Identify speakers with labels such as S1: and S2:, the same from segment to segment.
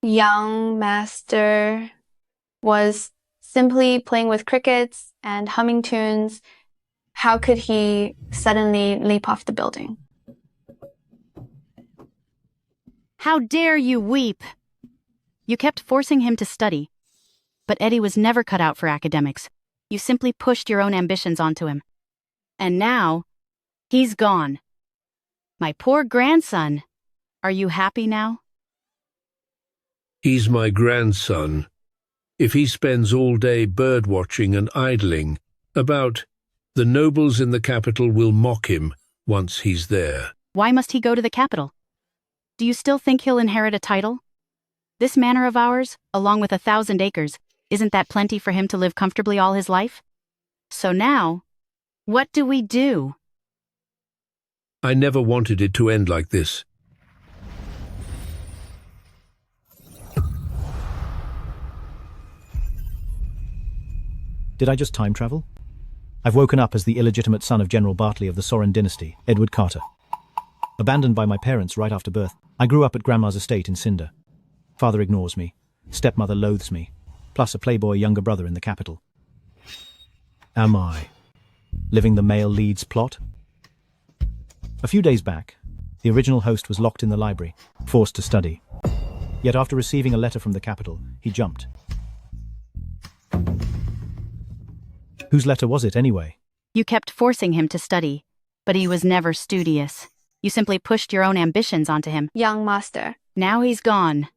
S1: young master was simply playing with crickets and humming tunes, how could he suddenly leap off the building?
S2: How dare you weep? You kept forcing him to study. But Eddie was never cut out for academics. You simply pushed your own ambitions onto him. And now, he's gone. My poor grandson. Are you happy now?
S3: He's my grandson. If he spends all day bird-watching and idling about, the nobles in the capital will mock him once he's there.
S2: Why must he go to the capital? Do you still think he'll inherit a title? This manor of ours, along with 1,000 acres, isn't that plenty for him to live comfortably all his life? So now, what do we do?
S3: I never wanted it to end like this.
S4: Did I just time travel? I've woken up as the illegitimate son of General Bartley of the Sorin dynasty, Edward Carter. Abandoned by my parents right after birth, I grew up at Grandma's estate in Cinder. Father ignores me, stepmother loathes me, plus a playboy younger brother in the capital. Am I living the male lead's plot? A few days back, the original host was locked in the library, forced to study. Yet after receiving a letter from the capital, he jumped. Whose letter was it anyway?
S2: You kept forcing him to study, but he was never studious. You simply pushed your own ambitions onto him.
S1: Young master.
S2: Now he's gone.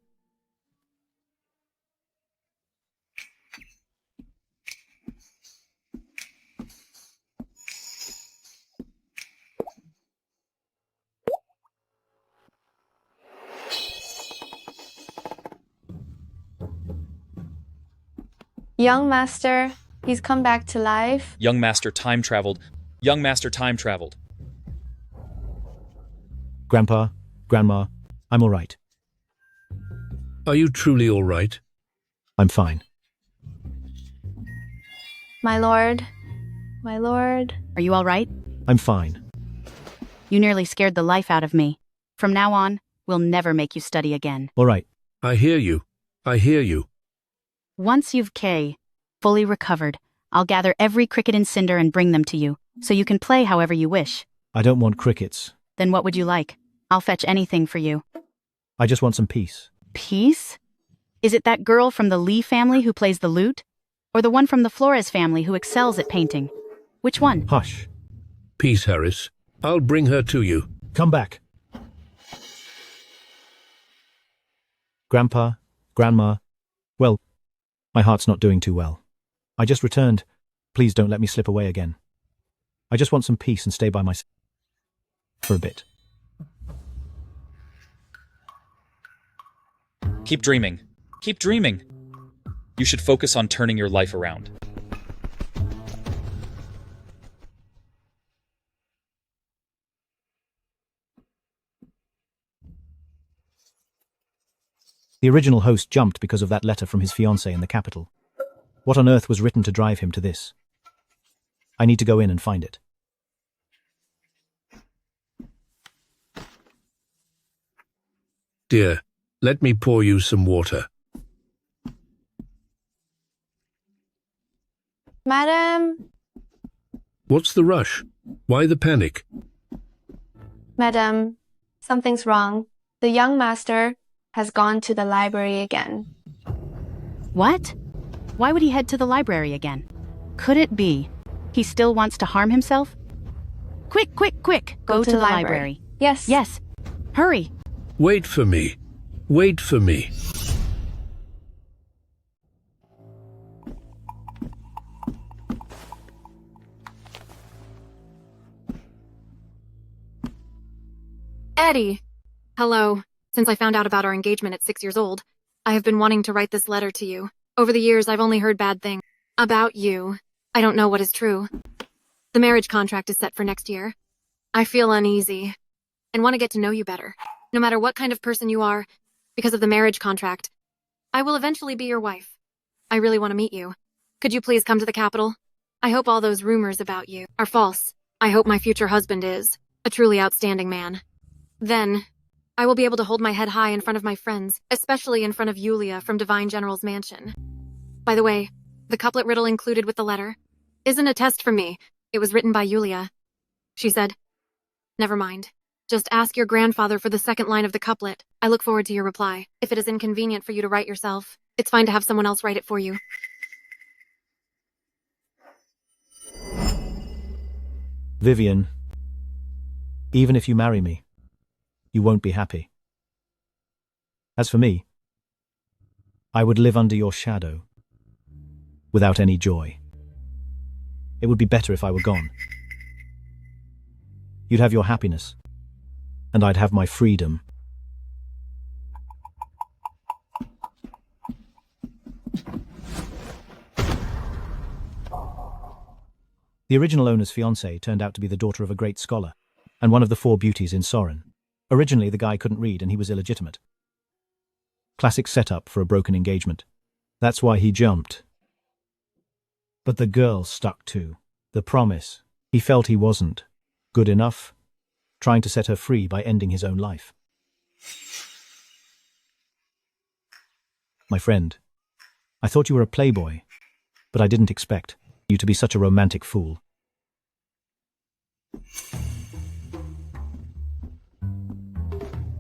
S1: Young master, he's come back to life.
S5: Young master time traveled. Young master time traveled.
S4: Grandpa, Grandma, I'm all right.
S3: Are you truly all right?
S4: I'm fine.
S1: My lord, my lord.
S2: Are you all right?
S4: I'm fine.
S2: You nearly scared the life out of me. From now on, we'll never make you study again.
S4: All right.
S3: I hear you. I hear you.
S2: Once you've fully recovered, I'll gather every cricket in Cinder and bring them to you, so you can play however you wish.
S4: I don't want crickets.
S2: Then what would you like? I'll fetch anything for you.
S4: I just want some peace.
S2: Peace? Is it that girl from the Lee family who plays the lute? Or the one from the Flores family who excels at painting? Which one?
S4: Hush.
S3: Peace, Harris. I'll bring her to you.
S4: Come back. Grandpa, Grandma, well, my heart's not doing too well. I just returned. Please don't let me slip away again. I just want some peace and stay by myself for a bit.
S5: Keep dreaming. Keep dreaming. You should focus on turning your life around.
S4: The original host jumped because of that letter from his fiancée in the capital. What on earth was written to drive him to this? I need to go in and find it.
S3: Dear, let me pour you some water.
S1: Madam,
S3: What's the rush? Why the panic?
S1: madam, something's wrong. The young master has gone to the library again.
S2: What? Why would he head to the library again? Could it be he still wants to harm himself? Quick, quick, quick! Go to the library.
S1: Yes.
S2: Yes. Hurry.
S3: Wait for me. Wait for me.
S6: Eddie! Hello. Since I found out about our engagement at 6 years old, I have been wanting to write this letter to you. Over the years, I've only heard bad things about you. I don't know what is true. The marriage contract is set for next year. I feel uneasy and want to get to know you better. No matter what kind of person you are, because of the marriage contract, I will eventually be your wife. I really want to meet you. Could you please come to the capital? I hope all those rumors about you are false. I hope my future husband is a truly outstanding man. Then, I will be able to hold my head high in front of my friends, especially in front of Yulia from Divine General's mansion. By the way, the couplet riddle included with the letter isn't a test for me. It was written by Yulia. She said, "Never mind. Just ask your grandfather for the second line of the couplet. I look forward to your reply. If it is inconvenient for you to write yourself, it's fine to have someone else write it for you."
S4: Vivian, even if you marry me, you won't be happy. As for me, I would live under your shadow, without any joy. It would be better if I were gone. You'd have your happiness, and I'd have my freedom. The original owner's fiancée turned out to be the daughter of a great scholar, and one of the four beauties in Sorin. Originally, the guy couldn't read and he was illegitimate. Classic setup for a broken engagement. That's why he jumped. But the girl stuck to the promise. He felt he wasn't good enough, trying to set her free by ending his own life. My friend, I thought you were a playboy, but I didn't expect you to be such a romantic fool.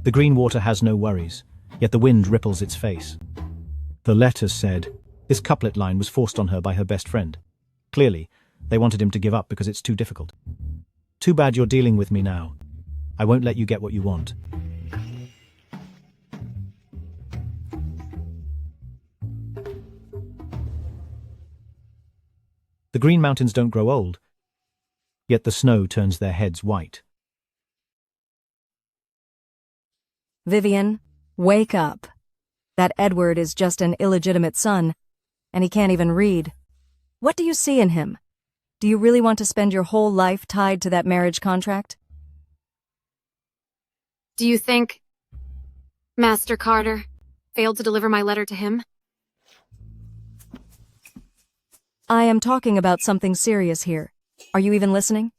S4: The green water has no worries, yet the wind ripples its face. The letters said, this couplet line was forced on her by her best friend. Clearly, they wanted him to give up because it's too difficult. Too bad you're dealing with me now. I won't let you get what you want. The Green Mountains don't grow old, yet the snow turns their heads white.
S7: Vivian, wake up. That Edward is just an illegitimate son, and he can't even read. What do you see in him? Do you really want to spend your whole life tied to that marriage contract?
S6: Do you think Master Carter failed to deliver my letter to him?
S7: I am talking about something serious here. Are you even listening?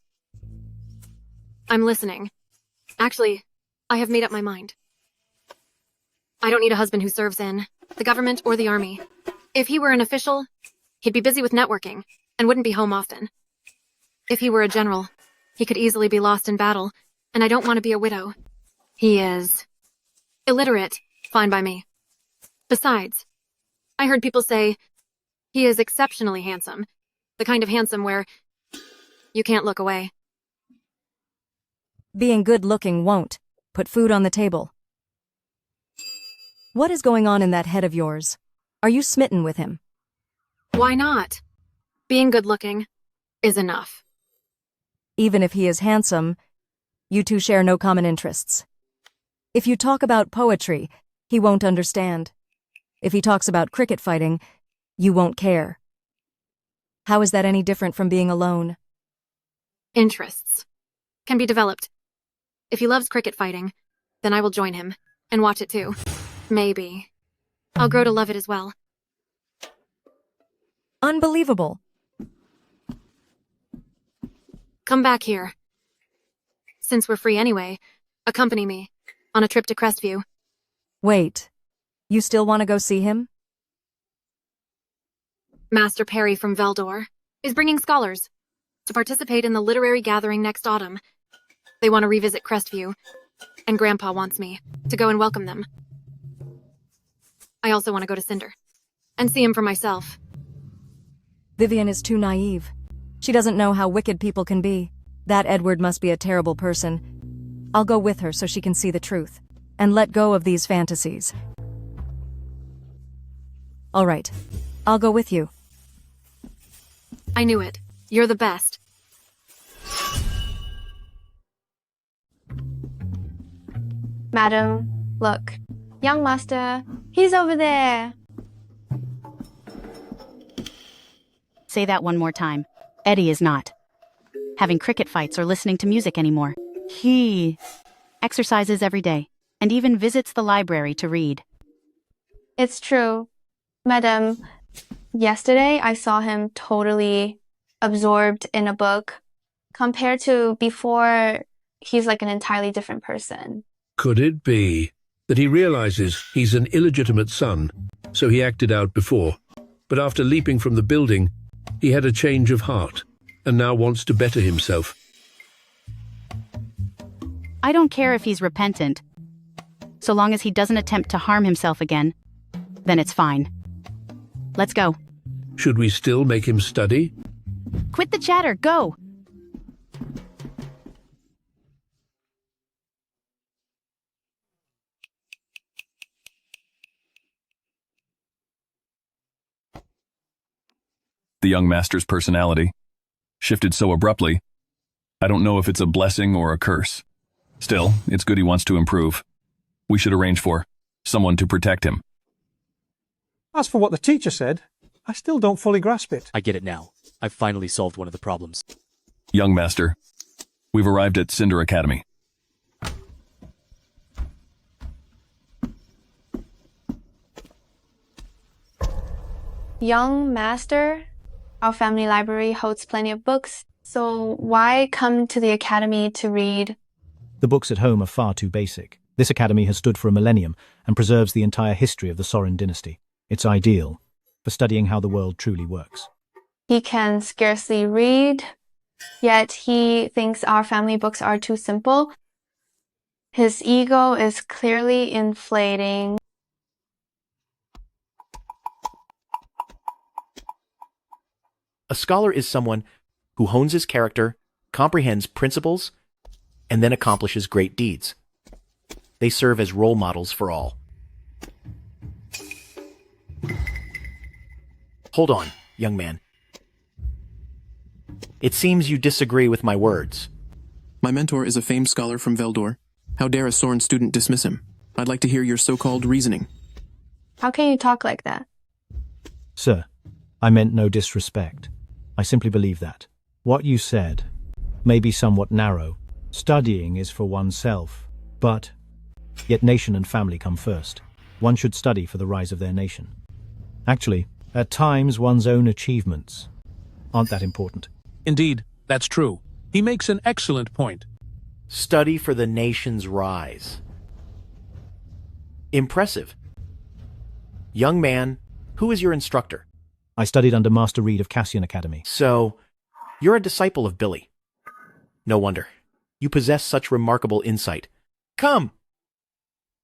S6: I'm listening. Actually, I have made up my mind. I don't need a husband who serves in the government or the army. If he were an official, he'd be busy with networking and wouldn't be home often. If he were a general, he could easily be lost in battle, and I don't want to be a widow. He is illiterate, fine by me. Besides, I heard people say he is exceptionally handsome, the kind of handsome where you can't look away.
S7: Being good-looking won't put food on the table. What is going on in that head of yours? Are you smitten with him?
S6: Why not? Being good-looking is enough.
S7: Even if he is handsome, you two share no common interests. If you talk about poetry, he won't understand. If he talks about cricket fighting, you won't care. How is that any different from being alone?
S6: Interests can be developed. If he loves cricket fighting, then I will join him and watch it too. Maybe I'll grow to love it as well.
S7: Unbelievable.
S6: Come back here. Since we're free anyway, accompany me on a trip to Crestview.
S7: Wait, you still want to go see him?
S6: Master Perry from Veldor is bringing scholars to participate in the literary gathering next autumn. They want to revisit Crestview, and Grandpa wants me to go and welcome them. I also want to go to Cinder and see him for myself.
S7: Vivian is too naive. She doesn't know how wicked people can be. That Edward must be a terrible person. I'll go with her so she can see the truth and let go of these fantasies. All right, I'll go with you.
S6: I knew it. You're the best.
S1: Madam, look. Young master, he's over there.
S2: Say that one more time. Eddie is not having cricket fights or listening to music anymore. He exercises every day and even visits the library to read.
S1: It's true. Madam, yesterday I saw him totally absorbed in a book. Compared to before, he's like an entirely different person.
S3: Could it be that he realizes he's an illegitimate son, so he acted out before, but after leaping from the building, he had a change of heart and now wants to better himself?
S2: I don't care if he's repentant. So long as he doesn't attempt to harm himself again, then it's fine. Let's go.
S3: Should we still make him study?
S2: Quit the chatter, go!
S8: The young master's personality shifted so abruptly. I don't know if it's a blessing or a curse. Still, it's good he wants to improve. We should arrange for someone to protect him.
S9: As for what the teacher said, I still don't fully grasp it.
S10: I get it now. I've finally solved one of the problems.
S8: Young master, we've arrived at Cinder Academy.
S1: Young master, our family library holds plenty of books, so why come to the academy to read?
S4: The books at home are far too basic. This academy has stood for a millennium and preserves the entire history of the Sorin dynasty. It's ideal for studying how the world truly works.
S1: He can scarcely read, yet he thinks our family books are too simple. His ego is clearly inflating.
S11: A scholar is someone who hones his character, comprehends principles, and then accomplishes great deeds. They serve as role models for all. Hold on, young man. It seems you disagree with my words.
S12: My mentor is a famed scholar from Veldor. How dare a Sorin student dismiss him? I'd like to hear your so-called reasoning.
S1: How can you talk like that?
S4: Sir, I meant no disrespect. I simply believe that. What you said may be somewhat narrow. Studying is for oneself, but yet nation and family come first. One should study for the rise of their nation. Actually, at times one's own achievements aren't that important.
S3: Indeed, that's true. He makes an excellent point.
S11: Study for the nation's rise. Impressive. Young man, who is your instructor?
S4: I studied under Master Reed of Cassian Academy.
S11: So, you're a disciple of Billy. No wonder. You possess such remarkable insight. Come!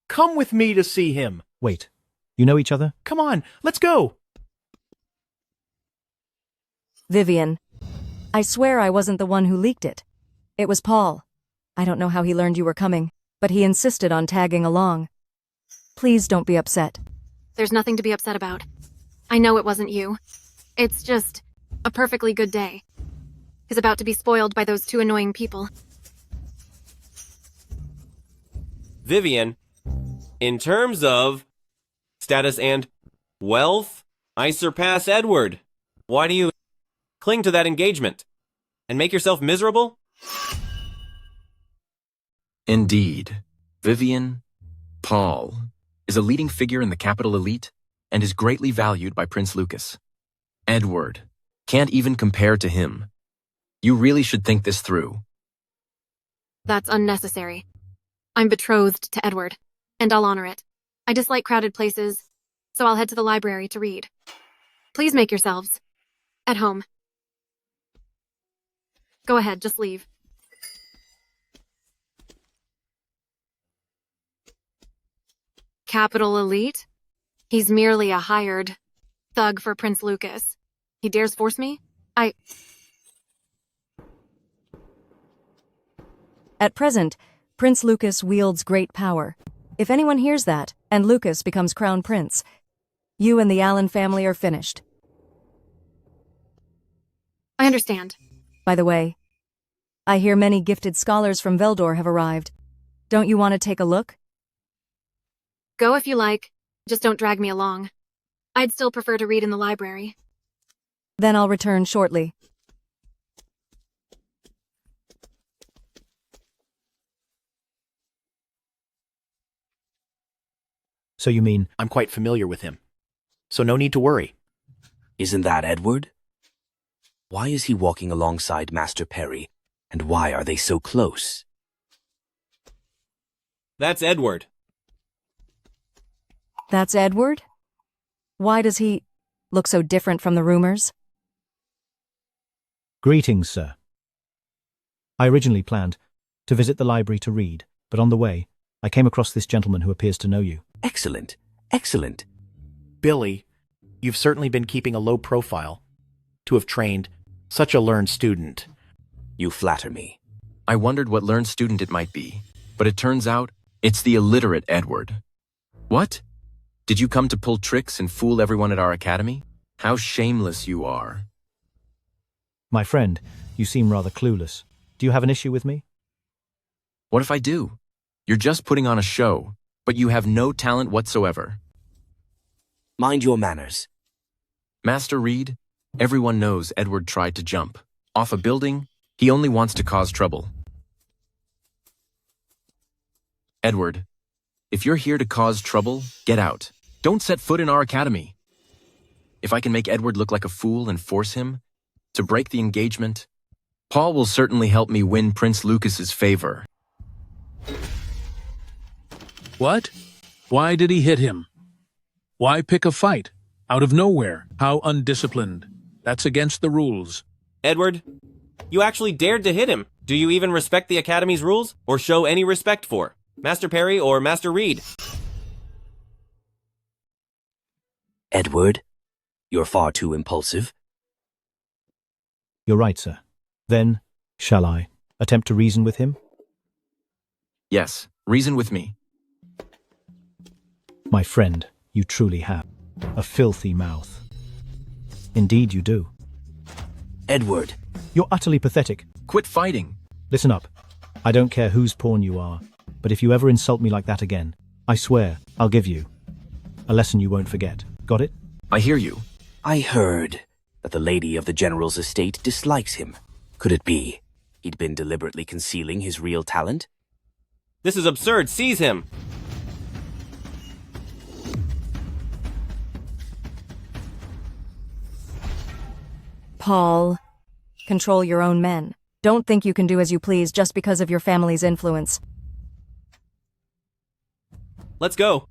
S11: Come with me to see him.
S4: Wait, you know each other?
S11: Come on, let's go!
S7: Vivian, I swear I wasn't the one who leaked it. It was Paul. I don't know how he learned you were coming, but he insisted on tagging along. Please don't be upset.
S6: There's nothing to be upset about. I know it wasn't you. It's just a perfectly good day. He's about to be spoiled by those two annoying people.
S13: Vivian, in terms of status and wealth, I surpass Edward. Why do you cling to that engagement and make yourself miserable?
S14: Indeed, Vivian, Paul, is a leading figure in the capital elite and is greatly valued by Prince Lucas. Edward can't even compare to him. You really should think this through.
S6: That's unnecessary. I'm betrothed to Edward, and I'll honor it. I dislike crowded places, so I'll head to the library to read. Please make yourselves at home. Go ahead, just leave. Capital elite? He's merely a hired thug for Prince Lucas. He dares force me?
S7: At present, Prince Lucas wields great power. If anyone hears that, and Lucas becomes crown prince, you and the Allen family are finished.
S6: I understand.
S7: By the way, I hear many gifted scholars from Veldor have arrived. Don't you want to take a look?
S6: Go if you like. Just don't drag me along. I'd still prefer to read in the library.
S7: Then I'll return shortly.
S4: So you mean...
S11: I'm quite familiar with him, so no need to worry.
S15: Isn't that Edward? Why is he walking alongside Master Perry, and why are they so close?
S13: That's Edward.
S7: That's Edward? Why does he look so different from the rumors?
S4: Greetings, sir. I originally planned to visit the library to read, but on the way, I came across this gentleman who appears to know you.
S15: Excellent. Excellent.
S11: Billy, you've certainly been keeping a low profile to have trained such a learned student.
S15: You flatter me. I wondered what learned student it might be, but it turns out it's the illiterate Edward. What? Did you come to pull tricks and fool everyone at our academy? How shameless you are.
S4: My friend, you seem rather clueless. Do you have an issue with me?
S15: What if I do? You're just putting on a show, but you have no talent whatsoever. Mind your manners. Master Reed, everyone knows Edward tried to jump. Off a building, he only wants to cause trouble. Edward, if you're here to cause trouble, get out. Don't set foot in our academy. If I can make Edward look like a fool and force him to break the engagement, Paul will certainly help me win Prince Lucas's favor.
S16: What? Why did he hit him? Why pick a fight? Out of nowhere. How undisciplined. That's against the rules.
S13: Edward, you actually dared to hit him. Do you even respect the Academy's rules, or show any respect for Master Perry or Master Reed?
S15: Edward, you're far too impulsive.
S4: You're right, sir. Then, shall I attempt to reason with him?
S15: Yes, reason with me.
S4: My friend, you truly have a filthy mouth. Indeed you do.
S15: Edward.
S4: You're utterly pathetic.
S15: Quit fighting.
S4: Listen up. I don't care whose pawn you are, but if you ever insult me like that again, I swear I'll give you a lesson you won't forget. Got it?
S15: I hear you. I heard that the lady of the general's estate dislikes him. Could it be he'd been deliberately concealing his real talent?
S13: This is absurd. Seize him.
S7: Paul, control your own men. Don't think you can do as you please just because of your family's influence.
S13: Let's go.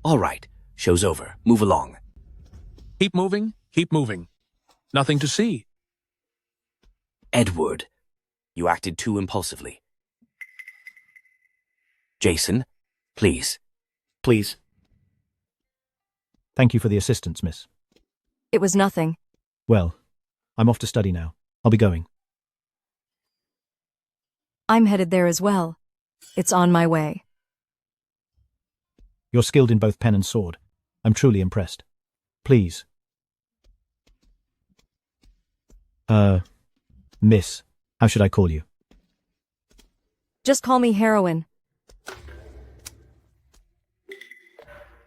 S15: All right. Show's over. Move along.
S16: Keep moving. Keep moving. Nothing to see.
S15: Edward, you acted too impulsively. Jason, please.
S11: Please.
S4: Thank you for the assistance, miss.
S7: It was nothing.
S4: Well, I'm off to study now. I'll be going.
S7: I'm headed there as well. It's on my way.
S4: You're skilled in both pen and sword. I'm truly impressed. Please. Miss, how should I call you?
S7: Just call me Heroine.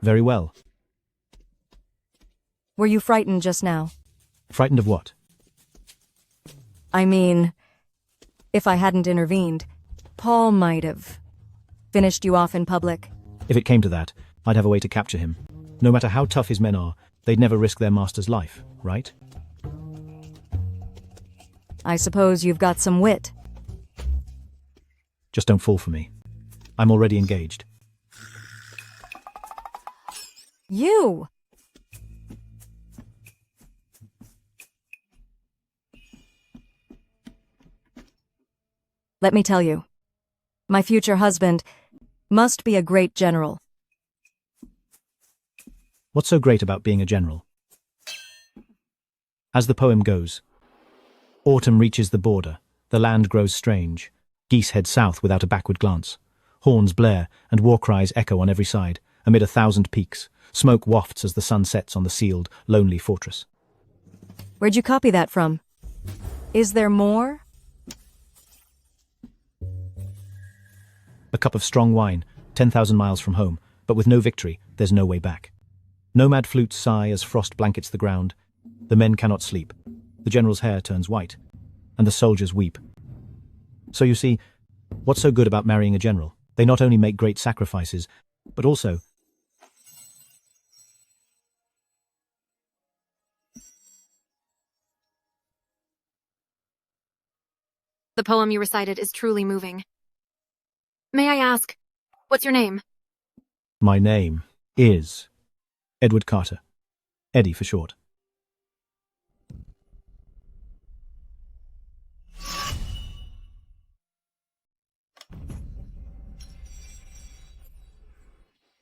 S4: Very well.
S7: Were you frightened just now?
S4: Frightened of what?
S7: I mean, if I hadn't intervened, Paul might have finished you off in public.
S4: If it came to that, I'd have a way to capture him. No matter how tough his men are, they'd never risk their master's life, right?
S7: I suppose you've got some wit.
S4: Just don't fall for me. I'm already engaged.
S7: You! Let me tell you, my future husband must be a great general.
S4: What's so great about being a general? As the poem goes, autumn reaches the border, the land grows strange, geese head south without a backward glance, horns blare and war cries echo on every side, amid 1,000 peaks, smoke wafts as the sun sets on the sealed, lonely fortress.
S7: Where'd you copy that from? Is there more?
S4: A cup of strong wine, 10,000 miles from home, but with no victory, there's no way back. Nomad flutes sigh as frost blankets the ground. The men cannot sleep. The general's hair turns white, and the soldiers weep. So you see, what's so good about marrying a general? They not only make great sacrifices, but also...
S6: The poem you recited is truly moving. May I ask, what's your name?
S4: My name is Edward Carter. Eddie for short.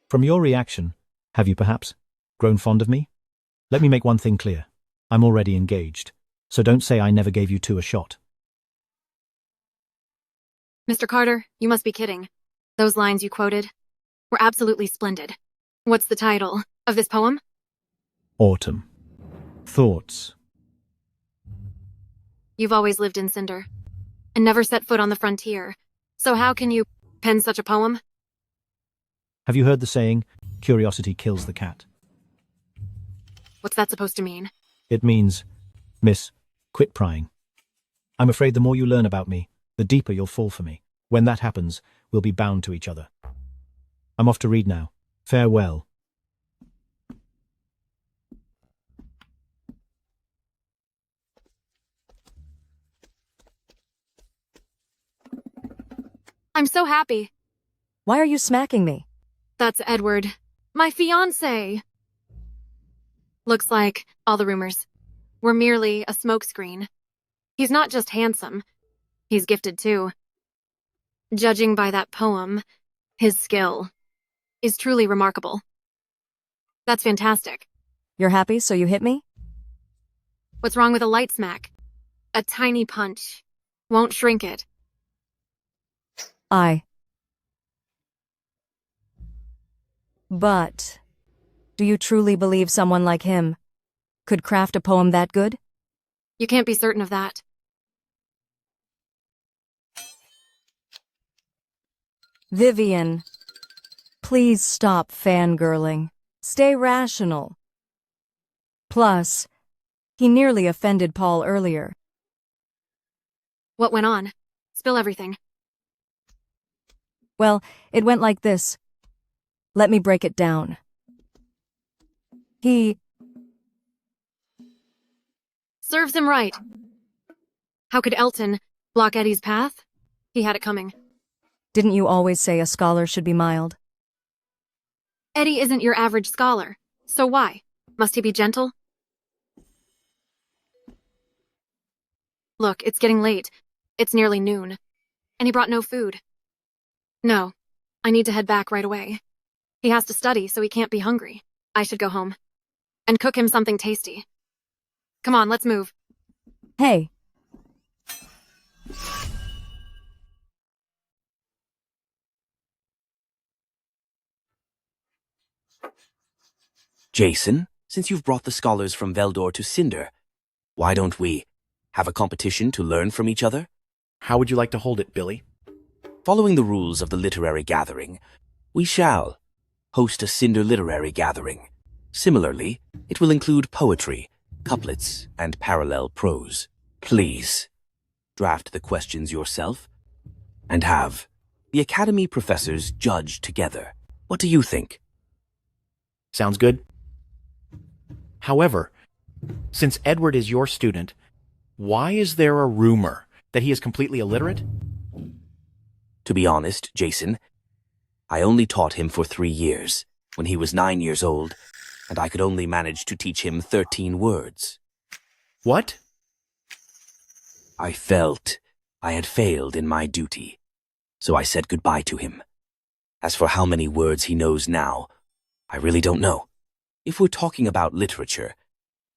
S4: From your reaction, have you perhaps grown fond of me? Let me make one thing clear. I'm already engaged, so don't say I never gave you two a shot.
S6: Mr. Carter, you must be kidding. Those lines you quoted were absolutely splendid. What's the title of this poem?
S4: Autumn. Thoughts.
S6: You've always lived in Cinder and never set foot on the frontier. So how can you pen such a poem?
S4: Have you heard the saying, curiosity kills the cat?
S6: What's that supposed to mean?
S4: It means, miss, quit prying. I'm afraid the more you learn about me, the deeper you'll fall for me. When that happens, we'll be bound to each other. I'm off to read now. Farewell.
S6: I'm so happy.
S7: Why are you smacking me?
S6: That's Edward, my fiancé. Looks like all the rumors were merely a smokescreen. He's not just handsome, he's gifted too. Judging by that poem, his skill is truly remarkable. That's fantastic.
S7: You're happy, so you hit me?
S6: What's wrong with a light smack? A tiny punch won't shrink it.
S7: But do you truly believe someone like him could craft a poem that good?
S6: You can't be certain of that.
S7: Vivian, please stop fangirling. Stay rational. Plus, he nearly offended Paul earlier.
S6: What went on? Spill everything.
S7: Well, it went like this. Let me break it down. He
S6: serves him right. How could Elton block Eddie's path? He had it coming.
S7: Didn't you always say a scholar should be mild?
S6: Eddie isn't your average scholar, so why? Must he be gentle? Look, it's getting late. It's nearly noon. And he brought no food. No, I need to head back right away. He has to study, so he can't be hungry. I should go home and cook him something tasty. Come on, let's move.
S7: Hey.
S15: Jason, since you've brought the scholars from Veldor to Cinder, why don't we have a competition to learn from each other?
S11: How would you like to hold it, Billy?
S15: Following the rules of the literary gathering, we shall host a Cinder literary gathering. Similarly, it will include poetry, couplets, and parallel prose. Please, draft the questions yourself, and have the Academy professors judge together. What do you think?
S11: Sounds good. However, since Edward is your student, why is there a rumor that he is completely illiterate?
S15: To be honest, Jason, I only taught him for 3 years, when he was 9 years old, and I could only manage to teach him 13 words.
S11: What?
S15: I felt I had failed in my duty, so I said goodbye to him. As for how many words he knows now, I really don't know. If we're talking about literature,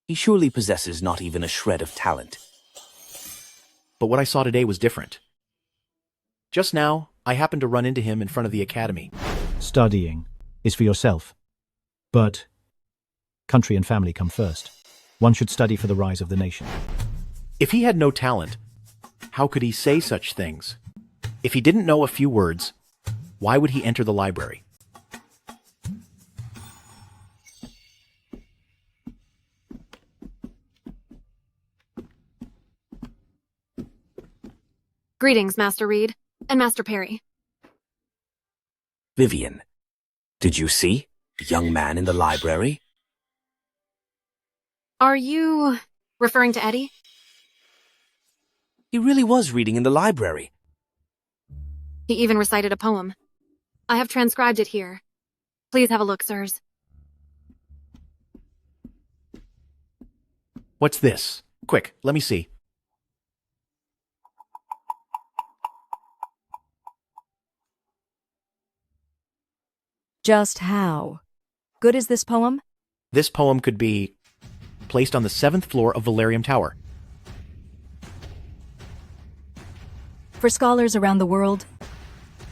S15: he surely possesses not even a shred of talent.
S11: But what I saw today was different. Just now, I happened to run into him in front of the academy.
S4: Studying is for yourself. But country and family come first. One should study for the rise of the nation.
S11: If he had no talent, how could he say such things? If he didn't know a few words, why would he enter the library?
S6: Greetings, Master Reed and Master Perry.
S15: Vivian, did you see the young man in the library?
S6: Are you referring to Eddie?
S15: He really was reading in the library.
S6: He even recited a poem. I have transcribed it here. Please have a look, sirs.
S11: What's this? Quick, let me see.
S7: Just how good is this poem?
S11: This poem could be placed on the 7th floor of Valerium Tower.
S7: For scholars around the world,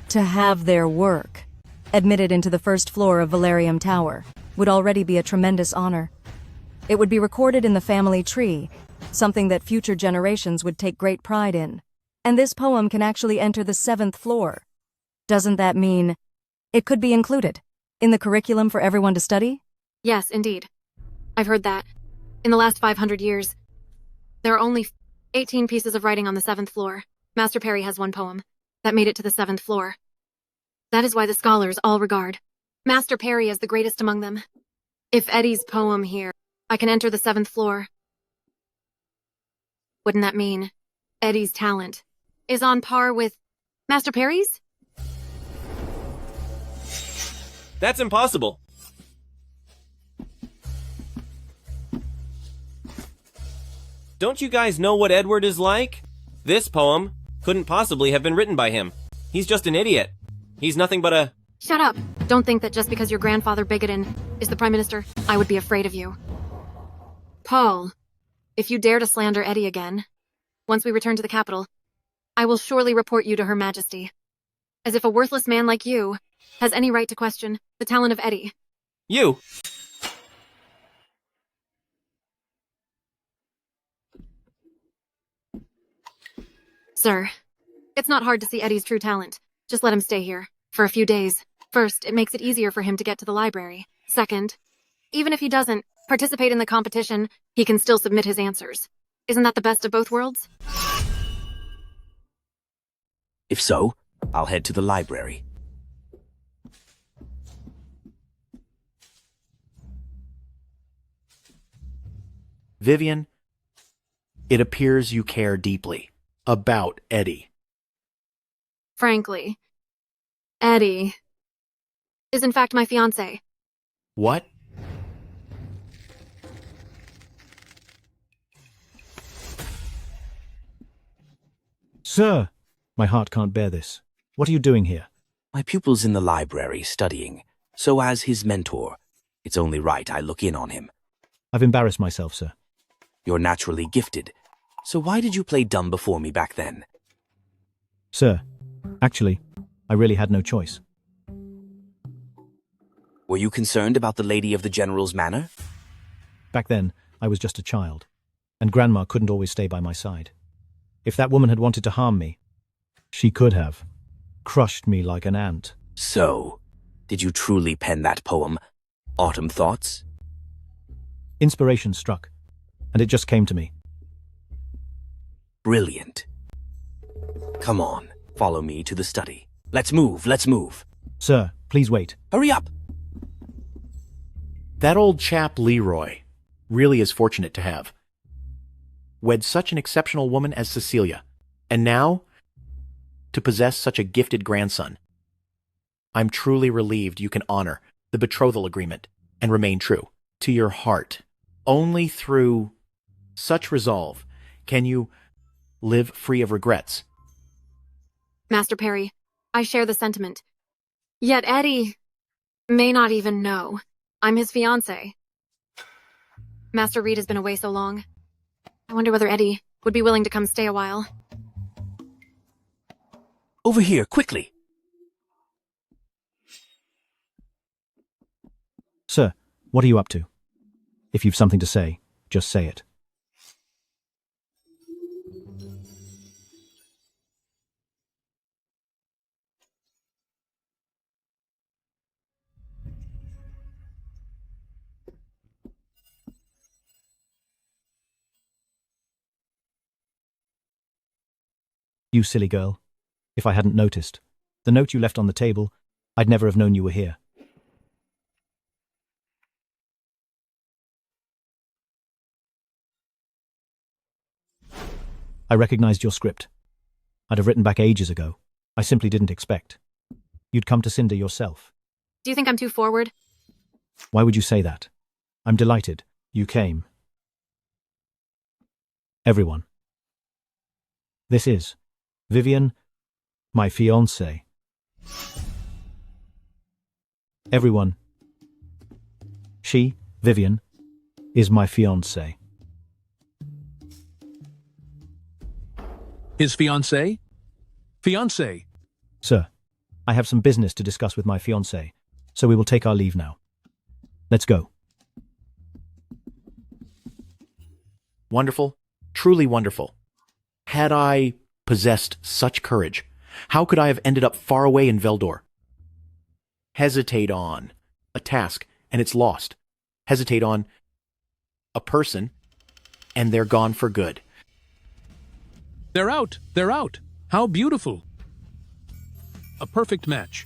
S7: to have their work admitted into the 1st floor of Valerium Tower would already be a tremendous honor. It would be recorded in the family tree, something that future generations would take great pride in. And this poem can actually enter the 7th floor. Doesn't that mean it could be included in the curriculum for everyone to study?
S6: Yes, indeed. I've heard that. In the last 500 years, there are only 18 pieces of writing on the 7th floor. Master Perry has one poem that made it to the 7th floor. That is why the scholars all regard Master Perry as the greatest among them. If Eddie's poem here, I can enter the 7th floor. Wouldn't that mean Eddie's talent is on par with Master Perry's?
S13: That's impossible. Don't you guys know what Edward is like? This poem couldn't possibly have been written by him. He's just an idiot. He's nothing but a...
S6: Shut up. Don't think that just because your grandfather Bigotin is the Prime Minister, I would be afraid of you. Paul, if you dare to slander Eddie again, once we return to the capital, I will surely report you to Her Majesty. As if a worthless man like you has any right to question the talent of Eddie.
S13: You!
S6: Sir, it's not hard to see Eddie's true talent. Just let him stay here for a few days. First, it makes it easier for him to get to the library. Second, even if he doesn't participate in the competition, he can still submit his answers. Isn't that the best of both worlds?
S15: If so, I'll head to the library.
S11: Vivian, it appears you care deeply about Eddie.
S6: Frankly, Eddie is in fact my fiancé.
S11: What?
S4: Sir! My heart can't bear this. What are you doing here?
S15: My pupil's in the library studying, so as his mentor, it's only right I look in on him.
S4: I've embarrassed myself, sir.
S15: You're naturally gifted, so why did you play dumb before me back then?
S4: Sir, actually, I really had no choice.
S15: Were you concerned about the lady of the General's manor?
S4: Back then, I was just a child, and Grandma couldn't always stay by my side. If that woman had wanted to harm me, she could have crushed me like an ant.
S15: So, did you truly pen that poem, Autumn Thoughts?
S4: Inspiration struck, and it just came to me.
S15: Brilliant. Come on, follow me to the study. Let's move, let's move.
S4: Sir, please wait.
S15: Hurry up!
S11: That old chap Leroy really is fortunate to have wed such an exceptional woman as Cecilia, and now to possess such a gifted grandson. I'm truly relieved you can honor the betrothal agreement and remain true to your heart. Only through such resolve can you live free of regrets.
S6: Master Perry, I share the sentiment. Yet Eddie may not even know I'm his fiancé. Master Reed has been away so long. I wonder whether Eddie would be willing to come stay a while.
S15: Over here, quickly!
S4: Sir, what are you up to? If you've something to say, just say it. You silly girl. If I hadn't noticed. The note you left on the table, I'd never have known you were here. I recognized your script. I'd have written back ages ago. I simply didn't expect. You'd come to Cinder yourself.
S6: Do you think I'm too forward?
S4: Why would you say that? I'm delighted you came. Everyone. This is Vivian, my fiancée. Everyone. She, Vivian, is my fiancée.
S16: His fiancée? Fiancée?
S4: Sir, I have some business to discuss with my fiancée, so we will take our leave now. Let's go.
S11: Wonderful, truly wonderful. Had I possessed such courage, how could I have ended up far away in Veldor? Hesitate on a task, and it's lost. Hesitate on a person, and they're gone for good.
S16: They're out! They're out! How beautiful! A perfect match.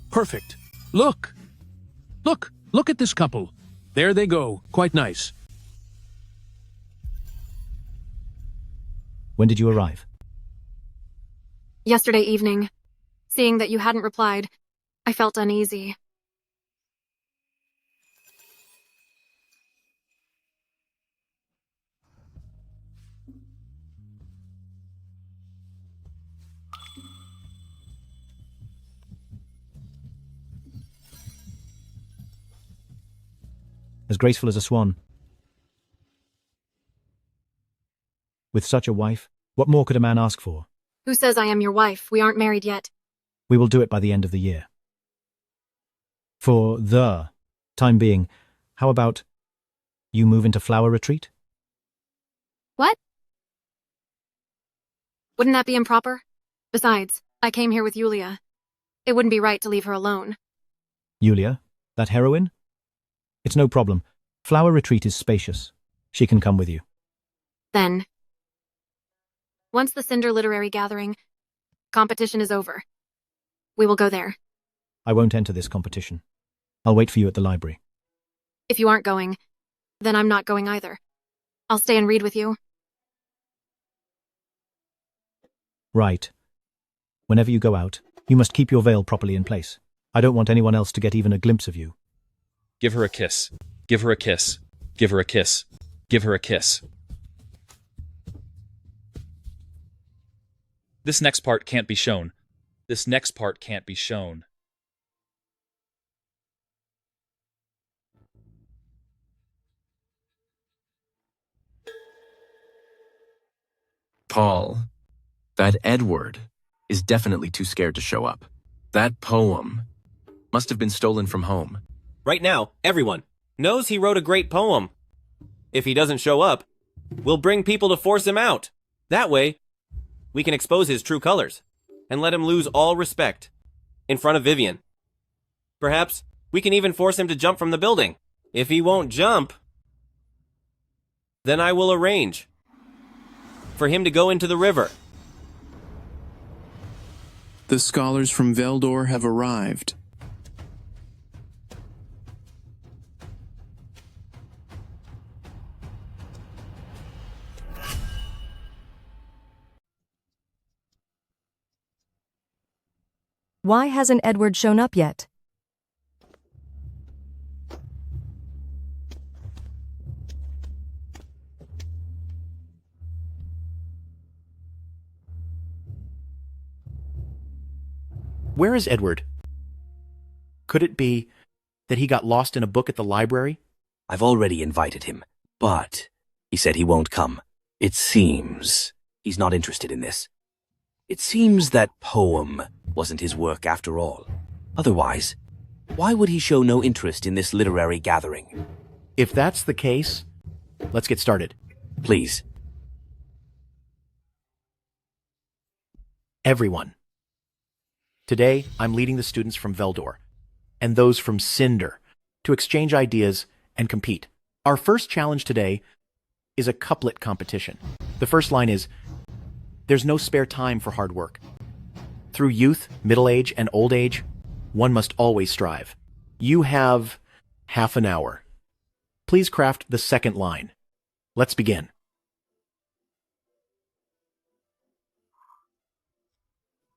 S16: Perfect. Look! Look! Look at this couple. There they go. Quite nice.
S4: When did you arrive?
S6: Yesterday evening. Seeing that you hadn't replied, I felt uneasy.
S4: As graceful as a swan. With such a wife, what more could a man ask for?
S6: Who says I am your wife? We aren't married yet.
S4: We will do it by the end of the year. For the time being, how about you move into Flower Retreat?
S6: What? Wouldn't that be improper? Besides, I came here with Yulia. It wouldn't be right to leave her alone.
S4: Yulia, that heroine? It's no problem. Flower Retreat is spacious. She can come with you.
S6: Then, once the Cinder Literary Gathering competition is over, we will go there.
S4: I won't enter this competition. I'll wait for you at the library.
S6: If you aren't going, then I'm not going either. I'll stay and read with you.
S4: Right. Whenever you go out, you must keep your veil properly in place. I don't want anyone else to get even a glimpse of you.
S5: Give her a kiss. Give her a kiss. Give her a kiss. Give her a kiss. This next part can't be shown. This next part can't be shown.
S14: Paul, that Edward is definitely too scared to show up. That poem must have been stolen from home.
S13: Right now, everyone knows he wrote a great poem. If he doesn't show up, we'll bring people to force him out. That way, we can expose his true colors and let him lose all respect in front of Vivian. Perhaps we can even force him to jump from the building. If he won't jump, then I will arrange for him to go into the river.
S12: The scholars from Veldor have arrived.
S7: Why hasn't Edward shown up yet?
S11: Where is Edward? Could it be that he got lost in a book at the library?
S17: I've already invited him, but he said he won't come. It seems he's not interested in this. It seems that poem wasn't his work after all. Otherwise, why would he show no interest in this literary gathering?
S11: If that's the case, let's get started.
S17: Please.
S11: Everyone. Today, I'm leading the students from Veldor and those from Cinder to exchange ideas and compete. Our first challenge today is a couplet competition. The first line is, "There's no spare time for hard work. Through youth, middle age, and old age, one must always strive. You have half an hour. Please craft the second line. Let's begin."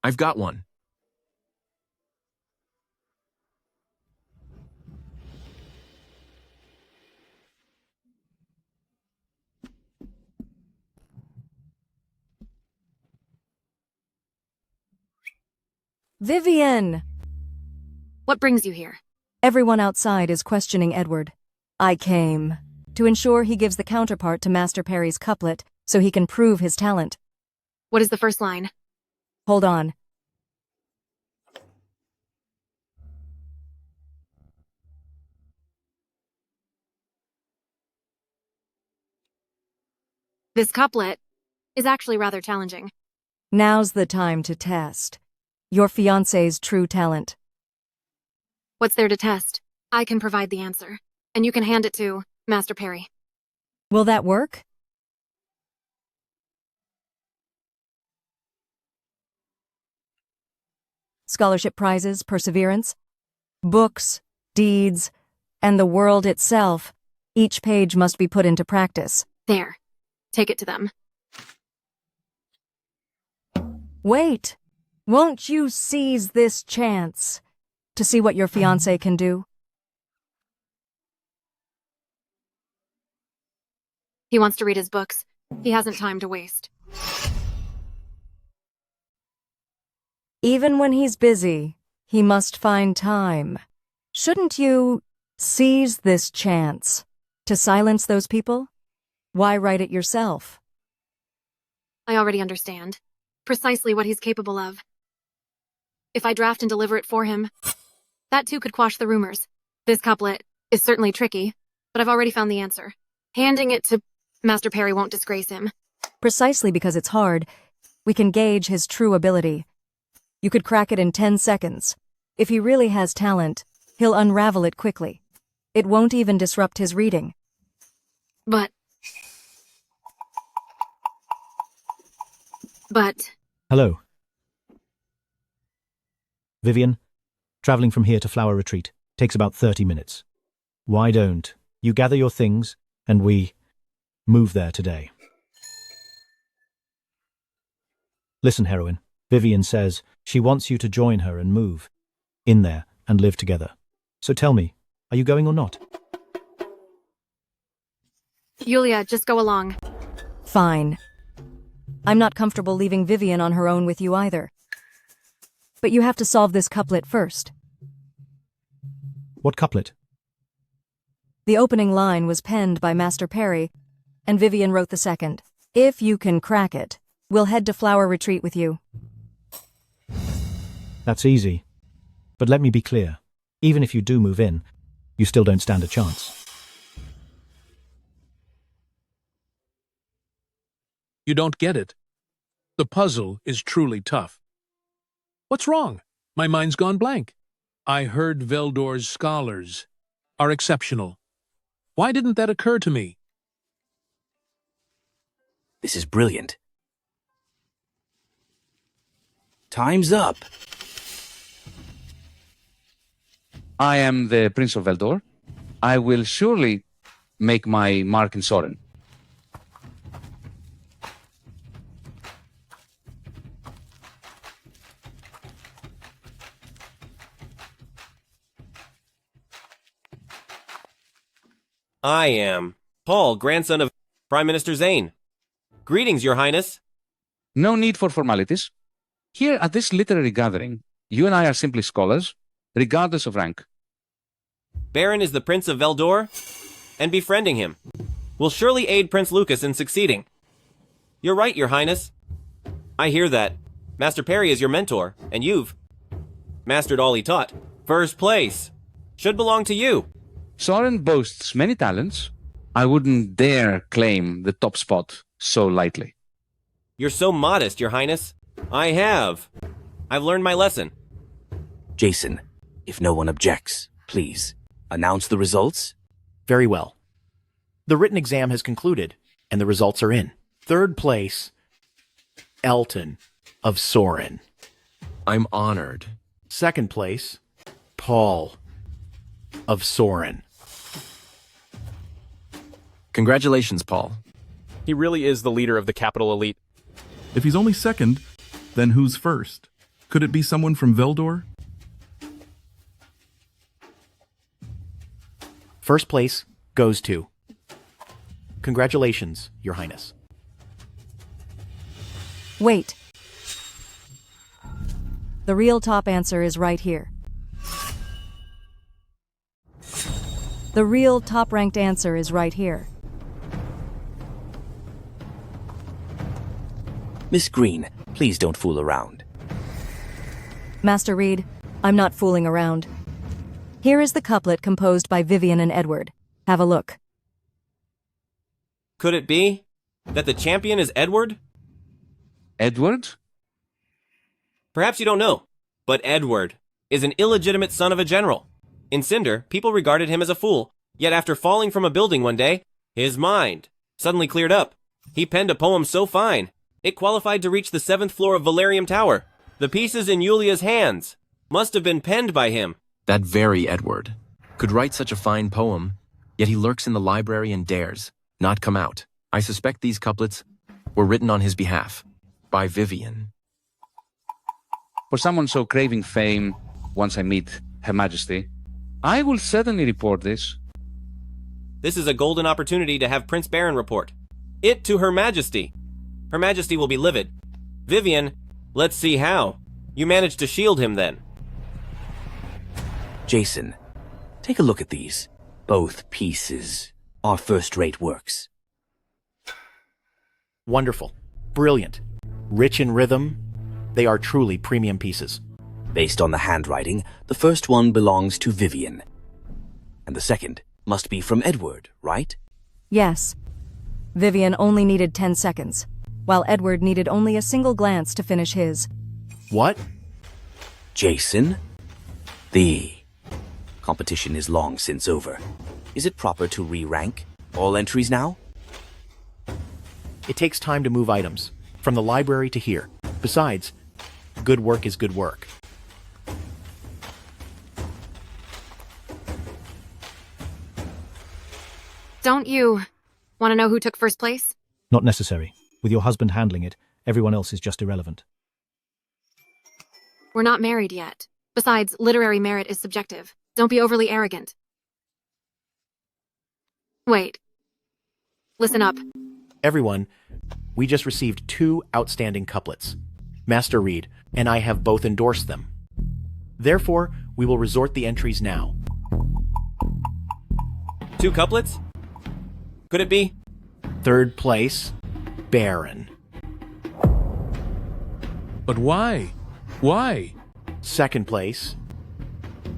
S14: I've got one.
S7: Vivian!
S6: What brings you here?
S7: Everyone outside is questioning Edward. I came to ensure he gives the counterpart to Master Perry's couplet so he can prove his talent.
S6: What is the first line?
S7: Hold on.
S6: This couplet is actually rather challenging.
S7: Now's the time to test your fiancé's true talent.
S6: What's there to test? I can provide the answer, and you can hand it to Master Perry.
S7: Will that work? Scholarship prizes, perseverance, books, deeds, and the world itself. Each page must be put into practice.
S6: There. Take it to them.
S7: Wait! Won't you seize this chance to see what your fiancé can do?
S6: He wants to read his books. He hasn't time to waste.
S7: Even when he's busy, he must find time. Shouldn't you seize this chance to silence those people? Why write it yourself?
S6: I already understand precisely what he's capable of. If I draft and deliver it for him, that too could quash the rumors. This couplet is certainly tricky, but I've already found the answer. Handing it to Master Perry won't disgrace him.
S7: Precisely because it's hard, we can gauge his true ability. You could crack it in 10 seconds. If he really has talent, he'll unravel it quickly. It won't even disrupt his reading.
S6: But...
S4: Hello. Vivian, traveling from here to Flower Retreat takes about 30 minutes. Why don't you gather your things and we move there today? Listen, heroine. Vivian says she wants you to join her and move in there and live together. So tell me, are you going or not?
S6: Yulia, just go along.
S7: Fine. I'm not comfortable leaving Vivian on her own with you either. But you have to solve this couplet first.
S4: What couplet?
S7: The opening line was penned by Master Perry, and Vivian wrote the second. If you can crack it, we'll head to Flower Retreat with you.
S4: That's easy. But let me be clear. Even if you do move in, you still don't stand a chance.
S16: You don't get it. The puzzle is truly tough. What's wrong? My mind's gone blank. I heard Veldor's scholars are exceptional. Why didn't that occur to me?
S17: This is brilliant. Time's up.
S18: I am the Prince of Veldor. I will surely make my mark in Soren.
S13: I am Paul, grandson of Prime Minister Zane. Greetings, Your Highness.
S18: No need for formalities. Here at this literary gathering, you and I are simply scholars, regardless of rank.
S13: Baron is the Prince of Veldor, and befriending him will surely aid Prince Lucas in succeeding. You're right, Your Highness. I hear that Master Perry is your mentor, and you've mastered all he taught. First place should belong to you.
S18: Soren boasts many talents. I wouldn't dare claim the top spot so lightly.
S13: You're so modest, Your Highness. I've learned my lesson.
S17: Jason, if no one objects, please, announce the results.
S11: Very well. The written exam has concluded, and the results are in. Third place, Elton of Soren.
S14: I'm honored.
S11: Second place, Paul of Soren.
S8: Congratulations, Paul.
S19: He really is the leader of the capital elite.
S20: If he's only second, then who's first?
S12: Could it be someone from Veldor?
S11: First place goes to... Congratulations, Your Highness.
S7: Wait. The real top answer is right here. The real top-ranked answer is right here.
S17: Miss Green, please don't fool around.
S7: Master Reed, I'm not fooling around. Here is the couplet composed by Vivian and Edward. Have a look.
S13: Could it be that the champion is Edward?
S18: Edward?
S13: Perhaps you don't know, but Edward is an illegitimate son of a general. In Cinder, people regarded him as a fool, yet after falling from a building one day, his mind suddenly cleared up. He penned a poem so fine, it qualified to reach the 7th floor of Valerium Tower. The pieces in Yulia's hands must have been penned by him.
S14: That very Edward could write such a fine poem, yet he lurks in the library and dares not come out. I suspect these couplets were written on his behalf by Vivian.
S18: For someone so craving fame, once I meet Her Majesty, I will certainly report this.
S13: This is a golden opportunity to have Prince Baron report it to Her Majesty. Her Majesty will be livid. Vivian, let's see how. You managed to shield him then.
S17: Jason, take a look at these. Both pieces are first-rate works.
S11: Wonderful. Brilliant. Rich in rhythm. They are truly premium pieces.
S17: Based on the handwriting, the first one belongs to Vivian. And the second must be from Edward, right?
S7: Yes. Vivian only needed 10 seconds, while Edward needed only a single glance to finish his.
S11: What?
S17: Jason? The competition is long since over. Is it proper to re-rank all entries now?
S11: It takes time to move items, from the library to here. Besides, good work is good work.
S6: Don't you want to know who took first place?
S4: Not necessary. With your husband handling it, everyone else is just irrelevant.
S6: We're not married yet. Besides, literary merit is subjective. Don't be overly arrogant. Wait. Listen up.
S11: Everyone, we just received 2 outstanding couplets. Master Reed and I have both endorsed them. Therefore, we will resort the entries now.
S13: 2 couplets? Could it be?
S11: Third place, Baron.
S16: But why? Why?
S11: Second place,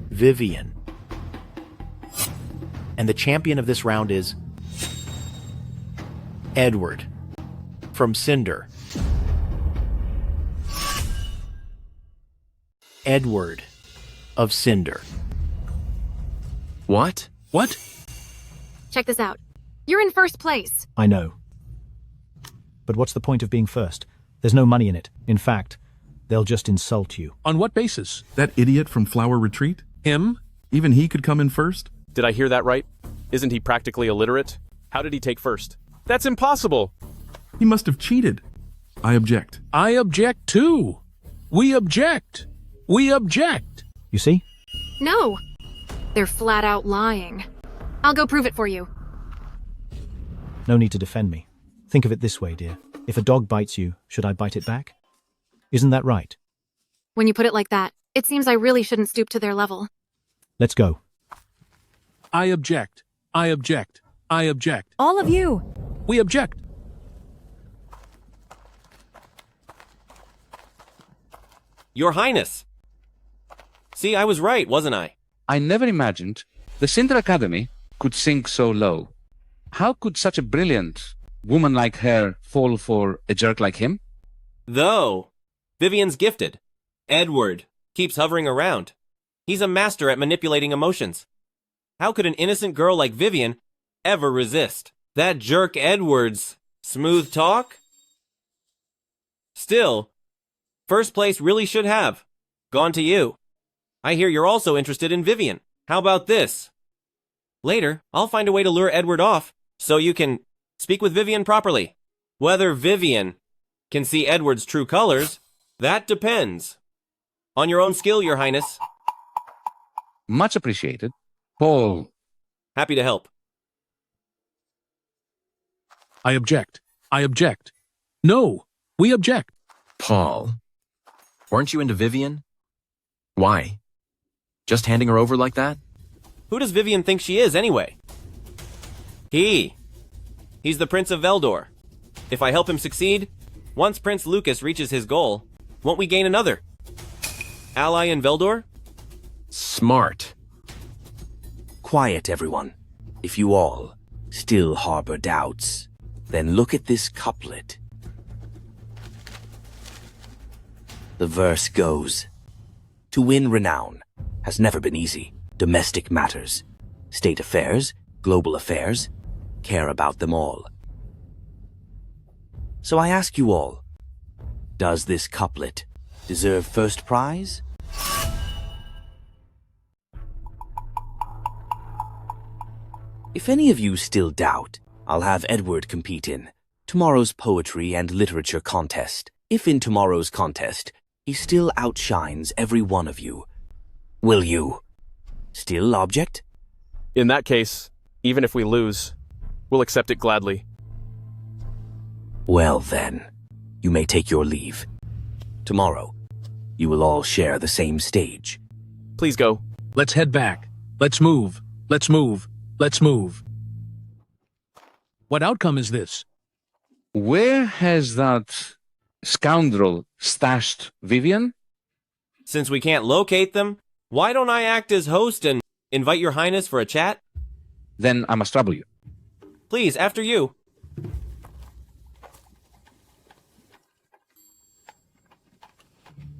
S11: Vivian. And the champion of this round is Edward from Cinder. Edward of Cinder.
S14: What?
S16: What?
S6: Check this out. You're in first place.
S4: I know. But what's the point of being first? There's no money in it. In fact, they'll just insult you.
S16: On what basis?
S12: That idiot from Flower Retreat?
S16: Him?
S12: Even he could come in first?
S19: Did I hear that right? Isn't he practically illiterate? How did he take first? That's impossible!
S12: He must have cheated. I object.
S16: I object too. We object. We object.
S4: You see?
S6: No. They're flat out lying. I'll go prove it for you.
S4: No need to defend me. Think of it this way, dear. If a dog bites you, should I bite it back? Isn't that right?
S6: When you put it like that, it seems I really shouldn't stoop to their level.
S4: Let's go.
S16: I object. I object. I object.
S7: All of you!
S16: We object.
S13: Your Highness! See, I was right, wasn't I?
S18: I never imagined the Cinder Academy could sink so low. How could such a brilliant woman like her fall for a jerk like him?
S13: Though, Vivian's gifted. Edward keeps hovering around. He's a master at manipulating emotions. How could an innocent girl like Vivian ever resist that jerk Edward's smooth talk? Still, first place really should have gone to you. I hear you're also interested in Vivian. How about this? Later, I'll find a way to lure Edward off so you can speak with Vivian properly. Whether Vivian can see Edward's true colors, that depends On your own skill, Your Highness.
S18: Much appreciated. Paul.
S13: Happy to help.
S16: I object. I object. No, we object.
S14: Paul. Weren't you into Vivian? Why? Just handing her over like that?
S13: Who does Vivian think she is, anyway? He's the Prince of Veldor. If I help him succeed, once Prince Lucas reaches his goal, won't we gain another ally in Veldor?
S14: Smart.
S17: Quiet, everyone. If you all still harbor doubts, then look at this couplet. The verse goes, "To win renown has never been easy. Domestic matters, state affairs, global affairs, care about them all." So I ask you all, does this couplet deserve first prize? If any of you still doubt, I'll have Edward compete in tomorrow's poetry and literature contest. If in tomorrow's contest, he still outshines every one of you, will you still object?
S19: In that case, even if we lose, we'll accept it gladly.
S17: Well then, you may take your leave. Tomorrow, you will all share the same stage.
S19: Please go.
S16: Let's head back. Let's move. Let's move. Let's move. What outcome is this?
S18: Where has that scoundrel stashed Vivian?
S13: Since we can't locate them, why don't I act as host and invite Your Highness for a chat?
S18: Then I must trouble you.
S13: Please, after you.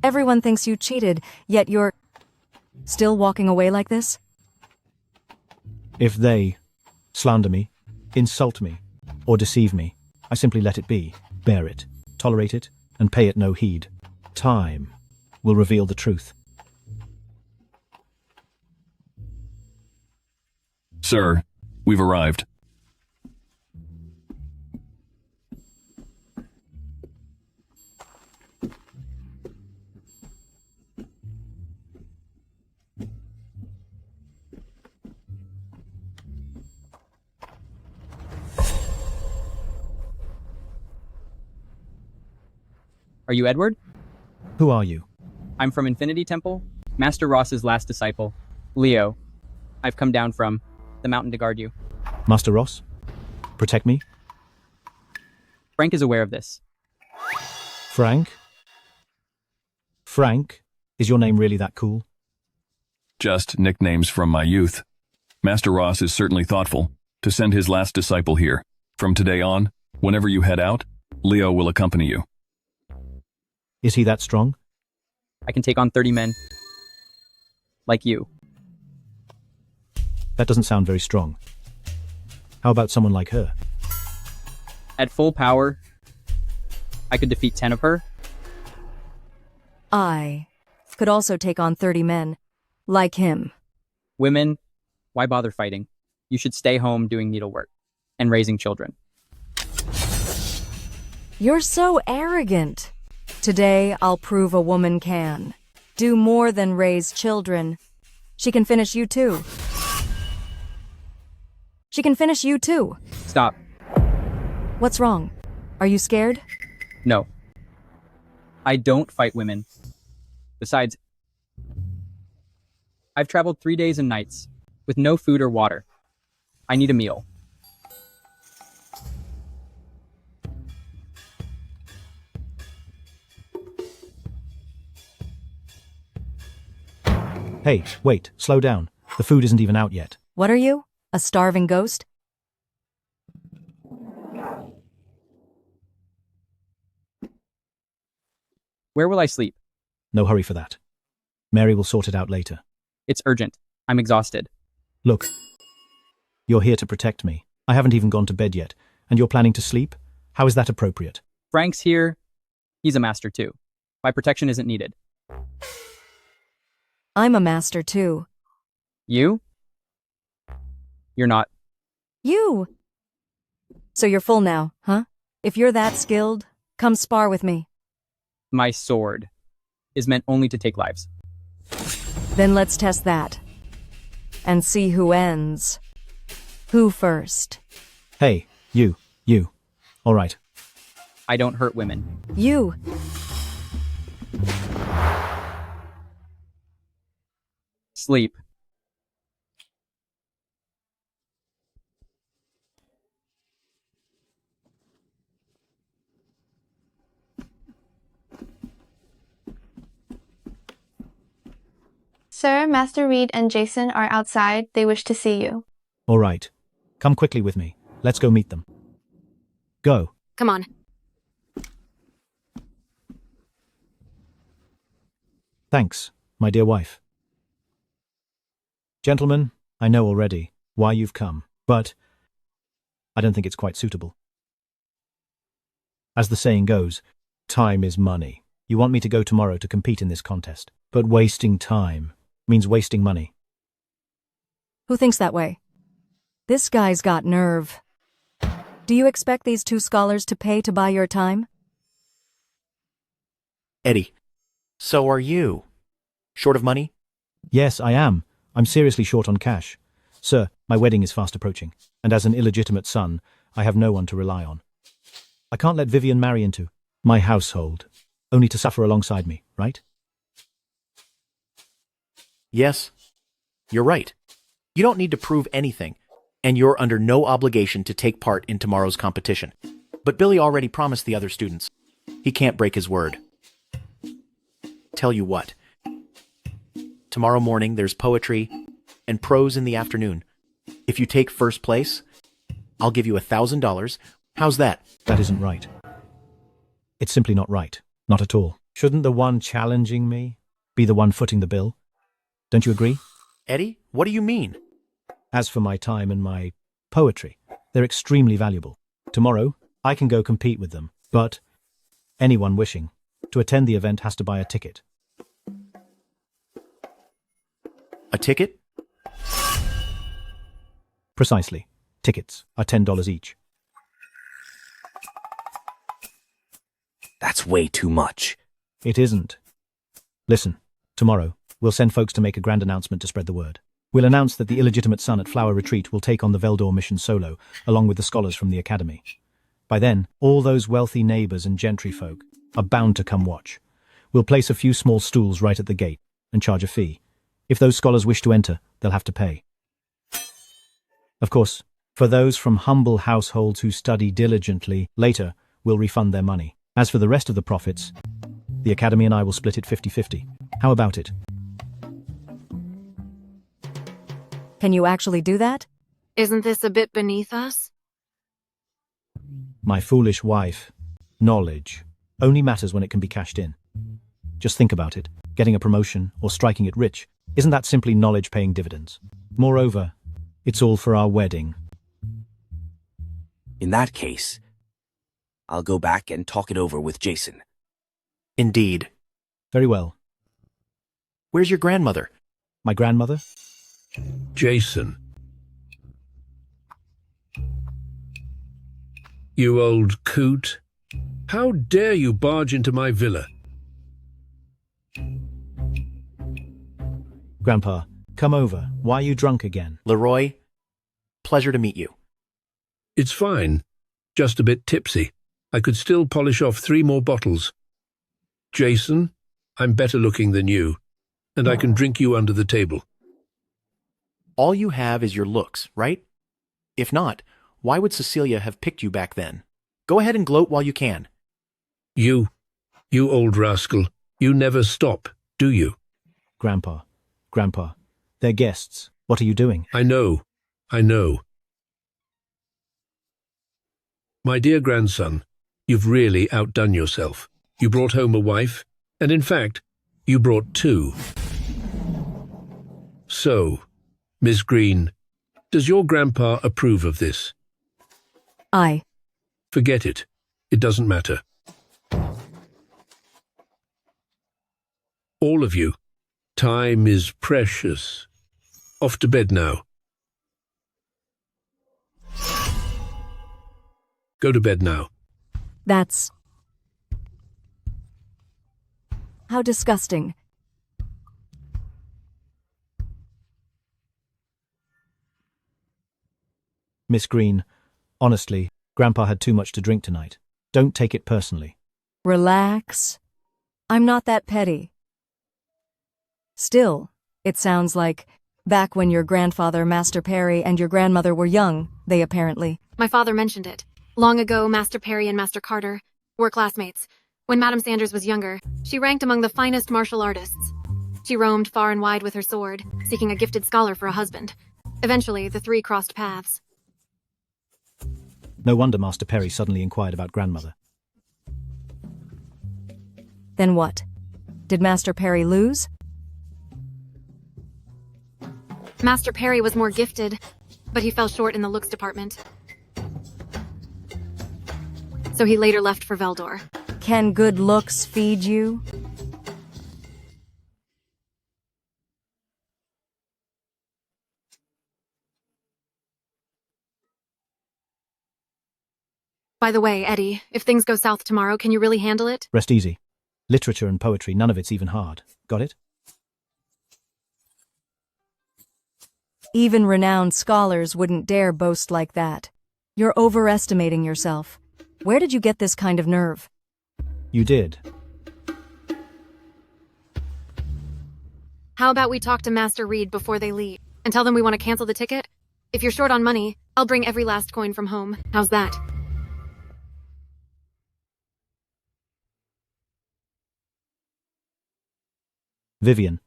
S7: Everyone thinks you cheated, yet you're still walking away like this?
S4: If they slander me, insult me, or deceive me, I simply let it be, bear it, tolerate it, and pay it no heed. Time will reveal the truth.
S8: Sir, we've arrived.
S20: Are you Edward?
S4: Who are you?
S20: I'm from Infinity Temple, Master Ross's last disciple, Leo. I've come down from the mountain to guard you.
S4: Master Ross? Protect me?
S20: Frank is aware of this.
S4: Frank? Frank? Is your name really that cool?
S8: Just nicknames from my youth. Master Ross is certainly thoughtful to send his last disciple here. From today on, whenever you head out, Leo will accompany you.
S4: Is he that strong?
S20: I can take on 30 men. Like you.
S4: That doesn't sound very strong. How about someone like her?
S20: At full power, I could defeat 10 of her.
S7: I could also take on 30 men. Like him.
S20: Women, why bother fighting? You should stay home doing needlework and raising children.
S7: You're so arrogant. Today, I'll prove a woman can do more than raise children. She can finish you too. She can finish you too.
S20: Stop.
S7: What's wrong? Are you scared?
S20: No. I don't fight women. Besides, I've traveled 3 days and nights with no food or water. I need a meal.
S4: Hey, wait, slow down. The food isn't even out yet.
S7: What are you? A starving ghost?
S20: Where will I sleep?
S4: No hurry for that. Mary will sort it out later.
S20: It's urgent. I'm exhausted.
S4: Look, you're here to protect me. I haven't even gone to bed yet, and you're planning to sleep? How is that appropriate?
S20: Frank's here. He's a master too. My protection isn't needed.
S7: I'm a master too.
S20: You? You're not.
S7: You! So you're full now, huh? If you're that skilled, come spar with me.
S20: My sword is meant only to take lives.
S7: Then let's test that. And see who ends. Who first?
S4: Hey, you. All right.
S20: I don't hurt women.
S7: You.
S20: Sleep.
S1: Sir, Master Reed and Jason are outside. They wish to see you.
S4: All right. Come quickly with me. Let's go meet them. Go.
S6: Come on.
S4: Thanks, my dear wife. Gentlemen, I know already why you've come, but I don't think it's quite suitable. As the saying goes, time is money. You want me to go tomorrow to compete in this contest, but wasting time means wasting money.
S7: Who thinks that way? This guy's got nerve. Do you expect these two scholars to pay to buy your time?
S11: Eddie, so are you. Short of money?
S4: Yes, I am. I'm seriously short on cash. Sir, my wedding is fast approaching, and as an illegitimate son, I have no one to rely on. I can't let Vivian marry into my household, only to suffer alongside me, right?
S11: Yes, you're right. You don't need to prove anything, and you're under no obligation to take part in tomorrow's competition. But Billy already promised the other students. He can't break his word. Tell you what. Tomorrow morning there's poetry and prose in the afternoon. If you take first place, I'll give you $1,000. How's that?
S4: That isn't right. It's simply not right. Not at all. Shouldn't the one challenging me be the one footing the bill? Don't you agree?
S11: Eddie, what do you mean?
S4: As for my time and my poetry, they're extremely valuable. Tomorrow, I can go compete with them, but anyone wishing to attend the event has to buy a ticket.
S11: A ticket?
S4: Precisely. Tickets are $10 each.
S17: That's way too much.
S4: It isn't. Listen, tomorrow, we'll send folks to make a grand announcement to spread the word. We'll announce that the illegitimate son at Flower Retreat will take on the Veldor mission solo, along with the scholars from the academy. By then, all those wealthy neighbors and gentry folk are bound to come watch. We'll place a few small stools right at the gate and charge a fee. If those scholars wish to enter, they'll have to pay. Of course, for those from humble households who study diligently, later, we'll refund their money. As for the rest of the profits, the academy and I will split it 50-50. How about it?
S7: Can you actually do that?
S6: Isn't this a bit beneath us?
S4: My foolish wife, knowledge only matters when it can be cashed in. Just think about it. Getting a promotion or striking it rich, isn't that simply knowledge paying dividends? Moreover, it's all for our wedding.
S17: In that case, I'll go back and talk it over with Jason.
S11: Indeed.
S4: Very well.
S11: Where's your grandmother?
S4: My grandmother?
S3: Jason. You old coot. How dare you barge into my villa?
S4: Grandpa, come over. Why are you drunk again?
S11: Leroy, pleasure to meet you.
S3: It's fine. Just a bit tipsy. I could still polish off 3 more bottles. Jason, I'm better looking than you, and I can drink you under the table.
S11: All you have is your looks, right? If not, why would Cecilia have picked you back then? Go ahead and gloat while you can.
S3: You old rascal, you never stop, do you?
S4: Grandpa, they're guests. What are you doing?
S3: I know. My dear grandson, you've really outdone yourself. You brought home a wife, and in fact, you brought 2. So, Miss Green, does your grandpa approve of this?
S7: Aye.
S3: Forget it. It doesn't matter. All of you, time is precious. Off to bed now. Go to bed now.
S7: That's... How disgusting.
S4: Miss Green, honestly, Grandpa had too much to drink tonight. Don't take it personally.
S7: Relax. I'm not that petty. Still, it sounds like back when your grandfather, Master Perry, and your grandmother were young, they apparently...
S6: My father mentioned it. Long ago, Master Perry and Master Carter were classmates. When Madame Sanders was younger, she ranked among the finest martial artists. She roamed far and wide with her sword, seeking a gifted scholar for a husband. Eventually, the three crossed paths.
S4: No wonder Master Perry suddenly inquired about grandmother.
S7: Then what? Did Master Perry lose?
S6: Master Perry was more gifted, but he fell short in the looks department. So he later left for Veldor.
S7: Can good looks feed you?
S6: By the way, Eddie, if things go south tomorrow, can you really handle it?
S4: Rest easy. Literature and poetry, none of it's even hard. Got it?
S7: Even renowned scholars wouldn't dare boast like that. You're overestimating yourself. Where did you get this kind of nerve?
S4: You did.
S6: How about we talk to Master Reed before they leave, and tell them we want to cancel the ticket? If you're short on money, I'll bring every last coin from home. How's that?
S4: Vivian,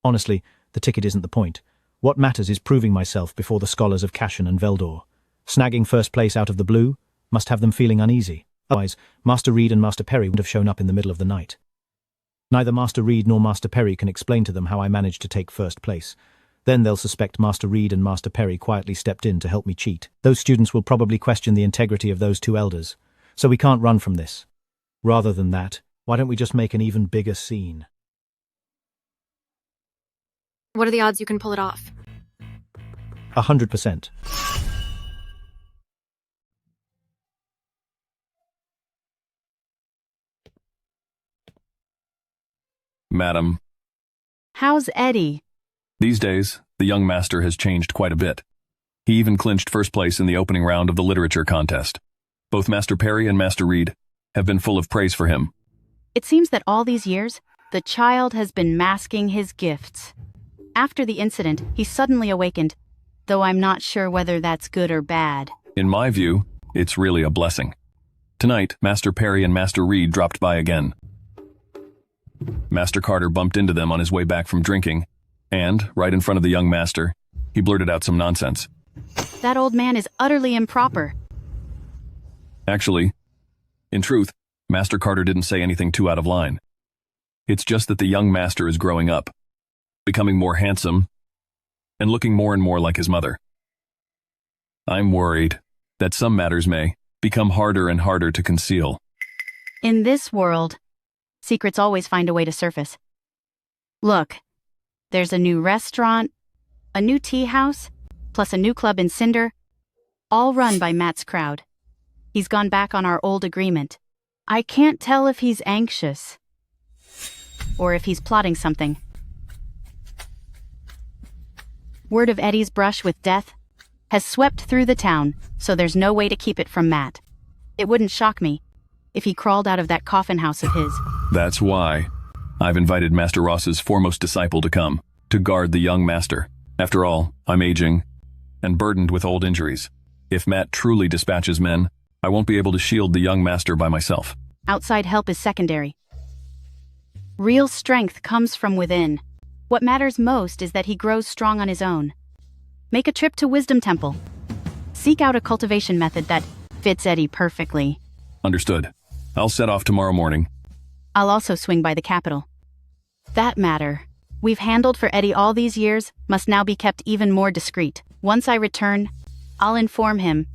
S4: honestly, the ticket isn't the point. What matters is proving myself before the scholars of Cashen and Veldor. Snagging first place out of the blue must have them feeling uneasy. Otherwise, Master Reed and Master Perry would have shown up in the middle of the night. Neither Master Reed nor Master Perry can explain to them how I managed to take first place. Then they'll suspect Master Reed and Master Perry quietly stepped in to help me cheat. Those students will probably question the integrity of those two elders, so we can't run from this. Rather than that, why don't we just make an even bigger scene?
S6: What are the odds you can pull it off?
S4: 100%.
S8: Madam.
S2: How's Eddie?
S8: These days, the young master has changed quite a bit. He even clinched first place in the opening round of the literature contest. Both Master Perry and Master Reed have been full of praise for him.
S2: It seems that all these years, the child has been masking his gifts. After the incident, he suddenly awakened, though I'm not sure whether that's good or bad.
S8: In my view, it's really a blessing. Tonight, Master Perry and Master Reed dropped by again. Master Carter bumped into them on his way back from drinking, and, right in front of the young master, he blurted out some nonsense.
S2: That old man is utterly improper.
S8: Actually, in truth, Master Carter didn't say anything too out of line. It's just that the young master is growing up, becoming more handsome, and looking more and more like his mother. I'm worried that some matters may become harder and harder to conceal.
S2: In this world, secrets always find a way to surface. Look, there's a new restaurant, a new tea house, plus a new club in Cinder, all run by Matt's crowd. He's gone back on our old agreement. I can't tell if he's anxious, or if he's plotting something. Word of Eddie's brush with death has swept through the town, so there's no way to keep it from Matt. It wouldn't shock me if he crawled out of that coffin house of his.
S8: That's why I've invited Master Ross's foremost disciple to come, to guard the young master. After all, I'm aging and burdened with old injuries. If Matt truly dispatches men, I won't be able to shield the young master by myself.
S2: Outside help is secondary. Real strength comes from within. What matters most is that he grows strong on his own. Make a trip to Wisdom Temple. Seek out a cultivation method that fits Eddie perfectly.
S8: Understood. I'll set off tomorrow morning.
S2: I'll also swing by the capital. That matter we've handled for Eddie all these years must now be kept even more discreet. Once I return, I'll inform him.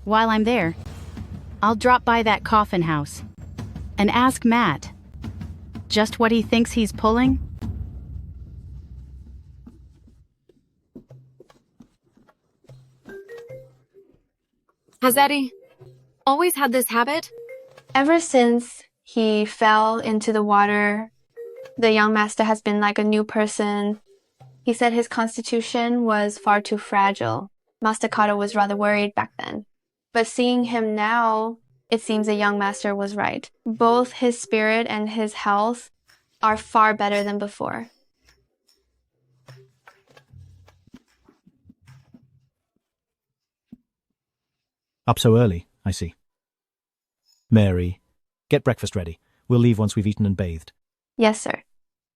S2: While I'm there, I'll drop by that coffin house and ask Matt just what he thinks he's pulling.
S6: Has Eddie always had this habit?
S1: Ever since he fell into the water. The young master has been like a new person. He said his constitution was far too fragile. Master Carter was rather worried back then. But seeing him now, it seems the young master was right. Both his spirit and his health are far better than before.
S4: Up so early, I see. Mary, get breakfast ready. We'll leave once we've eaten and bathed.
S1: Yes, sir.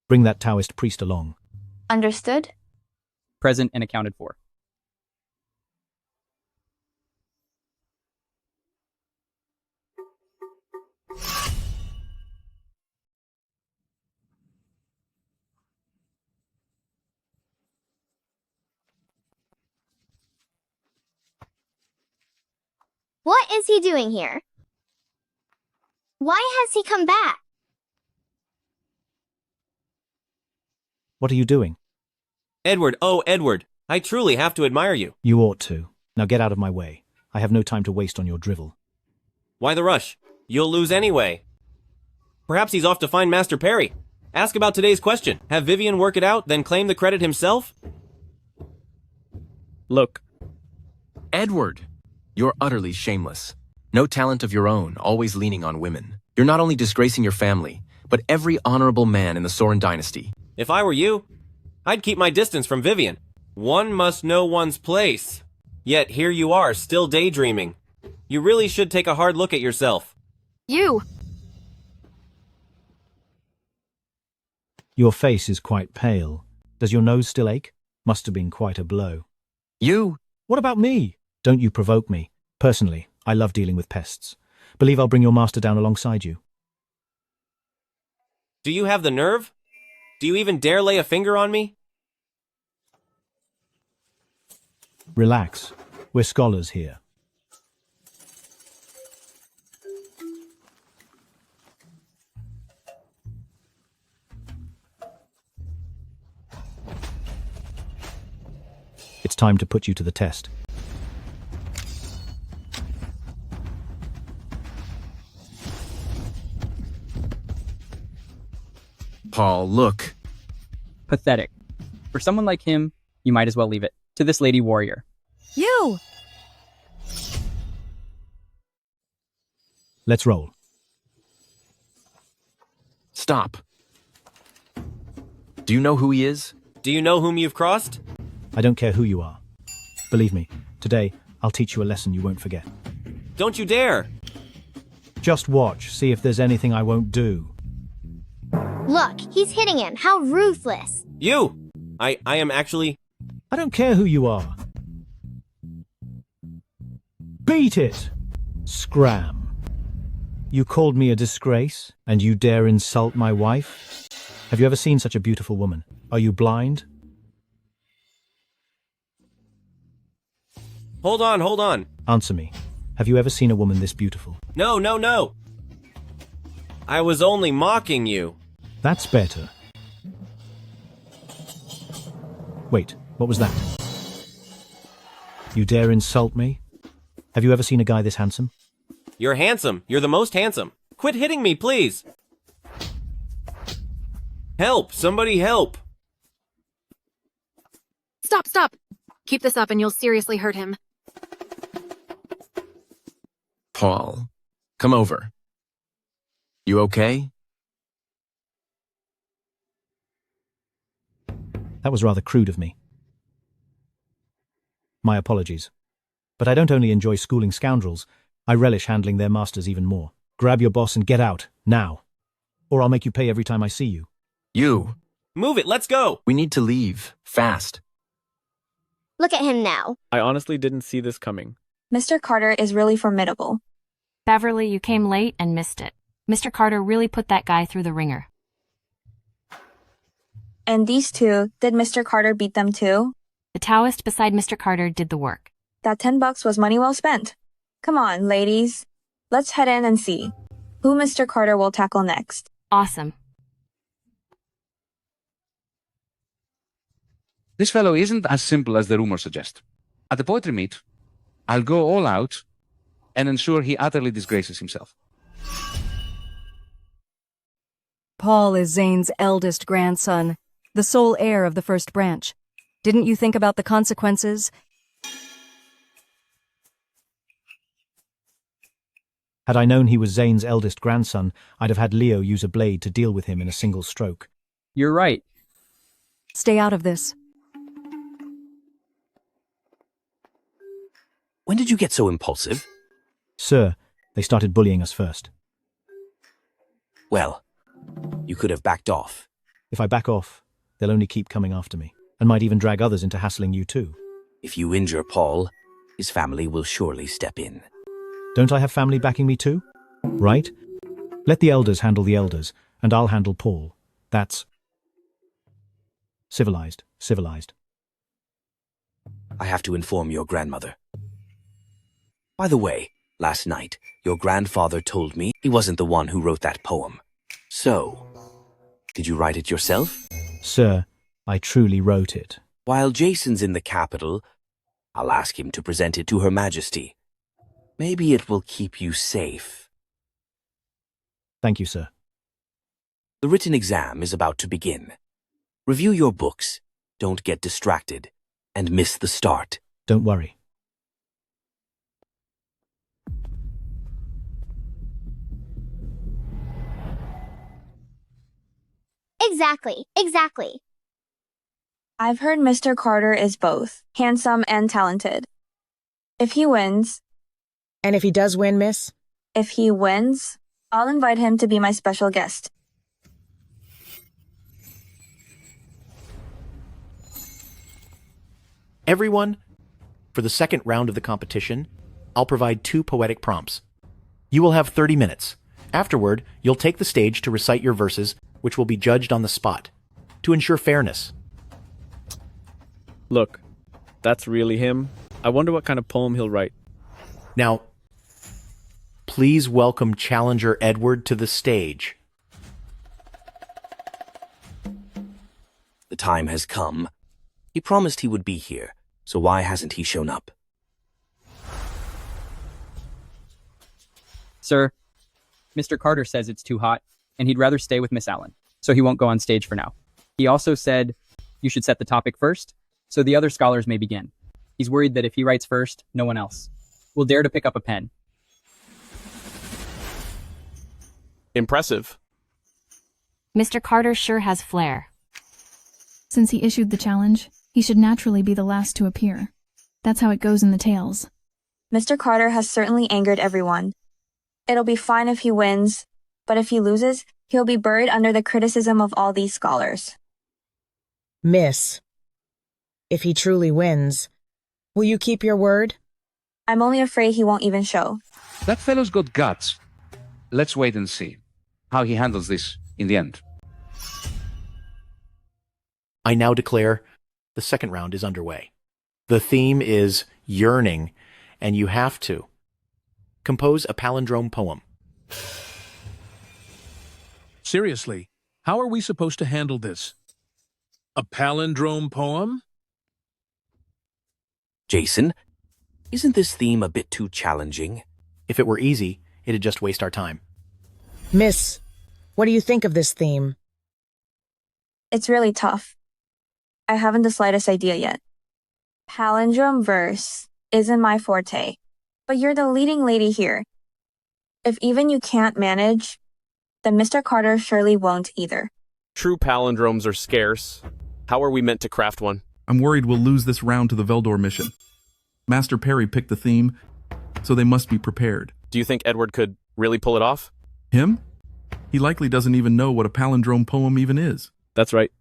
S4: Bring that Taoist priest along.
S1: Understood?
S20: Present and accounted for.
S21: What is he doing here? Why has he come back?
S4: What are you doing?
S13: Edward, oh, Edward, I truly have to admire you.
S4: You ought to. Now get out of my way. I have no time to waste on your drivel.
S13: Why the rush? You'll lose anyway. Perhaps he's off to find Master Perry. Ask about today's question. Have Vivian work it out, then claim the credit himself?
S14: Look. Edward, you're utterly shameless. No talent of your own, always leaning on women. You're not only disgracing your family, but every honorable man in the Soren dynasty.
S13: If I were you, I'd keep my distance from Vivian. One must know one's place. Yet here you are, still daydreaming. You really should take a hard look at yourself.
S6: You!
S4: Your face is quite pale. Does your nose still ache? Must have been quite a blow.
S14: You?
S4: What about me? Don't you provoke me. Personally, I love dealing with pests. Believe I'll bring your master down alongside you.
S13: Do you have the nerve? Do you even dare lay a finger on me?
S4: Relax. We're scholars here. It's time to put you to the test.
S14: Paul, look.
S20: Pathetic. For someone like him, you might as well leave it to this lady warrior.
S7: You!
S4: Let's roll.
S14: Stop. Do you know who he is?
S13: Do you know whom you've crossed?
S4: I don't care who you are. Believe me, today I'll teach you a lesson you won't forget.
S13: Don't you dare!
S4: Just watch, see if there's anything I won't do.
S21: Look, he's hitting him. How ruthless.
S13: You! I am actually...
S4: I don't care who you are. Beat it! Scram. You called me a disgrace, and you dare insult my wife? Have you ever seen such a beautiful woman? Are you blind?
S13: Hold on.
S4: Answer me. Have you ever seen a woman this beautiful?
S13: No. I was only mocking you.
S4: That's better. Wait, what was that? You dare insult me? Have you ever seen a guy this handsome?
S13: You're handsome. You're the most handsome. Quit hitting me, please. Help! Somebody help!
S6: Stop! Keep this up and you'll seriously hurt him.
S14: Paul, come over. You okay?
S4: That was rather crude of me. My apologies. But I don't only enjoy schooling scoundrels, I relish handling their masters even more. Grab your boss and get out, now. Or I'll make you pay every time I see you.
S14: You!
S13: Move it, let's go!
S14: We need to leave, fast.
S21: Look at him now.
S19: I honestly didn't see this coming.
S22: Mr. Carter is really formidable.
S2: Beverly, you came late and missed it. Mr. Carter really put that guy through the ringer.
S22: And these two, did Mr. Carter beat them too?
S2: The Taoist beside Mr. Carter did the work.
S22: That $10 was money well spent. Come on, ladies. Let's head in and see who Mr. Carter will tackle next.
S2: Awesome.
S18: This fellow isn't as simple as the rumors suggest. At the poetry meet, I'll go all out and ensure he utterly disgraces himself.
S7: Paul is Zane's eldest grandson, the sole heir of the first branch. Didn't you think about the consequences?
S4: Had I known he was Zane's eldest grandson, I'd have had Leo use a blade to deal with him in a single stroke.
S20: You're right.
S7: Stay out of this.
S17: When did you get so impulsive?
S4: Sir, they started bullying us first.
S17: Well, you could have backed off.
S4: If I back off, they'll only keep coming after me, and might even drag others into hassling you too.
S17: If you injure Paul, his family will surely step in.
S4: Don't I have family backing me too? Right? Let the elders handle the elders, and I'll handle Paul. That's civilized.
S17: I have to inform your grandmother. By the way, last night, your grandfather told me he wasn't the one who wrote that poem. So, did you write it yourself?
S4: Sir, I truly wrote it.
S17: While Jason's in the capital, I'll ask him to present it to Her Majesty. Maybe it will keep you safe.
S4: Thank you, sir.
S17: The written exam is about to begin. Review your books, don't get distracted, and miss the start.
S4: Don't worry.
S21: Exactly.
S22: I've heard Mr. Carter is both handsome and talented. If he wins...
S9: And if he does win, miss?
S22: If he wins, I'll invite him to be my special guest.
S11: Everyone, for the second round of the competition, I'll provide 2 poetic prompts. You will have 30 minutes. Afterward, you'll take the stage to recite your verses, which will be judged on the spot, to ensure fairness.
S19: Look, that's really him. I wonder what kind of poem he'll write.
S11: Now, please welcome challenger Edward to the stage.
S17: The time has come. He promised he would be here, so why hasn't he shown up?
S20: Sir, Mr. Carter says it's too hot, and he'd rather stay with Miss Allen, so he won't go on stage for now. He also said you should set the topic first, so the other scholars may begin. He's worried that if he writes first, no one else will dare to pick up a pen.
S19: Impressive.
S10: Mr. Carter sure has flair.
S23: Since he issued the challenge, he should naturally be the last to appear. That's how it goes in the tales.
S22: Mr. Carter has certainly angered everyone. It'll be fine if he wins, but if he loses, he'll be buried under the criticism of all these scholars.
S9: Miss, if he truly wins, will you keep your word?
S22: I'm only afraid he won't even show.
S18: That fellow's got guts. Let's wait and see how he handles this in the end.
S11: I now declare the second round is underway. The theme is yearning, and you have to compose a palindrome poem.
S16: Seriously, how are we supposed to handle this? A palindrome poem?
S17: Jason, isn't this theme a bit too challenging?
S11: If it were easy, it'd just waste our time.
S9: Miss, what do you think of this theme?
S22: It's really tough. I haven't the slightest idea yet. Palindrome verse isn't my forte, but you're the leading lady here. If even you can't manage, then Mr. Carter surely won't either.
S19: True palindromes are scarce. How are we meant to craft one?
S24: I'm worried we'll lose this round to the Veldor mission. Master Perry picked the theme, so they must be prepared.
S19: Do you think Edward could really pull it off?
S24: Him? He likely doesn't even know what a palindrome poem even is.
S19: That's right.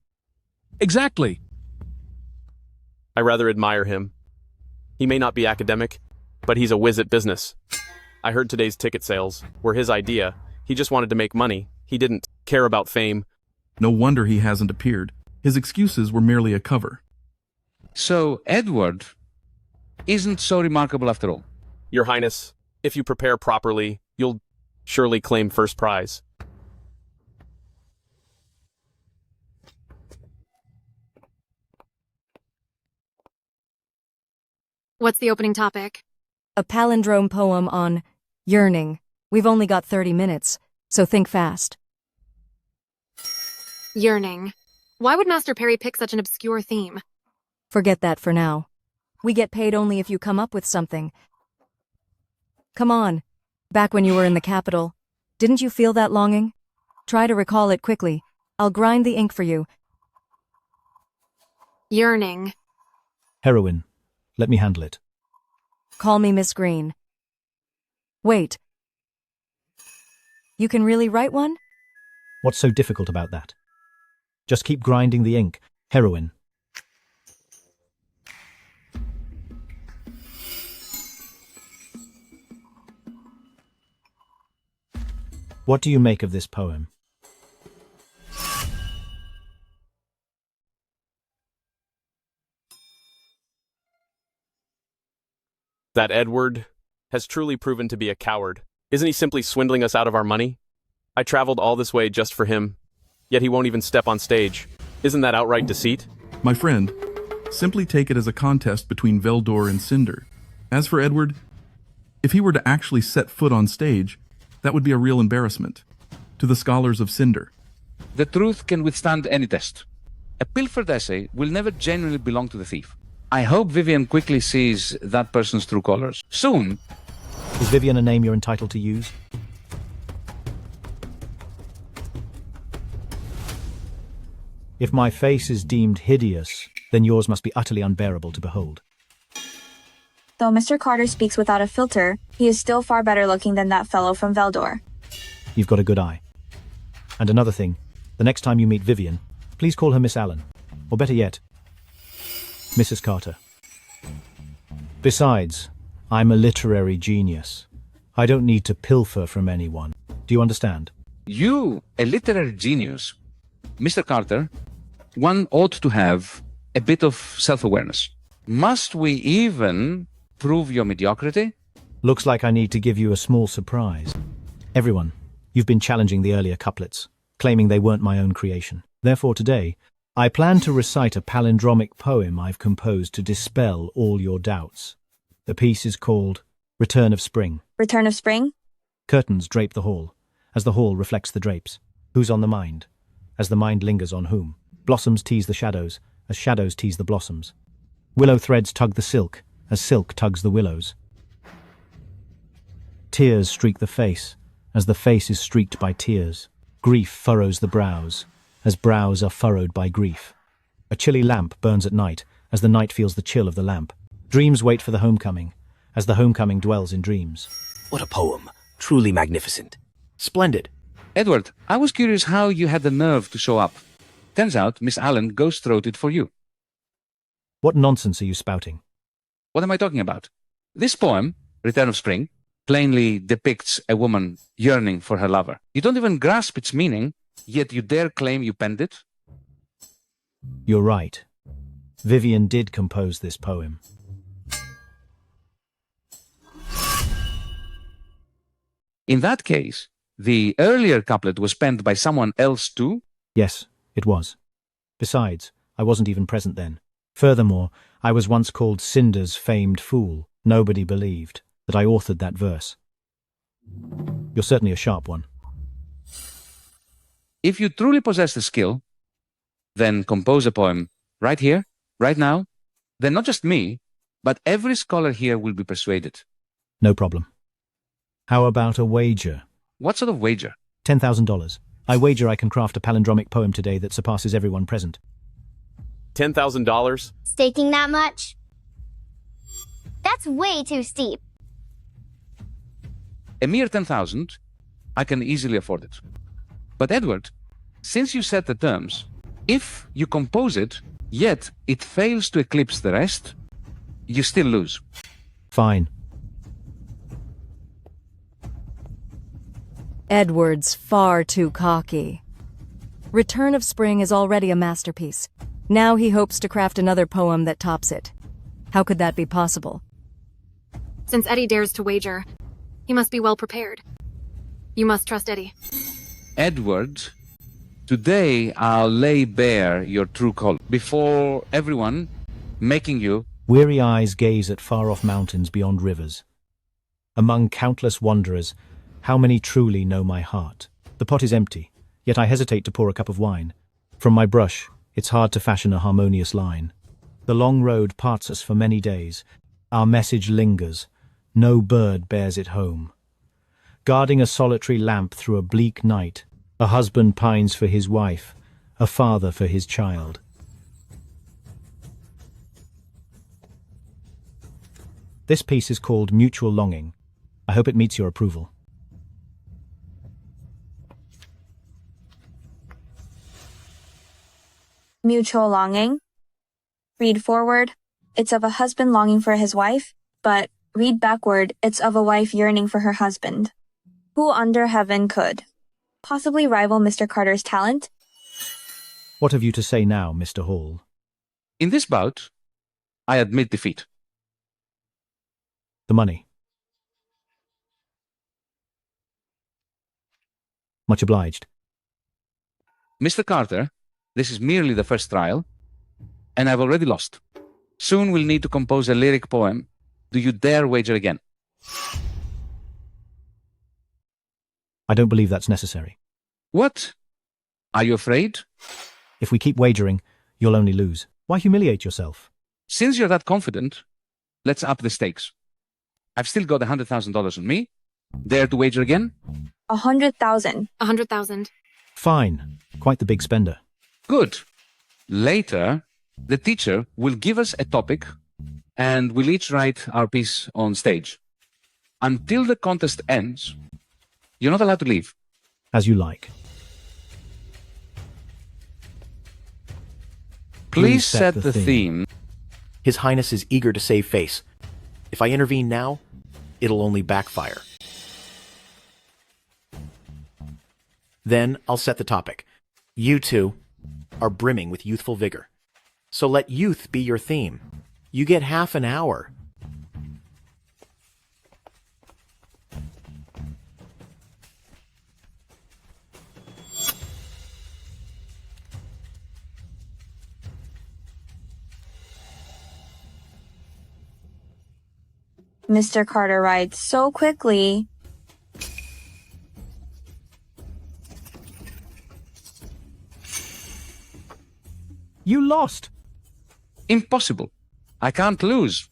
S16: Exactly.
S19: I rather admire him. He may not be academic, but he's a whiz at business. I heard today's ticket sales were his idea. He just wanted to make money. He didn't care about fame.
S24: No wonder he hasn't appeared. His excuses were merely a cover.
S18: So, Edward isn't so remarkable after all.
S19: Your Highness, if you prepare properly, you'll surely claim first prize.
S6: What's the opening topic?
S7: A palindrome poem on yearning. We've only got 30 minutes, so think fast.
S6: Yearning. Why would Master Perry pick such an obscure theme?
S7: Forget that for now. We get paid only if you come up with something. Come on. Back when you were in the capital, didn't you feel that longing? Try to recall it quickly. I'll grind the ink for you.
S6: Yearning.
S4: Heroine. Let me handle it.
S7: Call me Miss Green. Wait. You can really write one?
S4: What's so difficult about that? Just keep grinding the ink. Heroine. What do you make of this poem?
S19: That Edward has truly proven to be a coward. Isn't he simply swindling us out of our money? I traveled all this way just for him, yet he won't even step on stage. Isn't that outright deceit?
S24: My friend, simply take it as a contest between Veldor and Cinder. As for Edward, if he were to actually set foot on stage, that would be a real embarrassment to the scholars of Cinder.
S18: The truth can withstand any test. A pilfered essay will never genuinely belong to the thief. I hope Vivian quickly sees that person's true colors. Soon.
S4: Is Vivian a name you're entitled to use? If my face is deemed hideous, then yours must be utterly unbearable to behold.
S22: Though Mr. Carter speaks without a filter, he is still far better looking than that fellow from Veldor.
S4: You've got a good eye. And another thing, the next time you meet Vivian, please call her Miss Allen. Or better yet, Mrs. Carter. Besides, I'm a literary genius. I don't need to pilfer from anyone. Do you understand?
S18: You, a literary genius. Mr. Carter, one ought to have a bit of self-awareness. Must we even prove your mediocrity?
S4: Looks like I need to give you a small surprise. Everyone, you've been challenging the earlier couplets, claiming they weren't my own creation. Therefore today, I plan to recite a palindromic poem I've composed to dispel all your doubts. The piece is called Return of Spring.
S22: Return of Spring?
S4: Curtains drape the hall, as the hall reflects the drapes. Who's on the mind? As the mind lingers on whom? Blossoms tease the shadows, as shadows tease the blossoms. Willow threads tug the silk, as silk tugs the willows. Tears streak the face, as the face is streaked by tears. Grief furrows the brows, as brows are furrowed by grief. A chilly lamp burns at night, as the night feels the chill of the lamp. Dreams wait for the homecoming, as the homecoming dwells in dreams.
S17: What a poem. Truly magnificent.
S11: Splendid.
S18: Edward, I was curious how you had the nerve to show up. Turns out Miss Allen ghost-wrote for you.
S4: What nonsense are you spouting?
S18: What am I talking about? This poem, Return of Spring, plainly depicts a woman yearning for her lover. You don't even grasp its meaning, yet you dare claim you penned it?
S4: You're right. Vivian did compose this poem.
S18: In that case, the earlier couplet was penned by someone else too?
S4: Yes, it was. Besides, I wasn't even present then. Furthermore, I was once called Cinder's famed fool. Nobody believed that I authored that verse. You're certainly a sharp one.
S18: If you truly possess the skill, then compose a poem right here, right now. Then not just me, but every scholar here will be persuaded.
S4: No problem. How about a wager?
S18: What sort of wager?
S4: $10,000. I wager I can craft a palindromic poem today that surpasses everyone present.
S19: $10,000?
S21: Staking that much? That's way too steep.
S18: A mere 10,000, I can easily afford it. But Edward, since you set the terms, if you compose it, yet it fails to eclipse the rest, you still lose.
S4: Fine.
S7: Edward's far too cocky. Return of Spring is already a masterpiece. Now he hopes to craft another poem that tops it. How could that be possible?
S6: Since Eddie dares to wager, he must be well prepared. You must trust Eddie.
S18: Edward, today I'll lay bare your true color before everyone, making you...
S4: Weary eyes gaze at far-off mountains beyond rivers. Among countless wanderers, how many truly know my heart? The pot is empty, yet I hesitate to pour a cup of wine. From my brush, it's hard to fashion a harmonious line. The long road parts us for many days. Our message lingers. No bird bears it home. Guarding a solitary lamp through a bleak night, a husband pines for his wife, a father for his child. This piece is called Mutual Longing. I hope it meets your approval.
S22: Mutual longing. Read forward, it's of a husband longing for his wife, but read backward, it's of a wife yearning for her husband. Who under heaven could possibly rival Mr. Carter's talent?
S4: What have you to say now, Mr. Hall?
S18: In this bout, I admit defeat.
S4: The money. Much obliged.
S18: Mr. Carter, this is merely the first trial, and I've already lost. Soon we'll need to compose a lyric poem. Do you dare wager again?
S4: I don't believe that's necessary.
S18: What? Are you afraid?
S4: If we keep wagering, you'll only lose. Why humiliate yourself?
S18: Since you're that confident, let's up the stakes. I've still got $100,000 on me. Dare to wager again?
S22: 100,000.
S6: 100,000.
S4: Fine. Quite the big spender.
S18: Good. Later, the teacher will give us a topic and we'll each write our piece on stage. Until the contest ends, you're not allowed to leave.
S4: As you like.
S18: Please set the theme.
S11: His Highness is eager to save face. If I intervene now, it'll only backfire. Then I'll set the topic. You two are brimming with youthful vigor. So let youth be your theme. You get half an hour.
S22: Mr. Carter writes so quickly.
S4: You lost.
S18: Impossible. I can't lose.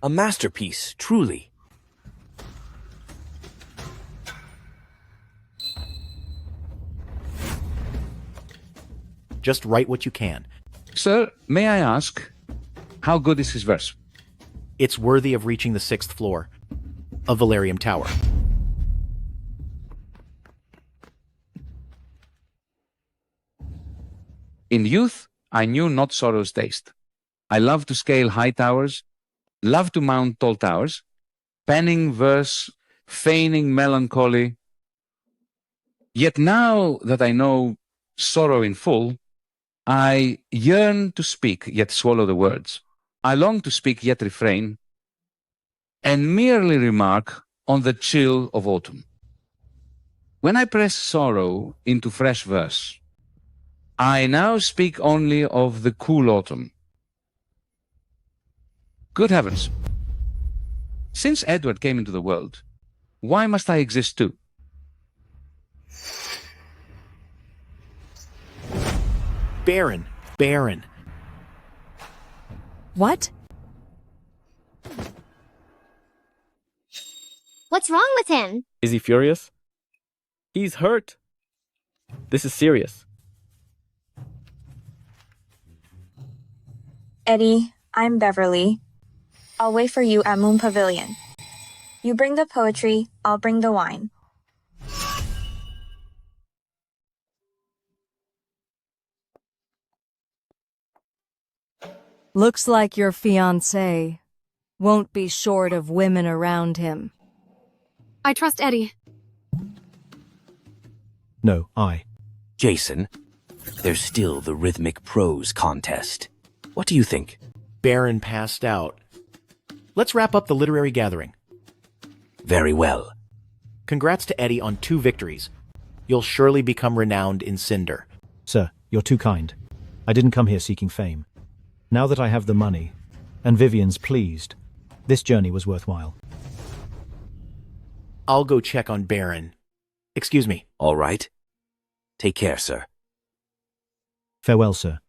S17: A masterpiece, truly.
S11: Just write what you can.
S18: Sir, may I ask, how good is his verse?
S11: It's worthy of reaching the 6th floor of Valerium Tower.
S18: In youth, I knew not sorrow's taste. I loved to scale high towers, loved to mount tall towers, penning verse, feigning melancholy. Yet now that I know sorrow in full, I yearn to speak, yet swallow the words. I long to speak, yet refrain, and merely remark on the chill of autumn. When I press sorrow into fresh verse, I now speak only of the cool autumn. Good heavens! Since Edward came into the world, why must I exist too?
S11: Baron! Baron!
S7: What?
S21: What's wrong with him?
S19: Is he furious? He's hurt. This is serious.
S22: Eddie, I'm Beverly. I'll wait for you at Moon Pavilion. You bring the poetry, I'll bring the wine.
S7: Looks like your fiancé won't be short of women around him.
S6: I trust Eddie.
S4: No, I.
S17: Jason, there's still the rhythmic prose contest. What do you think?
S11: Baron passed out. Let's wrap up the literary gathering.
S17: Very well.
S11: Congrats to Eddie on 2 victories. You'll surely become renowned in Cinder.
S4: Sir, you're too kind. I didn't come here seeking fame. Now that I have the money, and Vivian's pleased, this journey was worthwhile.
S11: I'll go check on Baron. Excuse me.
S17: All right. Take care, sir.
S4: Farewell, sir.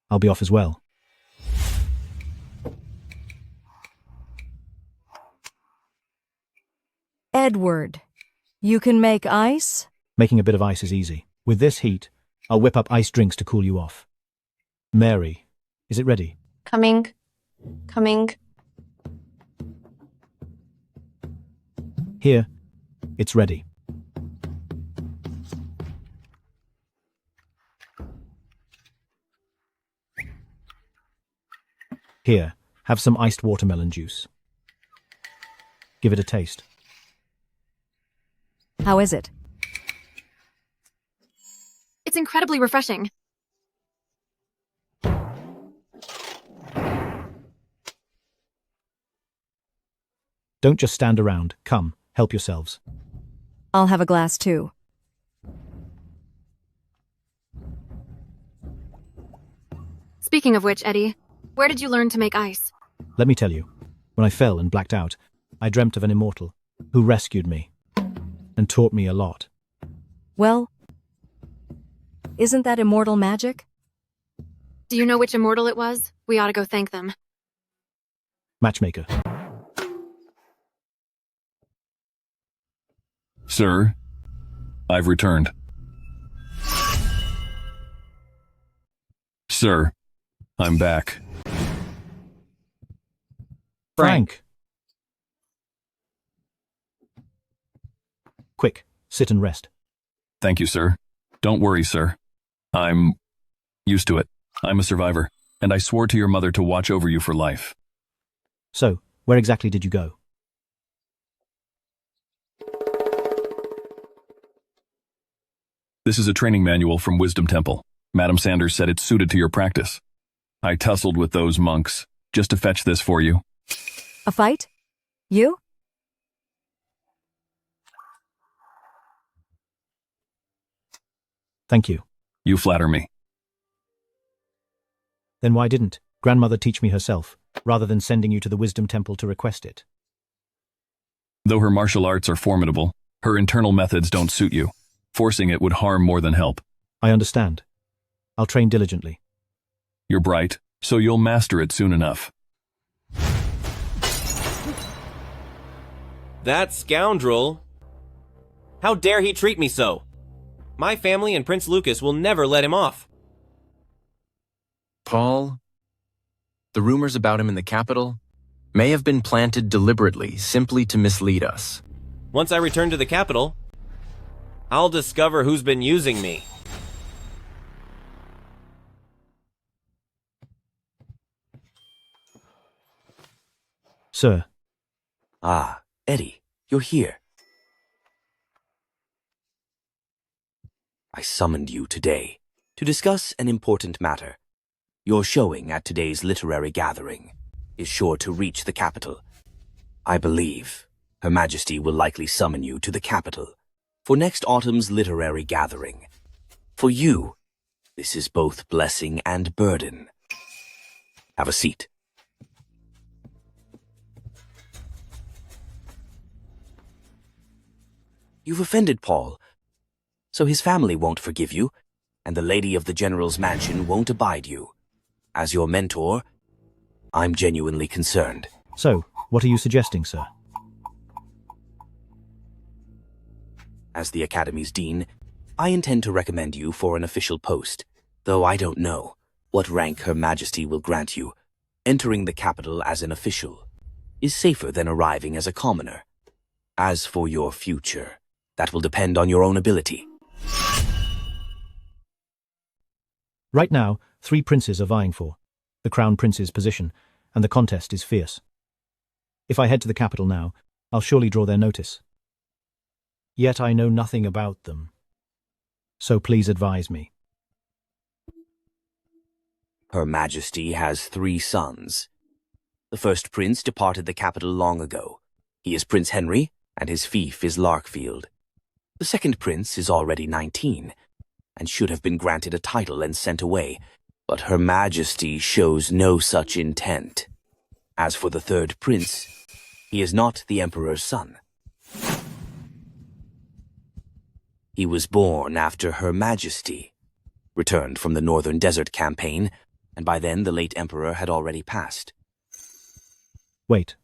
S4: I'll be off as well.
S7: Edward, you can make ice?
S4: Making a bit of ice is easy. With this heat, I'll whip up iced drinks to cool you off. Mary, is it ready?
S1: Coming. Coming.
S4: Here, it's ready. Here, have some iced watermelon juice. Give it a taste.
S7: How is it?
S6: It's incredibly refreshing.
S4: Don't just stand around. Come, help yourselves.
S7: I'll have a glass too.
S6: Speaking of which, Eddie, where did you learn to make ice?
S4: Let me tell you, when I fell and blacked out, I dreamt of an immortal who rescued me and taught me a lot.
S7: Well, isn't that immortal magic?
S6: Do you know which immortal it was? We ought to go thank them.
S4: Matchmaker.
S8: Sir, I've returned. Sir, I'm back.
S4: Frank! Quick, sit and rest.
S8: Thank you, sir. Don't worry, sir. I'm used to it. I'm a survivor, and I swore to your mother to watch over you for life.
S4: So, where exactly did you go?
S8: This is a training manual from Wisdom Temple. Madam Sanders said it's suited to your practice. I tussled with those monks just to fetch this for you.
S7: A fight? You?
S4: Thank you.
S8: You flatter me.
S4: Then why didn't grandmother teach me herself, rather than sending you to the Wisdom Temple to request it?
S8: Though her martial arts are formidable, her internal methods don't suit you. Forcing it would harm more than help.
S4: I understand. I'll train diligently.
S8: You're bright, so you'll master it soon enough.
S13: That scoundrel! How dare he treat me so? My family and Prince Lucas will never let him off.
S14: Paul, the rumors about him in the capital may have been planted deliberately simply to mislead us.
S13: Once I return to the capital, I'll discover who's been using me.
S4: Sir.
S17: Ah, Eddie, you're here. I summoned you today to discuss an important matter. Your showing at today's literary gathering is sure to reach the capital. I believe Her Majesty will likely summon you to the capital for next autumn's literary gathering. For you, this is both blessing and burden. Have a seat. You've offended Paul, so his family won't forgive you, and the lady of the general's mansion won't abide you. As your mentor, I'm genuinely concerned.
S4: So, what are you suggesting, sir?
S17: As the Academy's dean, I intend to recommend you for an official post, though I don't know what rank Her Majesty will grant you. Entering the capital as an official is safer than arriving as a commoner. As for your future, that will depend on your own ability.
S4: Right now, 3 princes are vying for the Crown Prince's position, and the contest is fierce. If I head to the capital now, I'll surely draw their notice. Yet I know nothing about them. So please advise me.
S17: Her Majesty has 3 sons. The first prince departed the capital long ago. He is Prince Henry, and his fief is Larkfield. The second prince is already 19, and should have been granted a title and sent away. But Her Majesty shows no such intent. As for the third prince, he is not the Emperor's son. He was born after Her Majesty returned from the Northern Desert Campaign, and by then the late Emperor had already passed.
S4: Wait.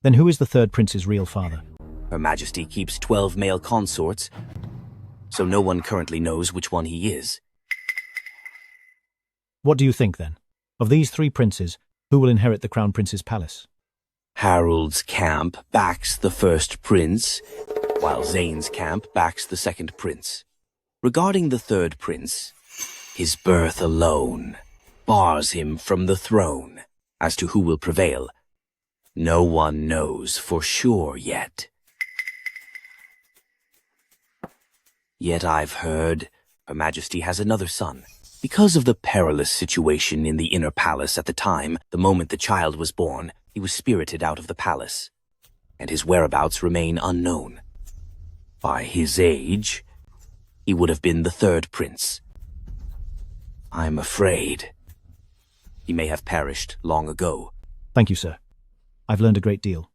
S4: Then who is the third prince's real father?
S17: Her Majesty keeps 12 male consorts, so no one currently knows which one he is.
S4: What do you think, then? Of these 3 princes, who will inherit the Crown Prince's palace?
S17: Harold's camp backs the first prince, while Zane's camp backs the second prince. Regarding the third prince, his birth alone bars him from the throne. As to who will prevail, no one knows for sure yet. Yet I've heard Her Majesty has another son. Because of the perilous situation in the inner palace at the time, the moment the child was born, he was spirited out of the palace, and his whereabouts remain unknown. By his age, he would have been the third prince. I'm afraid he may have perished long ago.
S4: Thank you, sir. I've learned a great deal.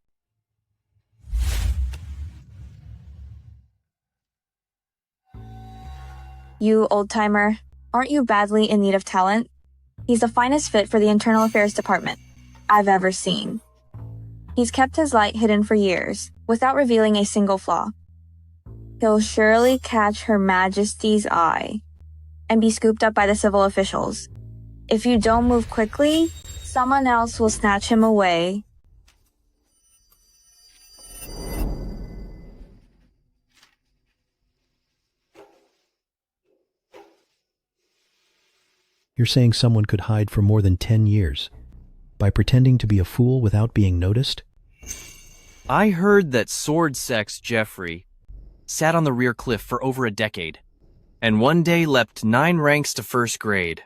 S22: You old-timer, aren't you badly in need of talent? He's the finest fit for the Internal Affairs Department I've ever seen. He's kept his light hidden for years, without revealing a single flaw. He'll surely catch Her Majesty's eye and be scooped up by the civil officials. If you don't move quickly, someone else will snatch him away.
S4: You're saying someone could hide for more than 10 years by pretending to be a fool without being noticed?
S3: I heard that sword sex Jeffrey sat on the rear cliff for over a decade, and one day leapt 9 ranks to first grade.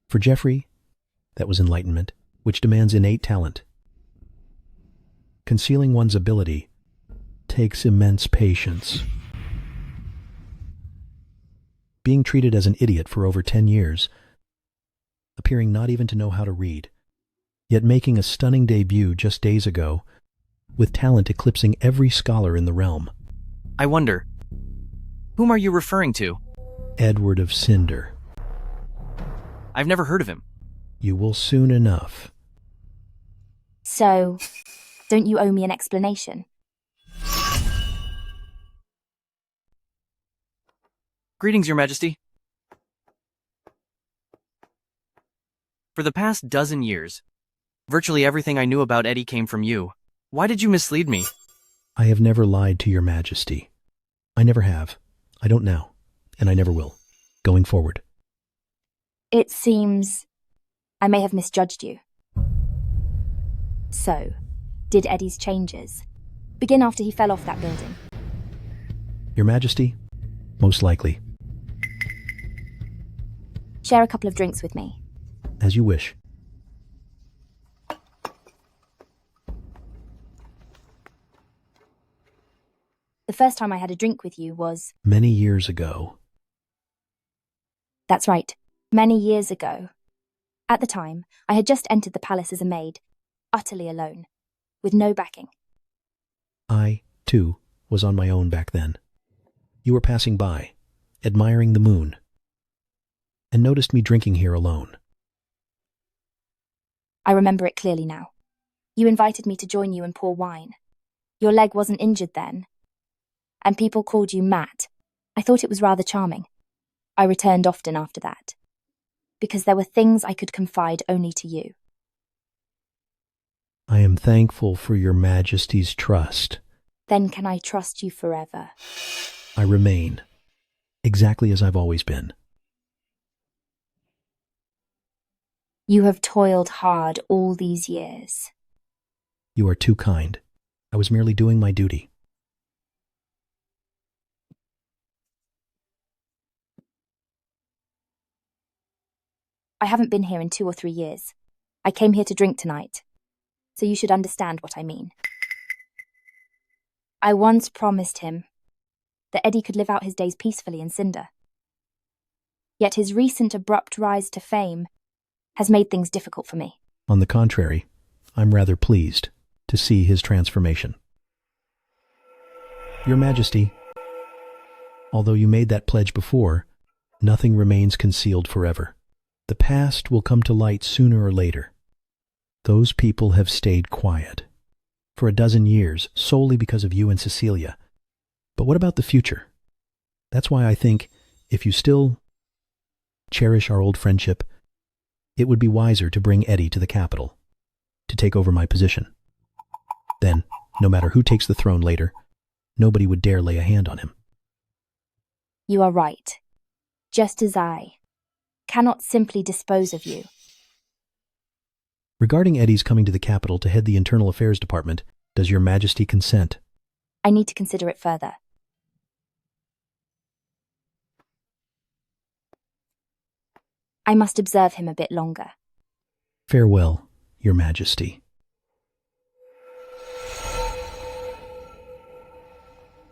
S4: For Jeffrey, that was enlightenment, which demands innate talent. Concealing one's ability takes immense patience. Being treated as an idiot for over 10 years, appearing not even to know how to read, yet making a stunning debut just days ago, with talent eclipsing every scholar in the realm.
S3: I wonder, whom are you referring to?
S4: Edward of Cinder.
S3: I've never heard of him.
S4: You will soon enough.
S5: So, don't you owe me an explanation?
S3: Greetings, Your Majesty. For the past dozen years, virtually everything I knew about Eddie came from you. Why did you mislead me?
S4: I have never lied to Your Majesty. I never have. I don't now. And I never will. Going forward.
S5: It seems I may have misjudged you. So, did Eddie's changes begin after he fell off that building?
S4: Your Majesty, most likely.
S5: Share a couple of drinks with me.
S4: As you wish.
S5: The first time I had a drink with you was...
S4: Many years ago.
S5: That's right, many years ago. At the time, I had just entered the palace as a maid, utterly alone, with no backing.
S4: I, too, was on my own back then. You were passing by, admiring the moon, and noticed me drinking here alone.
S5: I remember it clearly now. You invited me to join you and pour wine. Your leg wasn't injured then, and people called you Matt. I thought it was rather charming. I returned often after that, because there were things I could confide only to you.
S4: I am thankful for Your Majesty's trust.
S5: Then can I trust you forever?
S4: I remain, exactly as I've always been.
S5: You have toiled hard all these years.
S4: You are too kind. I was merely doing my duty.
S5: I haven't been here in 2 or 3 years. I came here to drink tonight, so you should understand what I mean. I once promised him that Eddie could live out his days peacefully in Cinder. Yet his recent abrupt rise to fame has made things difficult for me.
S4: On the contrary, I'm rather pleased to see his transformation. Your Majesty, although you made that pledge before, nothing remains concealed forever. The past will come to light sooner or later. Those people have stayed quiet for 12 years solely because of you and Cecilia. But what about the future? That's why I think if you still cherish our old friendship, it would be wiser to bring Eddie to the capital to take over my position. Then, no matter who takes the throne later, nobody would dare lay a hand on him.
S5: You are right. Just as I cannot simply dispose of you.
S4: Regarding Eddie's coming to the capital to head the Internal Affairs Department, does Your Majesty consent?
S5: I need to consider it further. I must observe him a bit longer.
S4: Farewell, Your Majesty.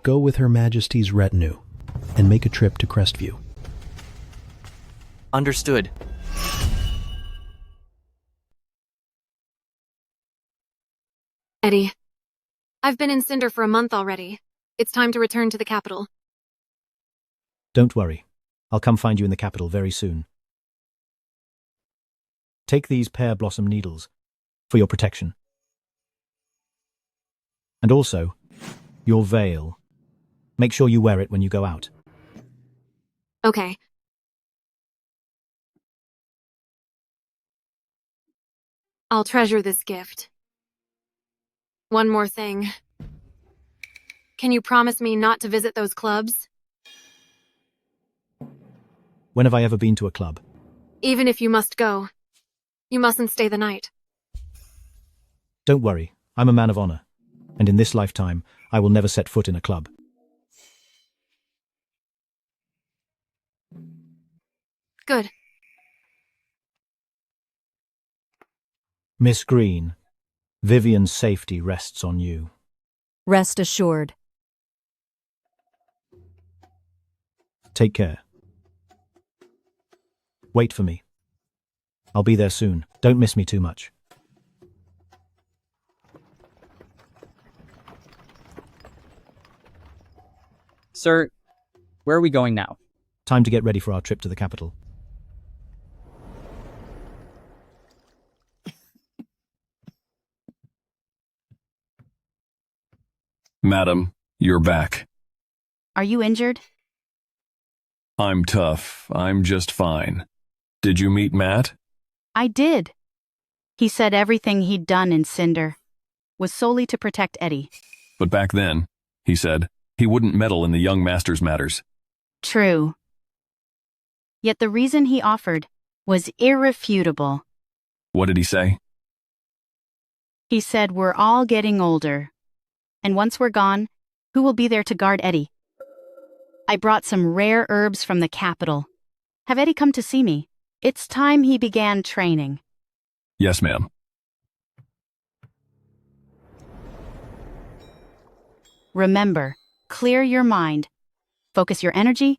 S4: Go with Her Majesty's retinue and make a trip to Crestview.
S3: Understood.
S6: Eddie, I've been in Cinder for a month already. It's time to return to the capital.
S4: Don't worry. I'll come find you in the capital very soon. Take these pear blossom needles for your protection. And also, your veil. Make sure you wear it when you go out.
S6: Okay. I'll treasure this gift. One more thing. Can you promise me not to visit those clubs?
S4: When have I ever been to a club?
S6: Even if you must go, you mustn't stay the night.
S4: Don't worry, I'm a man of honor, and in this lifetime, I will never set foot in a club.
S6: Good.
S4: Miss Green, Vivian's safety rests on you.
S7: Rest assured.
S4: Take care. Wait for me. I'll be there soon. Don't miss me too much.
S2: Sir, where are we going now?
S4: Time to get ready for our trip to the capital.
S8: Madam, you're back.
S10: Are you injured?
S8: I'm tough. I'm just fine. Did you meet Matt?
S10: I did. He said everything he'd done in Cinder was solely to protect Eddie.
S8: But back then, he said, he wouldn't meddle in the young master's matters.
S10: True. Yet the reason he offered was irrefutable.
S8: What did he say?
S10: He said we're all getting older. And once we're gone, who will be there to guard Eddie? I brought some rare herbs from the capital. Have Eddie come to see me. It's time he began training.
S8: Yes, ma'am.
S10: Remember, clear your mind, focus your energy,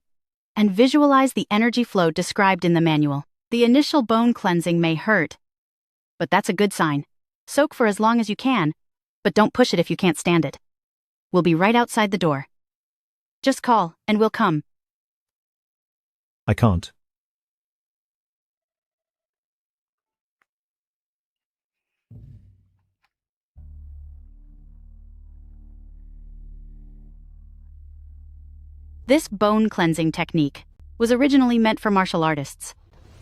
S10: and visualize the energy flow described in the manual. The initial bone cleansing may hurt, but that's a good sign. Soak for as long as you can, but don't push it if you can't stand it. We'll be right outside the door. Just call, and we'll come.
S4: I can't.
S10: This bone cleansing technique was originally meant for martial artists.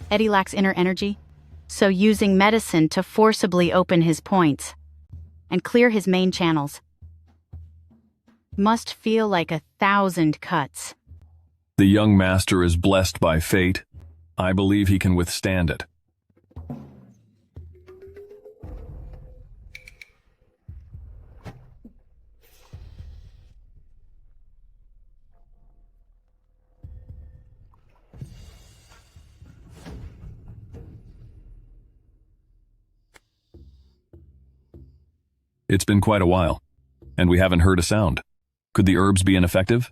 S10: Eddie lacks inner energy, so using medicine to forcibly open his points and clear his main channels must feel like 1,000 cuts.
S8: The young master is blessed by fate. I believe he can withstand it. It's been quite a while, and we haven't heard a sound. Could the herbs be ineffective?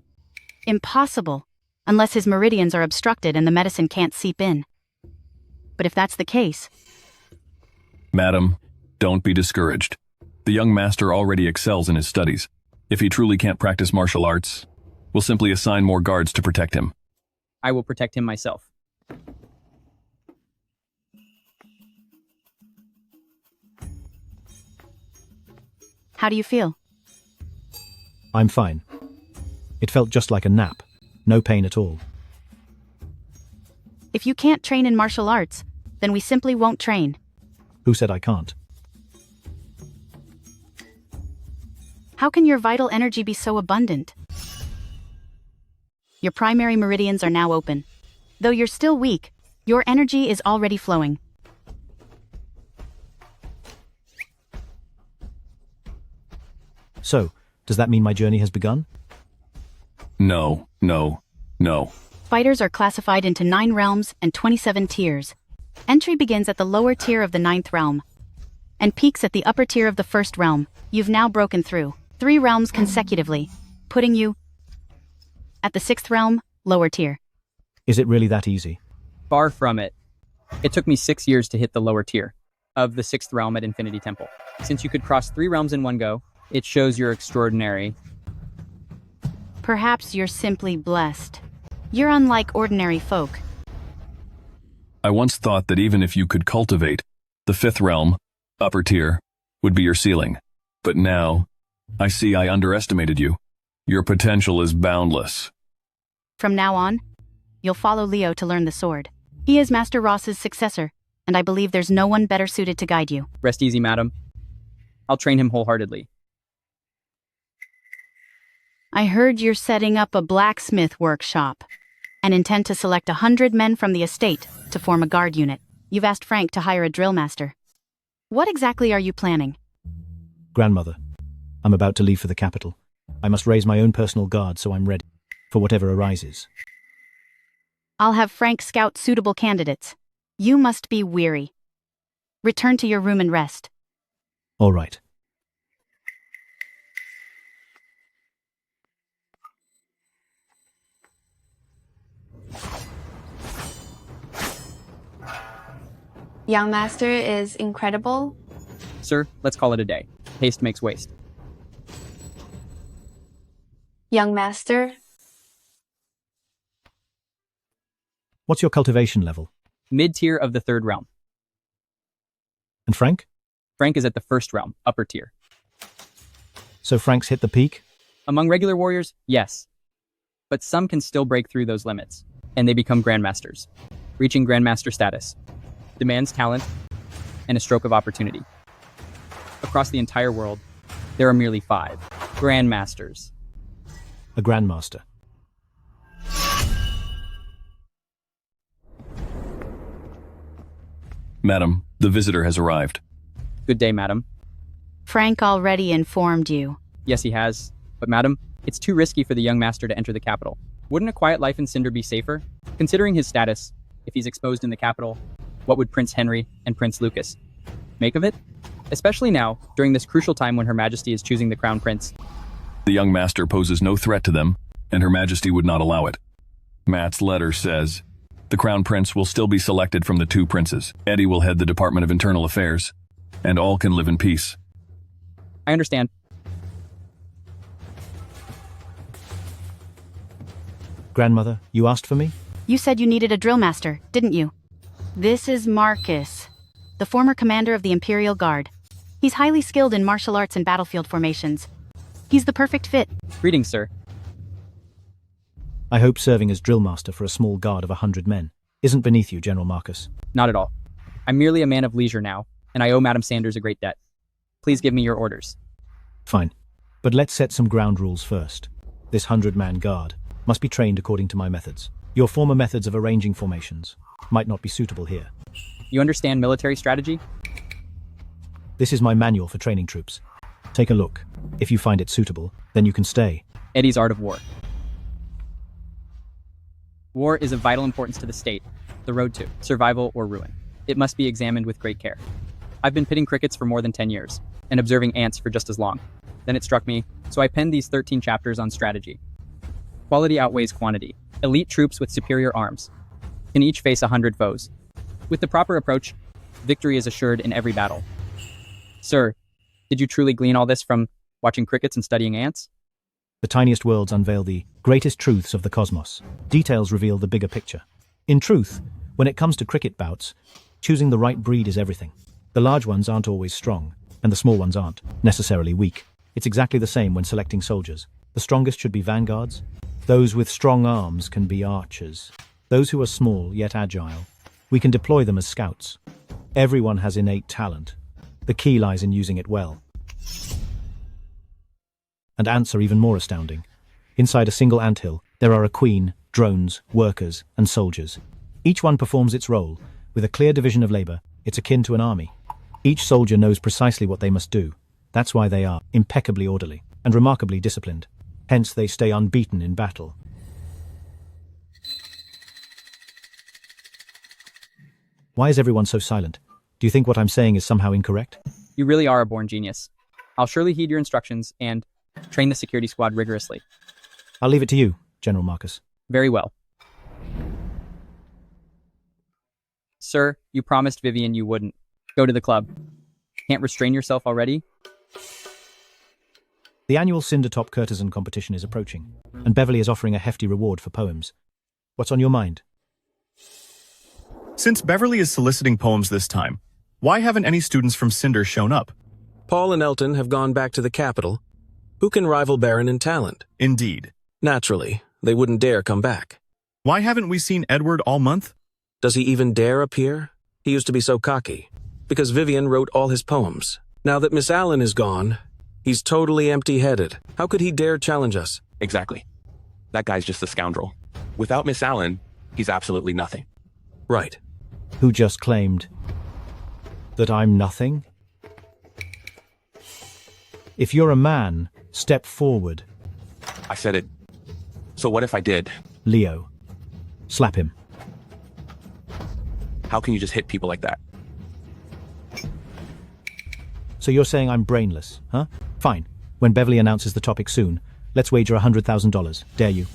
S10: Impossible, unless his meridians are obstructed and the medicine can't seep in. But if that's the case...
S8: Madam, don't be discouraged. The young master already excels in his studies. If he truly can't practice martial arts, we'll simply assign more guards to protect him.
S2: I will protect him myself.
S10: How do you feel?
S4: I'm fine. It felt just like a nap. No pain at all.
S10: If you can't train in martial arts, then we simply won't train.
S4: Who said I can't?
S10: How can your vital energy be so abundant? Your primary meridians are now open. Though you're still weak, your energy is already flowing.
S4: So, does that mean my journey has begun?
S8: No.
S10: Fighters are classified into 9 realms and 27 tiers. Entry begins at the lower tier of the 9th realm and peaks at the upper tier of the 1st realm. You've now broken through 3 realms consecutively, putting you at the 6th realm, lower tier.
S4: Is it really that easy?
S2: Far from it. It took me 6 years to hit the lower tier of the 6th realm at Infinity Temple. Since you could cross 3 realms in one go, it shows you're extraordinary.
S10: Perhaps you're simply blessed. You're unlike ordinary folk.
S8: I once thought that even if you could cultivate, the 5th realm, upper tier, would be your ceiling. But now, I see I underestimated you. Your potential is boundless.
S10: From now on, you'll follow Leo to learn the sword. He is Master Ross's successor, and I believe there's no one better suited to guide you.
S2: Rest easy, madam. I'll train him wholeheartedly.
S10: I heard you're setting up a blacksmith workshop and intend to select 100 men from the estate to form a guard unit. You've asked Frank to hire a drill master. What exactly are you planning?
S4: Grandmother, I'm about to leave for the capital. I must raise my own personal guard so I'm ready for whatever arises.
S10: I'll have Frank scout suitable candidates. You must be weary. Return to your room and rest.
S4: All right.
S1: Young Master is incredible.
S2: Sir, let's call it a day. Haste makes waste.
S1: Young Master.
S4: What's your cultivation level?
S2: Mid-tier of the 3rd realm.
S4: And Frank?
S2: Frank is at the 1st realm, upper tier.
S4: So Frank's hit the peak?
S2: Among regular warriors, yes. But some can still break through those limits, and they become grandmasters. Reaching grandmaster status demands talent and a stroke of opportunity. Across the entire world, there are merely 5 grandmasters.
S4: A grandmaster.
S8: Madam, the visitor has arrived.
S2: Good day, madam.
S10: Frank already informed you.
S2: Yes, he has. But madam, it's too risky for the young master to enter the capital. Wouldn't a quiet life in Cinder be safer? Considering his status, if he's exposed in the capital, what would Prince Henry and Prince Lucas make of it? Especially now, during this crucial time when Her Majesty is choosing the Crown Prince.
S8: The young master poses no threat to them, and Her Majesty would not allow it. Matt's letter says, the Crown Prince will still be selected from the 2 princes. Eddie will head the Department of Internal Affairs, and all can live in peace.
S2: I understand.
S4: Grandmother, you asked for me?
S10: You said you needed a drill master, didn't you? This is Marcus, the former commander of the Imperial Guard. He's highly skilled in martial arts and battlefield formations. He's the perfect fit.
S2: Greetings, sir.
S4: I hope serving as drill master for a small guard of 100 men isn't beneath you, General Marcus.
S2: Not at all. I'm merely a man of leisure now, and I owe Madam Sanders a great debt. Please give me your orders.
S4: Fine. But let's set some ground rules first. This 100-man guard must be trained according to my methods. Your former methods of arranging formations might not be suitable here.
S2: You understand military strategy?
S4: This is my manual for training troops. Take a look. If you find it suitable, then you can stay.
S2: Eddie's Art of War. War is of vital importance to the state, the road to survival or ruin. It must be examined with great care. I've been pitting crickets for more than 10 years, and observing ants for just as long. Then it struck me, so I penned these 13 chapters on strategy. Quality outweighs quantity. Elite troops with superior arms can each face 100 foes. With the proper approach, victory is assured in every battle. Sir, did you truly glean all this from watching crickets and studying ants?
S4: The tiniest worlds unveil the greatest truths of the cosmos. Details reveal the bigger picture. In truth, when it comes to cricket bouts, choosing the right breed is everything. The large ones aren't always strong, and the small ones aren't necessarily weak. It's exactly the same when selecting soldiers. The strongest should be vanguards. Those with strong arms can be archers. Those who are small yet agile, we can deploy them as scouts. Everyone has innate talent. The key lies in using it well. And ants are even more astounding. Inside a single anthill, there are a queen, drones, workers, and soldiers. Each one performs its role. With a clear division of labor, it's akin to an army. Each soldier knows precisely what they must do. That's why they are impeccably orderly and remarkably disciplined. Hence, they stay unbeaten in battle. Why is everyone so silent? Do you think what I'm saying is somehow incorrect?
S2: You really are a born genius. I'll surely heed your instructions and train the security squad rigorously.
S4: I'll leave it to you, General Marcus.
S2: Very well. Sir, you promised Vivian you wouldn't. Go to the club. Can't restrain yourself already?
S4: The annual Cindertop Courtesan competition is approaching, and Beverly is offering a hefty reward for poems. What's on your mind?
S12: Since Beverly is soliciting poems this time, why haven't any students from Cinder shown up?
S15: Paul and Elton have gone back to the capital. Who can rival Baron in talent?
S12: Indeed.
S15: Naturally, they wouldn't dare come back.
S12: Why haven't we seen Edward all month?
S15: Does he even dare appear? He used to be so cocky. Because Vivian wrote all his poems. Now that Miss Allen is gone, he's totally empty-headed. How could he dare challenge us?
S20: Exactly. That guy's just a scoundrel. Without Miss Allen, he's absolutely nothing.
S15: Right.
S4: Who just claimed that I'm nothing? If you're a man, step forward.
S20: I said it. So what if I did?
S4: Leo. Slap him.
S20: How can you just hit people like that?
S4: So you're saying I'm brainless, huh? Fine. When Beverly announces the topic soon, let's wager $100,000. Dare you?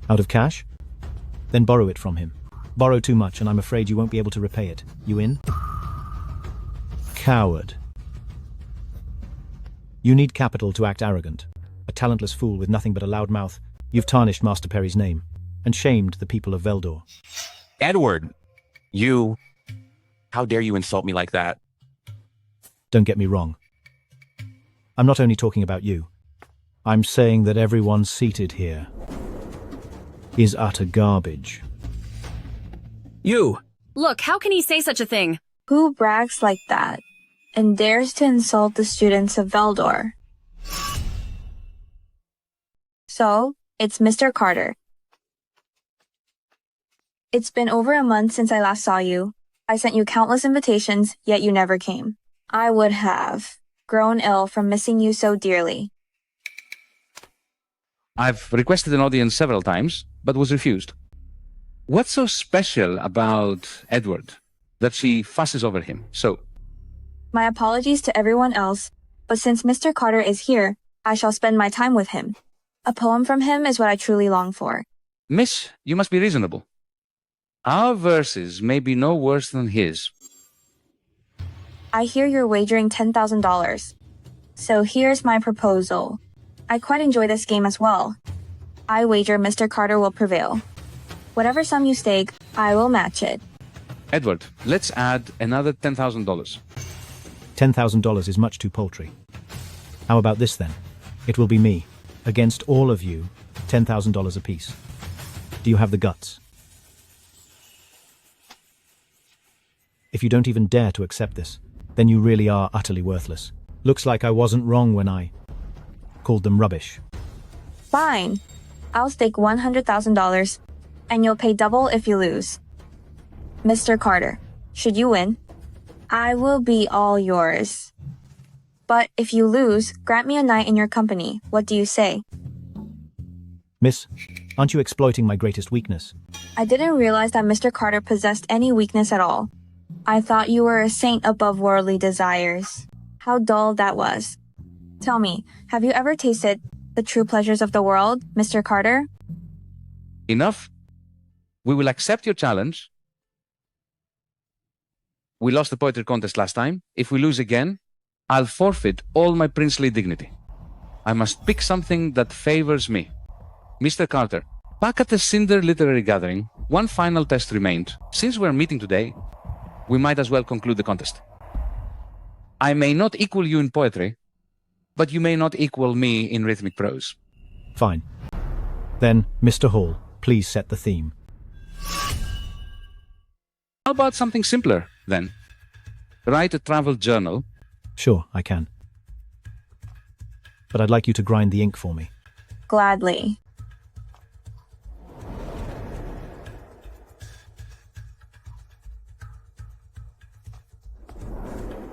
S4: Out of cash? Then borrow it from him. Borrow too much and I'm afraid you won't be able to repay it. You in? Coward. You need capital to act arrogant. A talentless fool with nothing but a loud mouth. You've tarnished Master Perry's name and shamed the people of Veldor.
S20: Edward! You... How dare you insult me like that?
S4: Don't get me wrong. I'm not only talking about you. I'm saying that everyone seated here is utter garbage.
S15: You!
S23: Look, how can he say such a thing?
S22: Who brags like that and dares to insult the students of Veldor? So, it's Mr. Carter. It's been over a month since I last saw you. I sent you countless invitations, yet you never came. I would have grown ill from missing you so dearly.
S18: I've requested an audience several times, but was refused. What's so special about Edward that she fusses over him so?
S22: My apologies to everyone else, but since Mr. Carter is here, I shall spend my time with him. A poem from him is what I truly long for.
S18: Miss, you must be reasonable. Our verses may be no worse than his.
S22: I hear you're wagering $10,000. So here's my proposal. I quite enjoy this game as well. I wager Mr. Carter will prevail. Whatever sum you stake, I will match it.
S18: Edward, let's add another $10,000.
S4: $10,000 is much too paltry. How about this then? It will be me, against all of you, $10,000 apiece. Do you have the guts? If you don't even dare to accept this, then you really are utterly worthless. Looks like I wasn't wrong when I called them rubbish.
S22: Fine. I'll stake $100,000, and you'll pay double if you lose. Mr. Carter, should you win, I will be all yours. But if you lose, grant me a night in your company. What do you say?
S4: Miss, aren't you exploiting my greatest weakness?
S22: I didn't realize that Mr. Carter possessed any weakness at all. I thought you were a saint above worldly desires. How dull that was. Tell me, have you ever tasted The true pleasures of the world, Mr. Carter?
S18: Enough? We will accept your challenge. We lost the poetry contest last time. If we lose again, I'll forfeit all my princely dignity. I must pick something that favors me. Mr. Carter, back at the Cinder Literary Gathering, one final test remained. Since we're meeting today, we might as well conclude the contest. I may not equal you in poetry, but you may not equal me in rhythmic prose.
S4: Fine. Then, Mr. Hall, please set the theme.
S18: How about something simpler, then? Write a travel journal.
S4: Sure, I can. But I'd like you to grind the ink for me.
S22: Gladly.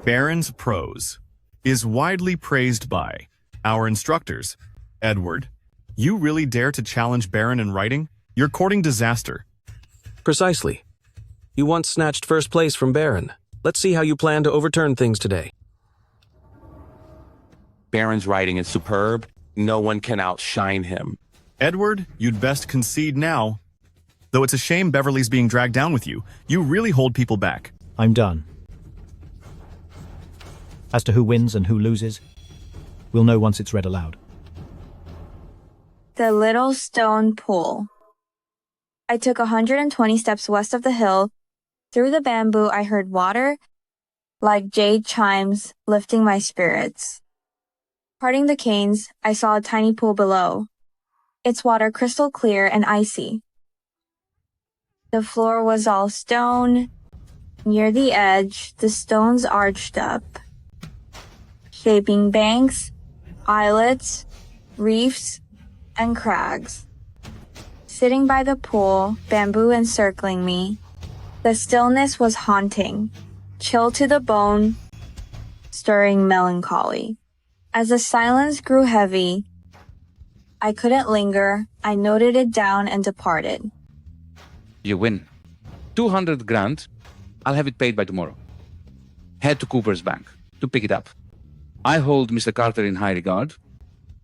S12: Baron's prose is widely praised by our instructors. Edward, you really dare to challenge Baron in writing? You're courting disaster.
S15: Precisely. You once snatched first place from Baron. Let's see how you plan to overturn things today.
S20: Baron's writing is superb. No one can outshine him.
S12: Edward, you'd best concede now. Though it's a shame Beverly's being dragged down with you. You really hold people back.
S4: I'm done. As to who wins and who loses, we'll know once it's read aloud.
S22: The Little Stone Pool. I took 120 steps west of the hill. Through the bamboo, I heard water, like jade chimes, lifting my spirits. Parting the canes, I saw a tiny pool below. Its water crystal clear and icy. The floor was all stone. Near the edge, the stones arched up, shaping banks, islets, reefs, and crags. Sitting by the pool, bamboo encircling me, the stillness was haunting, chill to the bone, stirring melancholy. As the silence grew heavy, I couldn't linger. I noted it down and departed.
S18: You win. 200 grand. I'll have it paid by tomorrow. Head to Cooper's Bank to pick it up. I hold Mr. Carter in high regard.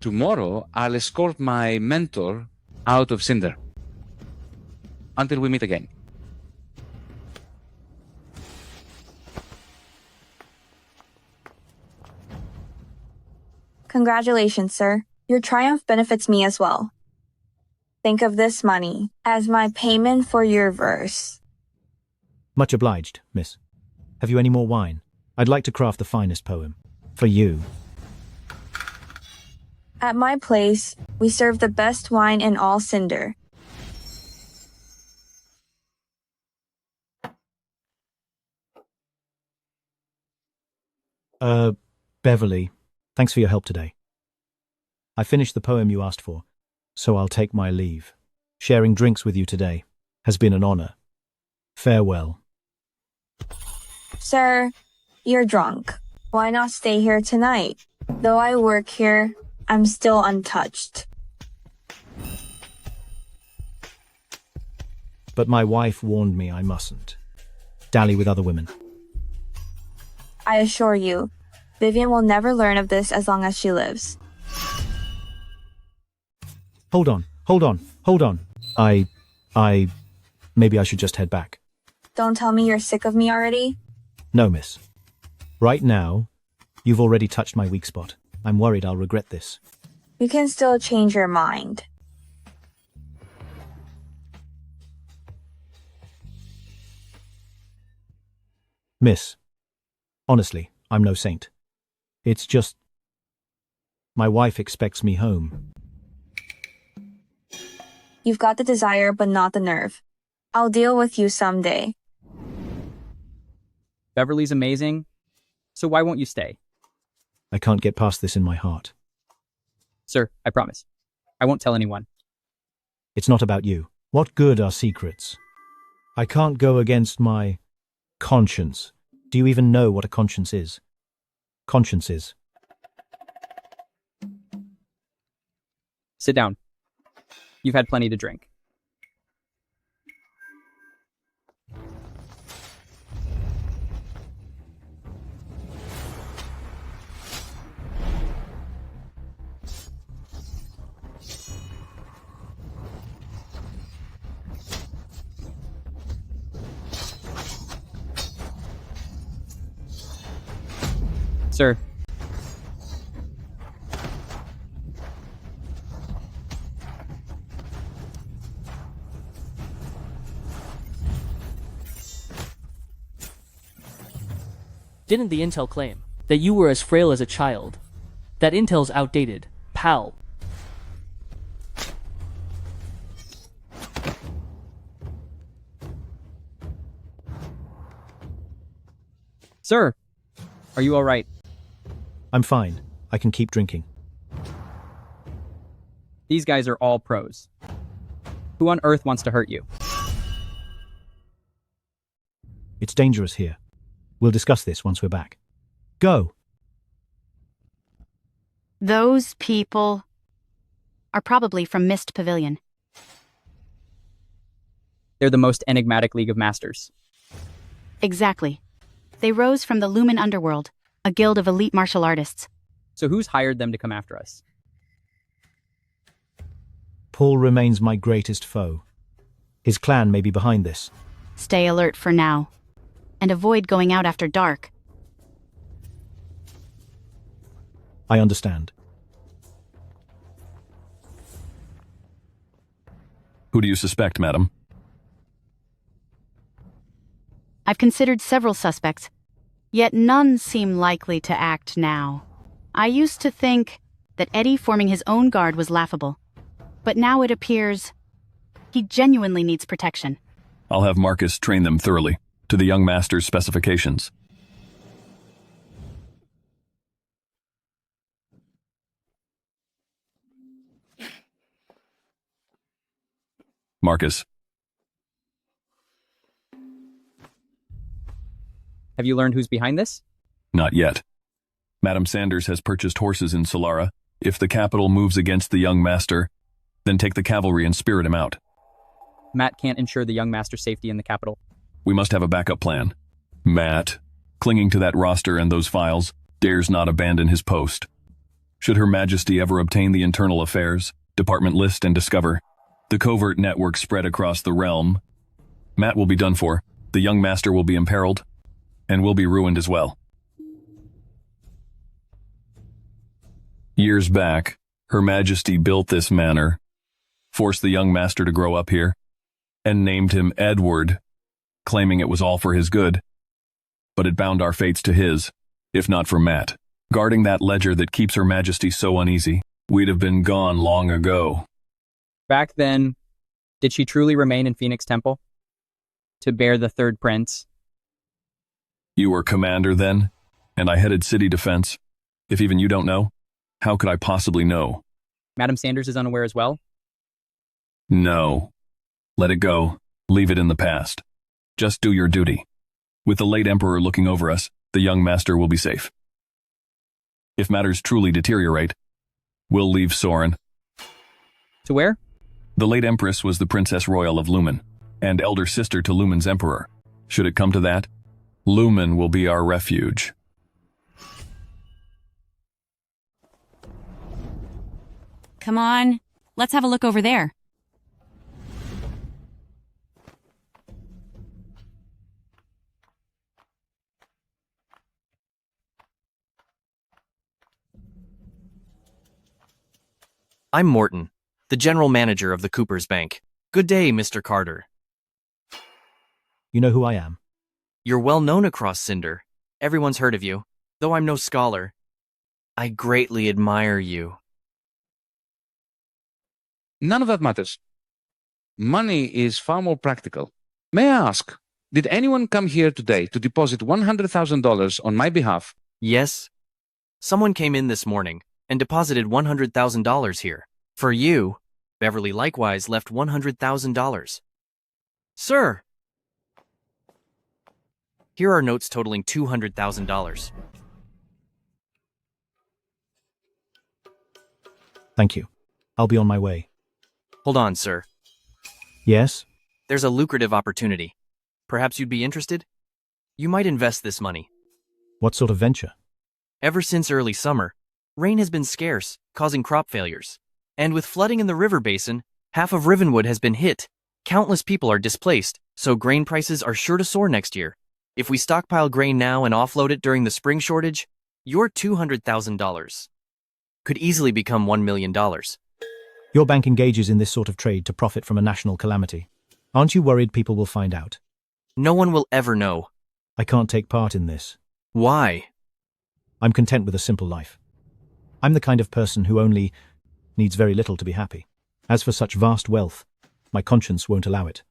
S18: Tomorrow, I'll escort my mentor out of Cinder. Until we meet again.
S22: Congratulations, sir. Your triumph benefits me as well. Think of this money as my payment for your verse.
S4: Much obliged, miss. Have you any more wine? I'd like to craft the finest poem. For you.
S22: At my place, we serve the best wine in all Cinder.
S4: Beverly, thanks for your help today. I finished the poem you asked for, so I'll take my leave. Sharing drinks with you today has been an honor. Farewell.
S22: Sir, you're drunk. Why not stay here tonight? Though I work here, I'm still untouched.
S4: But my wife warned me I mustn't dally with other women.
S22: I assure you, Vivian will never learn of this as long as she lives.
S4: Hold on. Maybe I should just head back.
S22: Don't tell me you're sick of me already.
S4: No, miss. Right now, you've already touched my weak spot. I'm worried I'll regret this.
S22: You can still change your mind.
S4: Miss, honestly, I'm no saint. It's just my wife expects me home.
S22: You've got the desire, but not the nerve. I'll deal with you someday.
S2: Beverly's amazing, so why won't you stay?
S4: I can't get past this in my heart.
S2: Sir, I promise. I won't tell anyone.
S4: It's not about you. What good are secrets? I can't go against my conscience. Do you even know what a conscience is? Conscience is.
S2: Sit down. You've had plenty to drink. Sir.
S9: Didn't the intel claim that you were as frail as a child? That intel's outdated, pal.
S2: Sir, are you all right?
S4: I'm fine. I can keep drinking.
S2: These guys are all pros. Who on earth wants to hurt you?
S4: It's dangerous here. We'll discuss this once we're back. Go!
S10: Those people are probably from Mist Pavilion.
S2: They're the most enigmatic League of Masters.
S10: Exactly. They rose from the Lumen Underworld, a guild of elite martial artists.
S2: So who's hired them to come after us?
S4: Paul remains my greatest foe. His clan may be behind this.
S10: Stay alert for now, and avoid going out after dark.
S4: I understand.
S8: Who do you suspect, madam?
S10: I've considered several suspects, yet none seem likely to act now. I used to think that Eddie forming his own guard was laughable, but now it appears he genuinely needs protection.
S8: I'll have Marcus train them thoroughly, to the young master's specifications. Marcus.
S2: Have you learned who's behind this?
S8: Not yet. Madam Sanders has purchased horses in Solara. If the capital moves against the young master, then take the cavalry and spirit him out.
S2: Matt can't ensure the young master's safety in the capital.
S8: We must have a backup plan. Matt, clinging to that roster and those files, dares not abandon his post. Should Her Majesty ever obtain the internal affairs, department list, and discover the covert network spread across the realm, Matt will be done for, the young master will be imperiled, and will be ruined as well. Years back, Her Majesty built this manor, forced the young master to grow up here, and named him Edward, claiming it was all for his good. But it bound our fates to his, if not for Matt. Guarding that ledger that keeps Her Majesty so uneasy, we'd have been gone long ago.
S2: Back then, did she truly remain in Phoenix Temple? To bear the third prince?
S8: You were commander then, and I headed city defense. If even you don't know, how could I possibly know?
S2: Madam Sanders is unaware as well?
S8: No. Let it go. Leave it in the past. Just do your duty. With the late emperor looking over us, the young master will be safe. If matters truly deteriorate, we'll leave Soren.
S2: To where?
S8: The late empress was the Princess Royal of Lumen, and elder sister to Lumen's emperor. Should it come to that, Lumen will be our refuge.
S23: Come on, let's have a look over there.
S3: I'm Morton, the general manager of the Cooper's Bank. Good day, Mr. Carter.
S4: You know who I am?
S3: You're well known across Cinder. Everyone's heard of you, though I'm no scholar. I greatly admire you.
S18: None of that matters. Money is far more practical. May I ask, did anyone come here today to deposit $100,000 on my behalf?
S3: Yes. Someone came in this morning and deposited $100,000 here. For you, Beverly likewise left $100,000. Sir! Here are notes totaling $200,000.
S4: Thank you. I'll be on my way.
S3: Hold on, sir.
S4: Yes?
S3: There's a lucrative opportunity. Perhaps you'd be interested? You might invest this money.
S4: What sort of venture?
S3: Ever since early summer, rain has been scarce, causing crop failures. And with flooding in the river basin, half of Rivenwood has been hit. Countless people are displaced, so grain prices are sure to soar next year. If we stockpile grain now and offload it during the spring shortage, Your $200,000 could easily become $1 million.
S4: Your bank engages in this sort of trade to profit from a national calamity. Aren't you worried people will find out?
S3: No one will ever know.
S4: I can't take part in this.
S3: Why?
S4: I'm content with a simple life. I'm the kind of person who only needs very little to be happy. As for such vast wealth, my conscience won't allow it.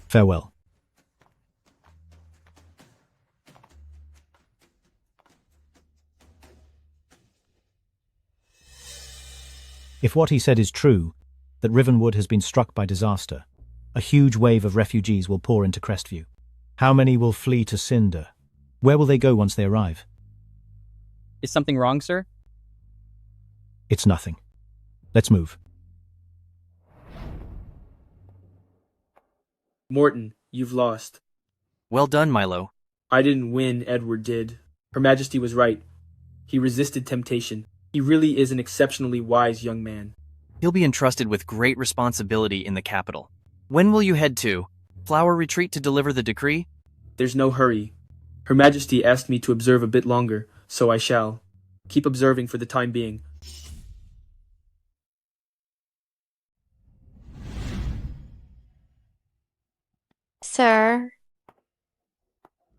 S4: Farewell. If what he said is true, that Rivenwood has been struck by disaster, a huge wave of refugees will pour into Crestview. How many will flee to Cinder? Where will they go once they arrive?
S2: Is something wrong, sir?
S4: It's nothing. Let's move.
S16: Morton, you've lost.
S3: Well done, Milo.
S16: I didn't win, Edward did. Her Majesty was right. He resisted temptation. He really is an exceptionally wise young man.
S3: He'll be entrusted with great responsibility in the capital. When will you head to? Flower Retreat to deliver the decree?
S16: There's no hurry. Her Majesty asked me to observe a bit longer, so I shall. Keep observing for the time being.
S1: Sir.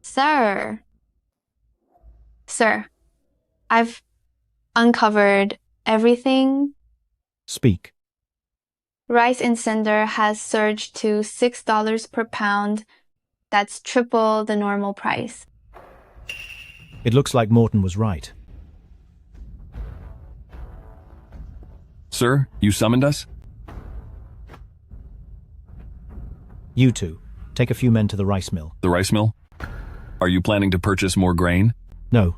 S1: Sir. Sir, I've uncovered everything.
S4: Speak.
S1: Rice in Cinder has surged to $6 per pound. That's triple the normal price.
S4: It looks like Morton was right.
S8: Sir, you summoned us?
S4: You two, take a few men to the rice mill.
S8: The rice mill? Are you planning to purchase more grain?
S4: No.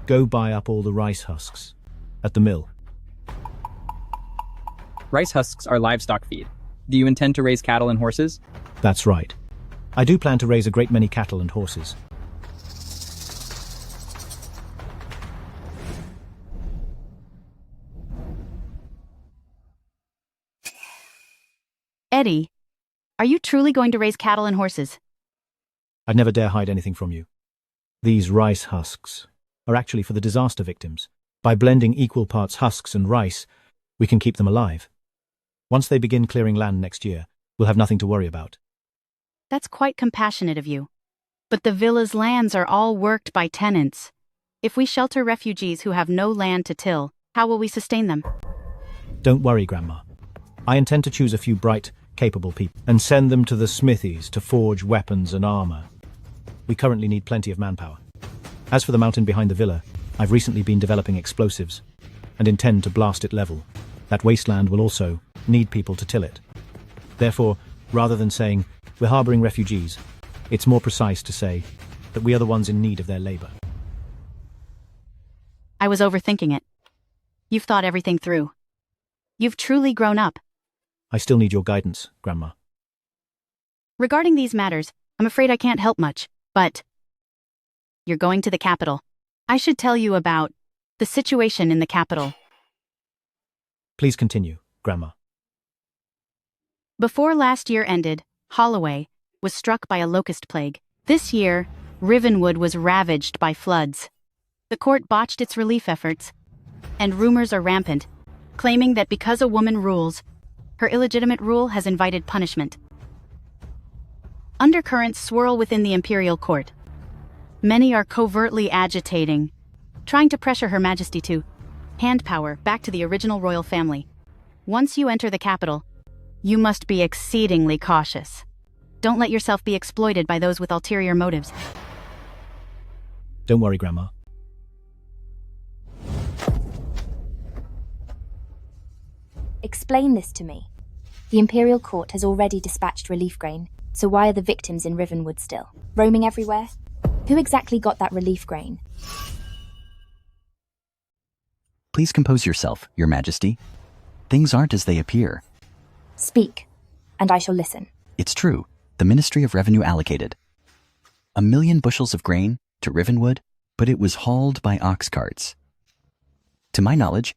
S4: Go buy up all the rice husks. At the mill.
S2: Rice husks are livestock feed. Do you intend to raise cattle and horses?
S4: That's right. I do plan to raise a great many cattle and horses.
S10: Eddie, are you truly going to raise cattle and horses?
S4: I'd never dare hide anything from you. These rice husks are actually for the disaster victims. By blending equal parts husks and rice, we can keep them alive. Once they begin clearing land next year, we'll have nothing to worry about.
S10: That's quite compassionate of you. But the villa's lands are all worked by tenants. If we shelter refugees who have no land to till, how will we sustain them?
S4: Don't worry, Grandma. I intend to choose a few bright, capable people and send them to the smithies to forge weapons and armor. We currently need plenty of manpower. As for the mountain behind the villa, I've recently been developing explosives and intend to blast it level. That wasteland will also need people to till it. Therefore, rather than saying we're harboring refugees, it's more precise to say that we are the ones in need of their labor.
S10: I was overthinking it. You've thought everything through. You've truly grown up.
S4: I still need your guidance, Grandma.
S10: Regarding these matters, I'm afraid I can't help much, but you're going to the capital. I should tell you about the situation in the capital.
S4: Please continue, Grandma.
S10: Before last year ended, Holloway was struck by a locust plague. This year, Rivenwood was ravaged by floods. The court botched its relief efforts, and rumors are rampant, claiming that because a woman rules, her illegitimate rule has invited punishment. Undercurrents swirl within the imperial court. Many are covertly agitating, trying to pressure Her Majesty to hand power back to the original royal family. Once you enter the capital, you must be exceedingly cautious. Don't let yourself be exploited by those with ulterior motives.
S4: Don't worry, Grandma.
S5: Explain this to me. The Imperial Court has already dispatched relief grain, so why are the victims in Rivenwood still roaming everywhere? Who exactly got that relief grain?
S19: Please compose yourself, Your Majesty. Things aren't as they appear.
S5: Speak, and I shall listen.
S19: It's true. The Ministry of Revenue allocated 1 million bushels of grain to Rivenwood, but it was hauled by ox carts. To my knowledge,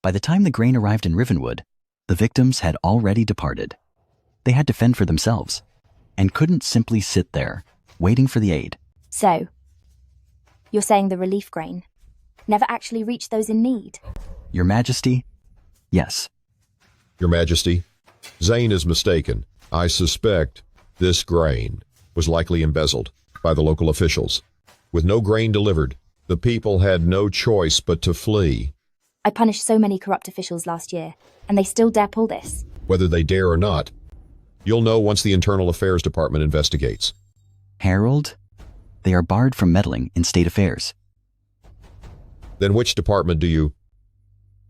S19: by the time the grain arrived in Rivenwood, the victims had already departed. They had to fend for themselves, and couldn't simply sit there, waiting for the aid.
S5: So, You're saying the relief grain never actually reached those in need?
S19: Your Majesty, yes.
S11: Your Majesty, Zane is mistaken. I suspect this grain was likely embezzled by the local officials. With no grain delivered, the people had no choice but to flee.
S5: I punished so many corrupt officials last year, and they still dare pull this.
S11: Whether they dare or not, you'll know once the Internal Affairs Department investigates.
S19: Harold, they are barred from meddling in state affairs.
S11: Then which department do you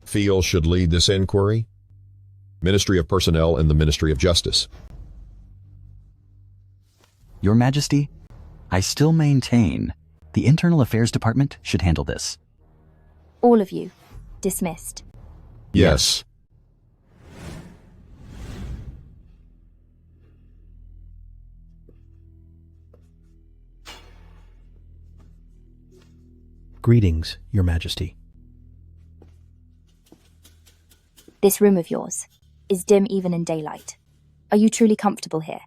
S11: feel should lead this inquiry? Ministry of Personnel and the Ministry of Justice.
S19: Your Majesty, I still maintain the Internal Affairs Department should handle this.
S5: All of you, dismissed.
S11: Yes.
S4: Greetings, Your Majesty.
S5: This room of yours is dim even in daylight. Are you truly comfortable here?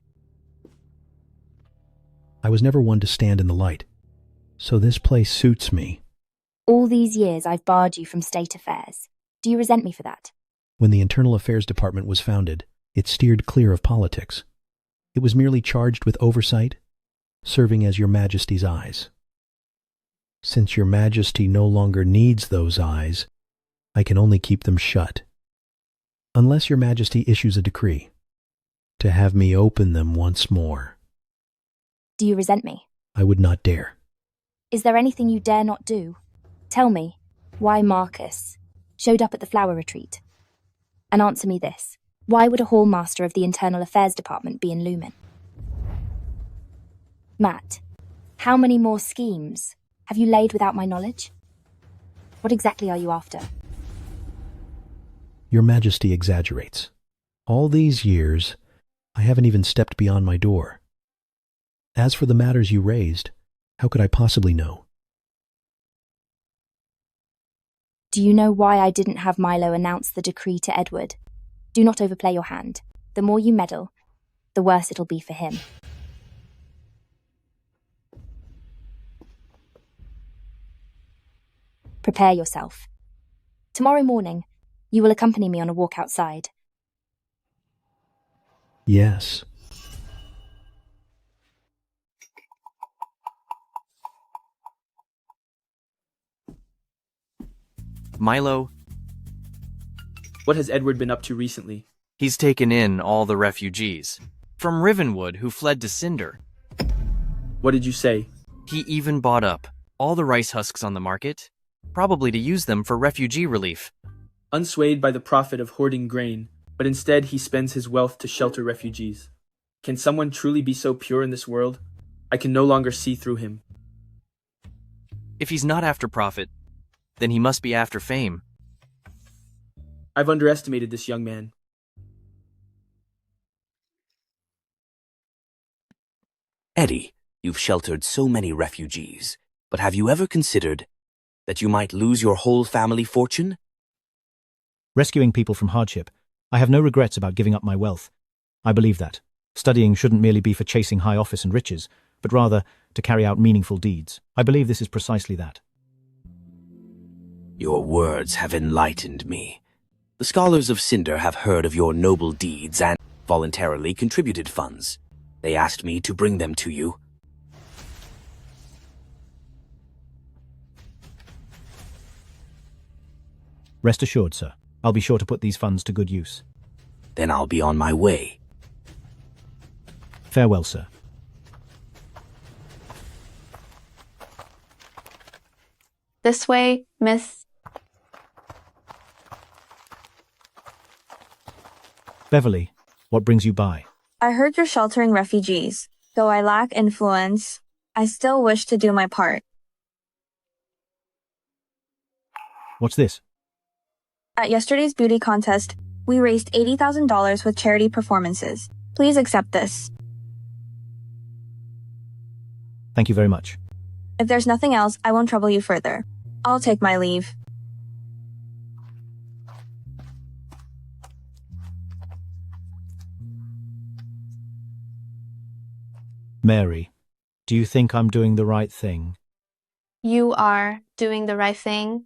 S4: I was never one to stand in the light, so this place suits me.
S5: All these years I've barred you from state affairs. Do you resent me for that?
S4: When the Internal Affairs Department was founded, it steered clear of politics. It was merely charged with oversight, serving as Your Majesty's eyes. Since Your Majesty no longer needs those eyes, I can only keep them shut. Unless Your Majesty issues a decree to have me open them once more.
S5: Do you resent me?
S4: I would not dare.
S5: Is there anything you dare not do? Tell me why Marcus showed up at the flower retreat. And answer me this. Why would a hall master of the Internal Affairs Department be in Lumen? Matt, how many more schemes have you laid without my knowledge? What exactly are you after?
S4: Your Majesty exaggerates. All these years, I haven't even stepped beyond my door. As for the matters you raised, how could I possibly know?
S5: Do you know why I didn't have Milo announce the decree to Edward? Do not overplay your hand. The more you meddle, the worse it'll be for him. Prepare yourself. Tomorrow morning, you will accompany me on a walk outside.
S4: Yes.
S3: Milo,
S16: What has Edward been up to recently?
S3: he's taken in all the refugees from Rivenwood who fled to Cinder.
S16: What did you say?
S3: He even bought up all the rice husks on the market, probably to use them for refugee relief.
S16: Unswayed by the profit of hoarding grain, but instead he spends his wealth to shelter refugees. Can someone truly be so pure in this world? I can no longer see through him.
S3: If he's not after profit, then he must be after fame.
S16: I've underestimated this young man.
S17: Eddie, you've sheltered so many refugees, but have you ever considered that you might lose your whole family fortune?
S4: Rescuing people from hardship, I have no regrets about giving up my wealth. I believe that. Studying shouldn't merely be for chasing high office and riches, but rather to carry out meaningful deeds. I believe this is precisely that.
S17: Your words have enlightened me. The scholars of Cinder have heard of your noble deeds and voluntarily contributed funds. They asked me to bring them to you.
S4: Rest assured, sir. I'll be sure to put these funds to good use.
S17: Then I'll be on my way.
S4: Farewell, sir.
S1: This way, Miss.
S4: Beverly, what brings you by?
S22: I heard you're sheltering refugees. Though I lack influence, I still wish to do my part.
S4: What's this?
S22: At yesterday's beauty contest, we raised $80,000 with charity performances. Please accept this.
S4: Thank you very much.
S22: If there's nothing else, I won't trouble you further. I'll take my leave.
S4: Mary, do you think I'm doing the right thing?
S1: You are doing the right thing.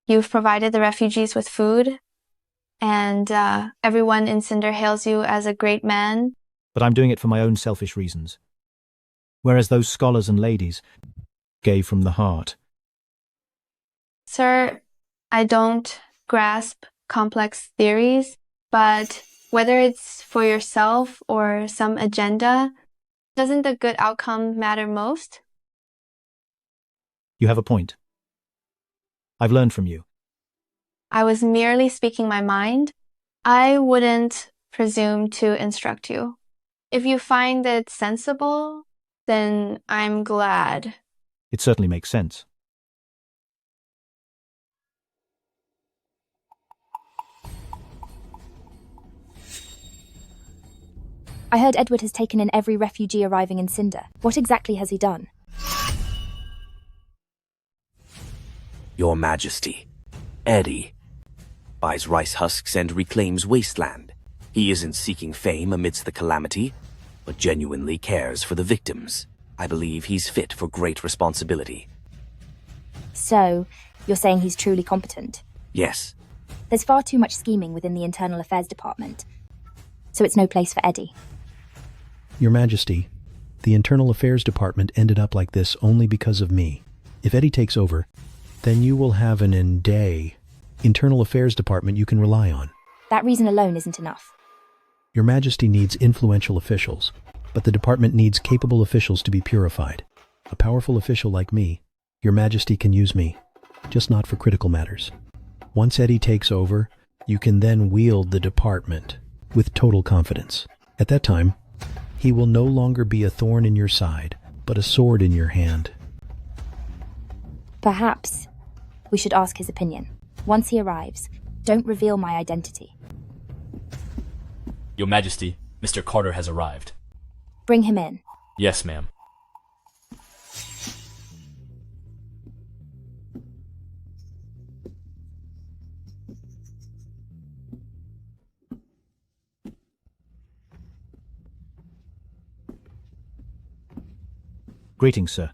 S1: You've provided the refugees with food, and everyone in Cinder hails you as a great man.
S4: But I'm doing it for my own selfish reasons. Whereas those scholars and ladies gave from the heart.
S1: Sir, I don't grasp complex theories, but whether it's for yourself or some agenda, doesn't the good outcome matter most?
S4: You have a point. I've learned from you.
S1: I was merely speaking my mind. I wouldn't presume to instruct you. If you find it sensible, then I'm glad.
S4: It certainly makes sense.
S5: I heard Edward has taken in every refugee arriving in Cinder. What exactly has he done?
S17: Your Majesty, Eddie buys rice husks and reclaims wasteland. He isn't seeking fame amidst the calamity, but genuinely cares for the victims. I believe he's fit for great responsibility.
S5: So, you're saying he's truly competent?
S17: Yes.
S5: There's far too much scheming within the Internal Affairs Department, so it's no place for Eddie.
S13: Your Majesty, the Internal Affairs Department ended up like this only because of me. If Eddie takes over, then you will have an Internal Affairs Department you can rely on.
S5: That reason alone isn't enough.
S13: Your Majesty needs influential officials, but the department needs capable officials to be purified. A powerful official like me, Your Majesty can use me, just not for critical matters. Once Eddie takes over, you can then wield the department with total confidence. At that time, he will no longer be a thorn in your side, but a sword in your hand.
S5: Perhaps we should ask his opinion. Once he arrives, don't reveal my identity.
S14: Your Majesty, Mr. Carter has arrived.
S5: Bring him in.
S14: Yes, ma'am.
S4: Greetings, sir.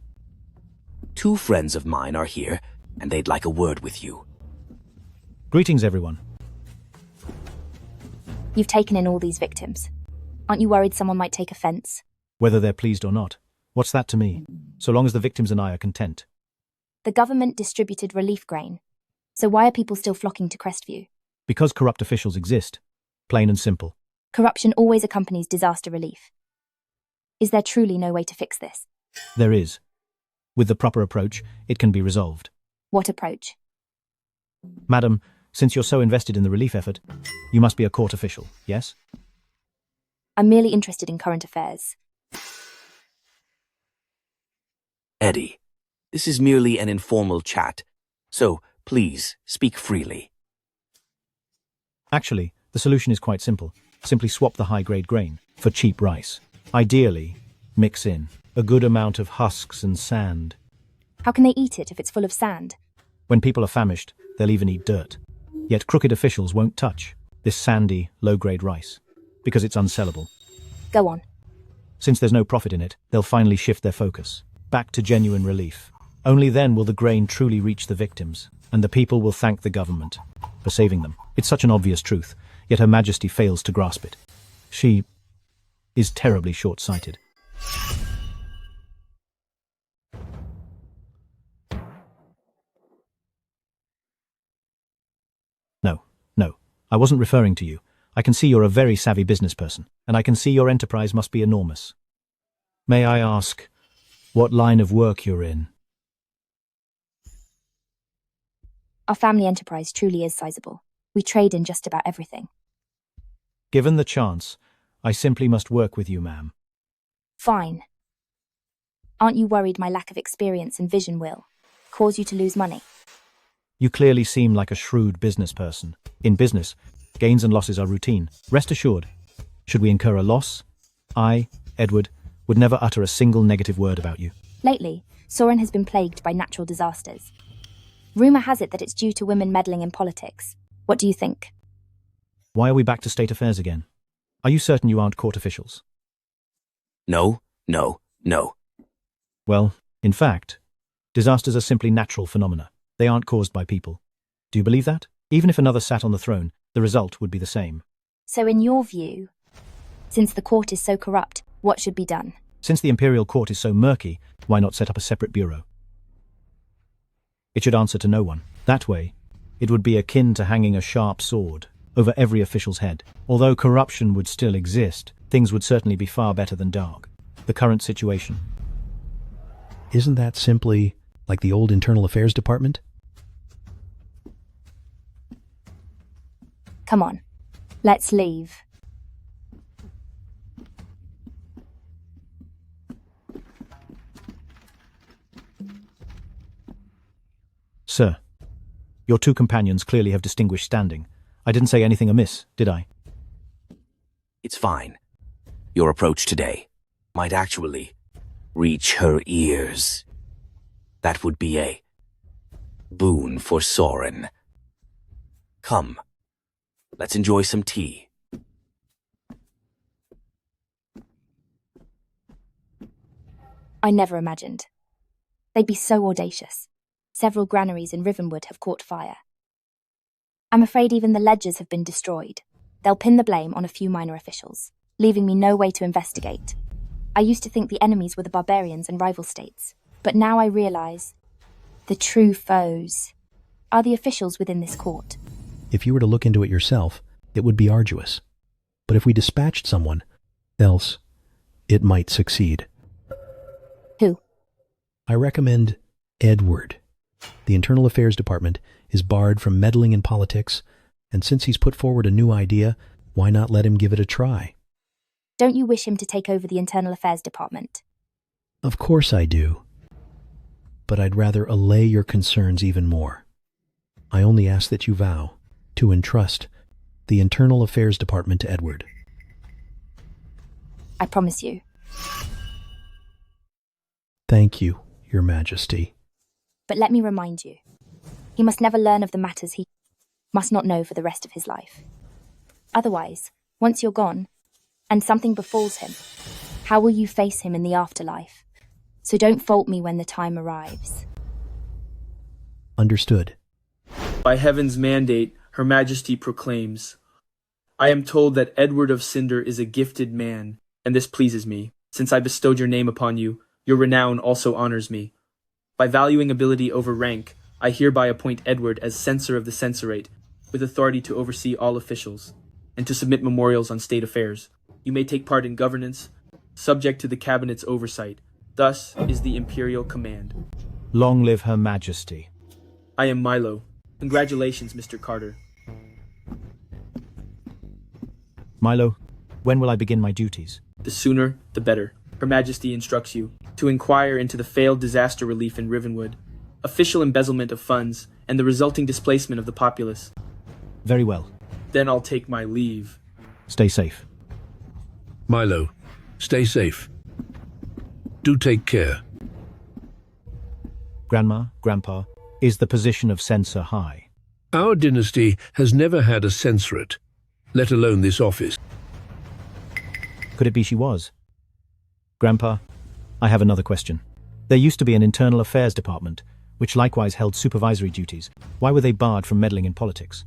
S17: 2 friends of mine are here, and they'd like a word with you.
S4: Greetings, everyone.
S5: You've taken in all these victims. Aren't you worried someone might take offense?
S4: Whether they're pleased or not, what's that to me? So long as the victims and I are content.
S5: The government distributed relief grain. So why are people still flocking to Crestview?
S4: Because corrupt officials exist. Plain and simple.
S5: Corruption always accompanies disaster relief. Is there truly no way to fix this?
S4: There is. With the proper approach, it can be resolved.
S5: What approach?
S4: Madam, since you're so invested in the relief effort, you must be a court official, yes?
S5: I'm merely interested in current affairs.
S17: Eddie, this is merely an informal chat, so please speak freely.
S4: Actually, the solution is quite simple. Simply swap the high-grade grain for cheap rice. Ideally, mix in a good amount of husks and sand.
S5: How can they eat it if it's full of sand?
S4: When people are famished, they'll even eat dirt. Yet crooked officials won't touch this sandy, low-grade rice, because it's unsellable.
S5: Go on.
S4: Since there's no profit in it, they'll finally shift their focus, back to genuine relief. Only then will the grain truly reach the victims, and the people will thank the government for saving them. It's such an obvious truth, yet Her Majesty fails to grasp it. She is terribly short-sighted. No, I wasn't referring to you. I can see you're a very savvy business person, and I can see your enterprise must be enormous. May I ask what line of work you're in?
S5: Our family enterprise truly is sizable. We trade in just about everything.
S4: Given the chance, I simply must work with you, ma'am.
S5: Fine. Aren't you worried my lack of experience and vision will cause you to lose money?
S4: You clearly seem like a shrewd business person. In business, gains and losses are routine. Rest assured, should we incur a loss, I, Edward, would never utter a single negative word about you.
S5: Lately, Soren has been plagued by natural disasters. Rumour has it that it's due to women meddling in politics. What do you think?
S4: Why are we back to state affairs again? Are you certain you aren't court officials?
S17: No.
S4: Well, in fact, Disasters are simply natural phenomena. They aren't caused by people. Do you believe that? Even if another sat on the throne, the result would be the same.
S5: So in your view, since the court is so corrupt, what should be done?
S4: Since the imperial court is so murky, why not set up a separate bureau? It should answer to no one. That way, it would be akin to hanging a sharp sword over every official's head. Although corruption would still exist, things would certainly be far better than dark. The current situation.
S13: Isn't that simply like the old Internal Affairs Department?
S5: Come on, let's leave.
S4: Sir, your two companions clearly have distinguished standing. I didn't say anything amiss, did I?
S17: It's fine. Your approach today might actually reach her ears. That would be a boon for Soren. Come, let's enjoy some tea.
S5: I never imagined. They'd be so audacious. Several granaries in Rivenwood have caught fire. I'm afraid even the ledgers have been destroyed. They'll pin the blame on a few minor officials, leaving me no way to investigate. I used to think the enemies were the barbarians and rival states, but now I realize the true foes are the officials within this court.
S13: If you were to look into it yourself, it would be arduous. But if we dispatched someone else, it might succeed.
S5: Who?
S13: I recommend Edward. The Internal Affairs Department is barred from meddling in politics, and since he's put forward a new idea, why not let him give it a try?
S5: Don't you wish him to take over the Internal Affairs Department?
S13: Of course I do. But I'd rather allay your concerns even more. I only ask that you vow to entrust the Internal Affairs Department to Edward.
S5: I promise you.
S13: Thank you, Your Majesty.
S5: But let me remind you, he must never learn of the matters he must not know for the rest of his life. Otherwise, once you're gone, and something befalls him, how will you face him in the afterlife? So don't fault me when the time arrives.
S13: Understood.
S16: By heaven's mandate, Her Majesty proclaims, I am told that Edward of Cinder is a gifted man, and this pleases me. Since I bestowed your name upon you, your renown also honors me. By valuing ability over rank, I hereby appoint Edward as censor of the censorate, with authority to oversee all officials, and to submit memorials on state affairs. You may take part in governance, subject to the cabinet's oversight. Thus is the imperial command.
S4: Long live Her Majesty.
S16: I am Milo. Congratulations, Mr. Carter.
S4: Milo, when will I begin my duties?
S16: The sooner, the better. Her Majesty instructs you to inquire into the failed disaster relief in Rivenwood, official embezzlement of funds, and the resulting displacement of the populace.
S4: Very well.
S16: Then I'll take my leave.
S4: Stay safe.
S6: Milo, stay safe. Do take care.
S4: Grandma, Grandpa, is the position of censor high?
S6: Our dynasty has never had a censorate, let alone this office.
S4: Could it be she was? Grandpa, I have another question. There used to be an Internal Affairs Department, which likewise held supervisory duties. Why were they barred from meddling in politics?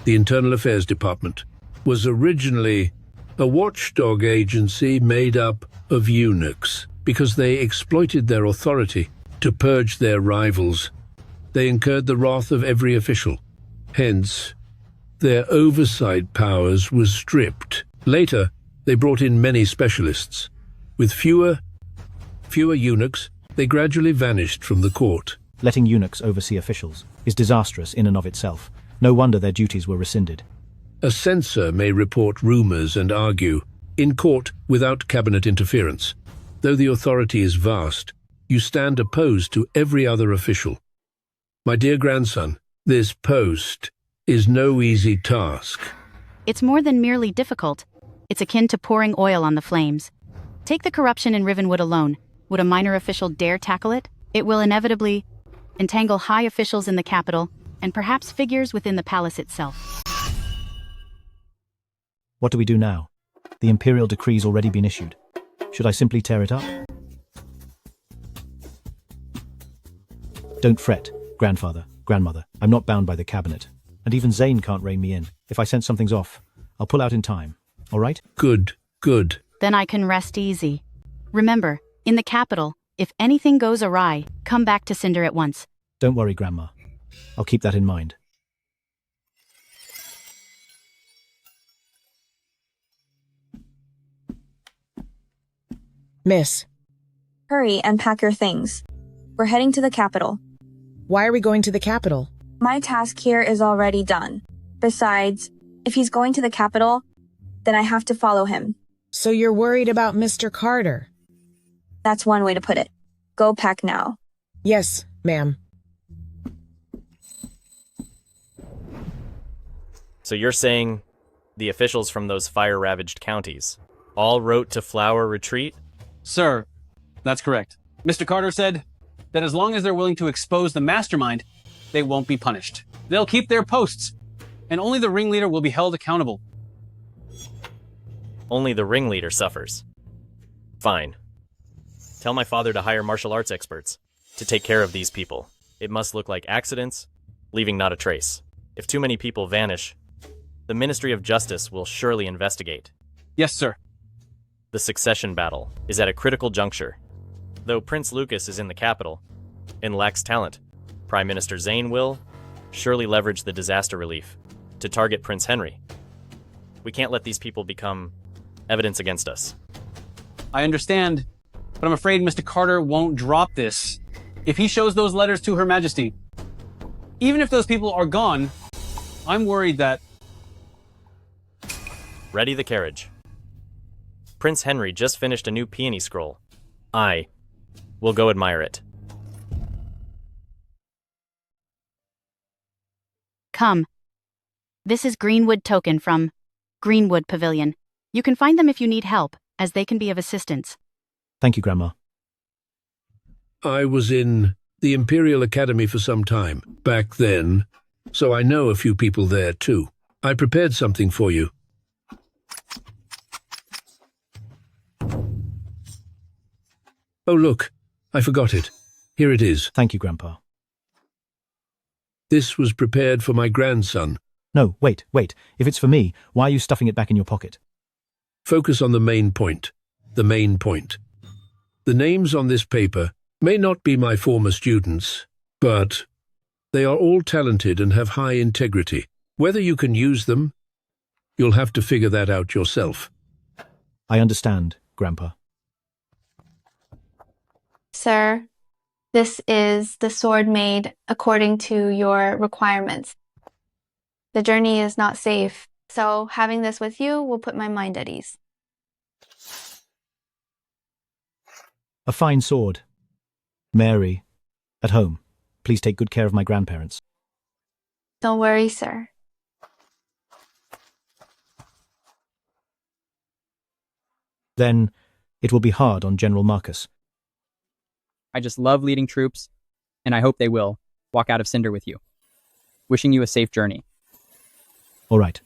S6: The Internal Affairs Department was originally a watchdog agency made up of eunuchs because they exploited their authority to purge their rivals. They incurred the wrath of every official. Hence, their oversight powers were stripped. Later, they brought in many specialists. With fewer eunuchs, they gradually vanished from the court.
S4: Letting eunuchs oversee officials is disastrous in and of itself. No wonder their duties were rescinded.
S6: A censor may report rumors and argue in court without cabinet interference. Though the authority is vast, you stand opposed to every other official. My dear grandson, this post is no easy task.
S10: It's more than merely difficult. It's akin to pouring oil on the flames. Take the corruption in Rivenwood alone. Would a minor official dare tackle it? It will inevitably entangle high officials in the capital and perhaps figures within the palace itself.
S4: What do we do now? The imperial decree's already been issued. Should I simply tear it up? Don't fret, grandfather, grandmother. I'm not bound by the cabinet. And even Zane can't rein me in. If I sense something's off, I'll pull out in time. All right?
S6: Good, good.
S10: Then I can rest easy. Remember, in the capital, if anything goes awry, come back to Cinder at once.
S4: Don't worry, Grandma. I'll keep that in mind.
S7: Miss.
S22: Hurry and pack your things. We're heading to the capital.
S7: Why are we going to the capital?
S22: My task here is already done. Besides, if he's going to the capital, then I have to follow him.
S7: So you're worried about Mr. Carter?
S22: That's one way to put it. Go pack now.
S7: Yes, ma'am.
S15: So you're saying the officials from those fire-ravaged counties all wrote to Flower Retreat?
S21: Sir, that's correct. Mr. Carter said that as long as they're willing to expose the mastermind, they won't be punished. They'll keep their posts, and only the ringleader will be held accountable.
S15: Only the ringleader suffers. Fine. Tell my father to hire martial arts experts to take care of these people. It must look like accidents, leaving not a trace. If too many people vanish, the Ministry of Justice will surely investigate.
S21: Yes, sir.
S15: The succession battle is at a critical juncture. Though Prince Lucas is in the capital and lacks talent, Prime Minister Zane will surely leverage the disaster relief to target Prince Henry. We can't let these people become evidence against us.
S21: I understand, but I'm afraid Mr. Carter won't drop this if he shows those letters to Her Majesty. Even if those people are gone, I'm worried that...
S15: Ready the carriage. Prince Henry just finished a new peony scroll. I will go admire it.
S10: Come. This is Greenwood token from Greenwood Pavilion. You can find them if you need help, as they can be of assistance.
S4: Thank you, Grandma.
S6: I was in the Imperial Academy for some time, back then, so I know a few people there too. I prepared something for you. Oh look, I forgot it. Here it is.
S4: Thank you, Grandpa.
S6: This was prepared for my grandson.
S4: No, wait. If it's for me, why are you stuffing it back in your pocket?
S6: Focus on the main point. The main point. The names on this paper may not be my former students, but they are all talented and have high integrity. Whether you can use them, you'll have to figure that out yourself.
S4: I understand, Grandpa.
S1: Sir, this is the sword made according to your requirements. The journey is not safe, so having this with you will put my mind at ease.
S4: A fine sword. Mary, at home, please take good care of my grandparents.
S1: Don't worry, sir.
S4: Then it will be hard on General Marcus.
S2: I just love leading troops, and I hope they will walk out of Cinder with you. Wishing you a safe journey.
S4: All right.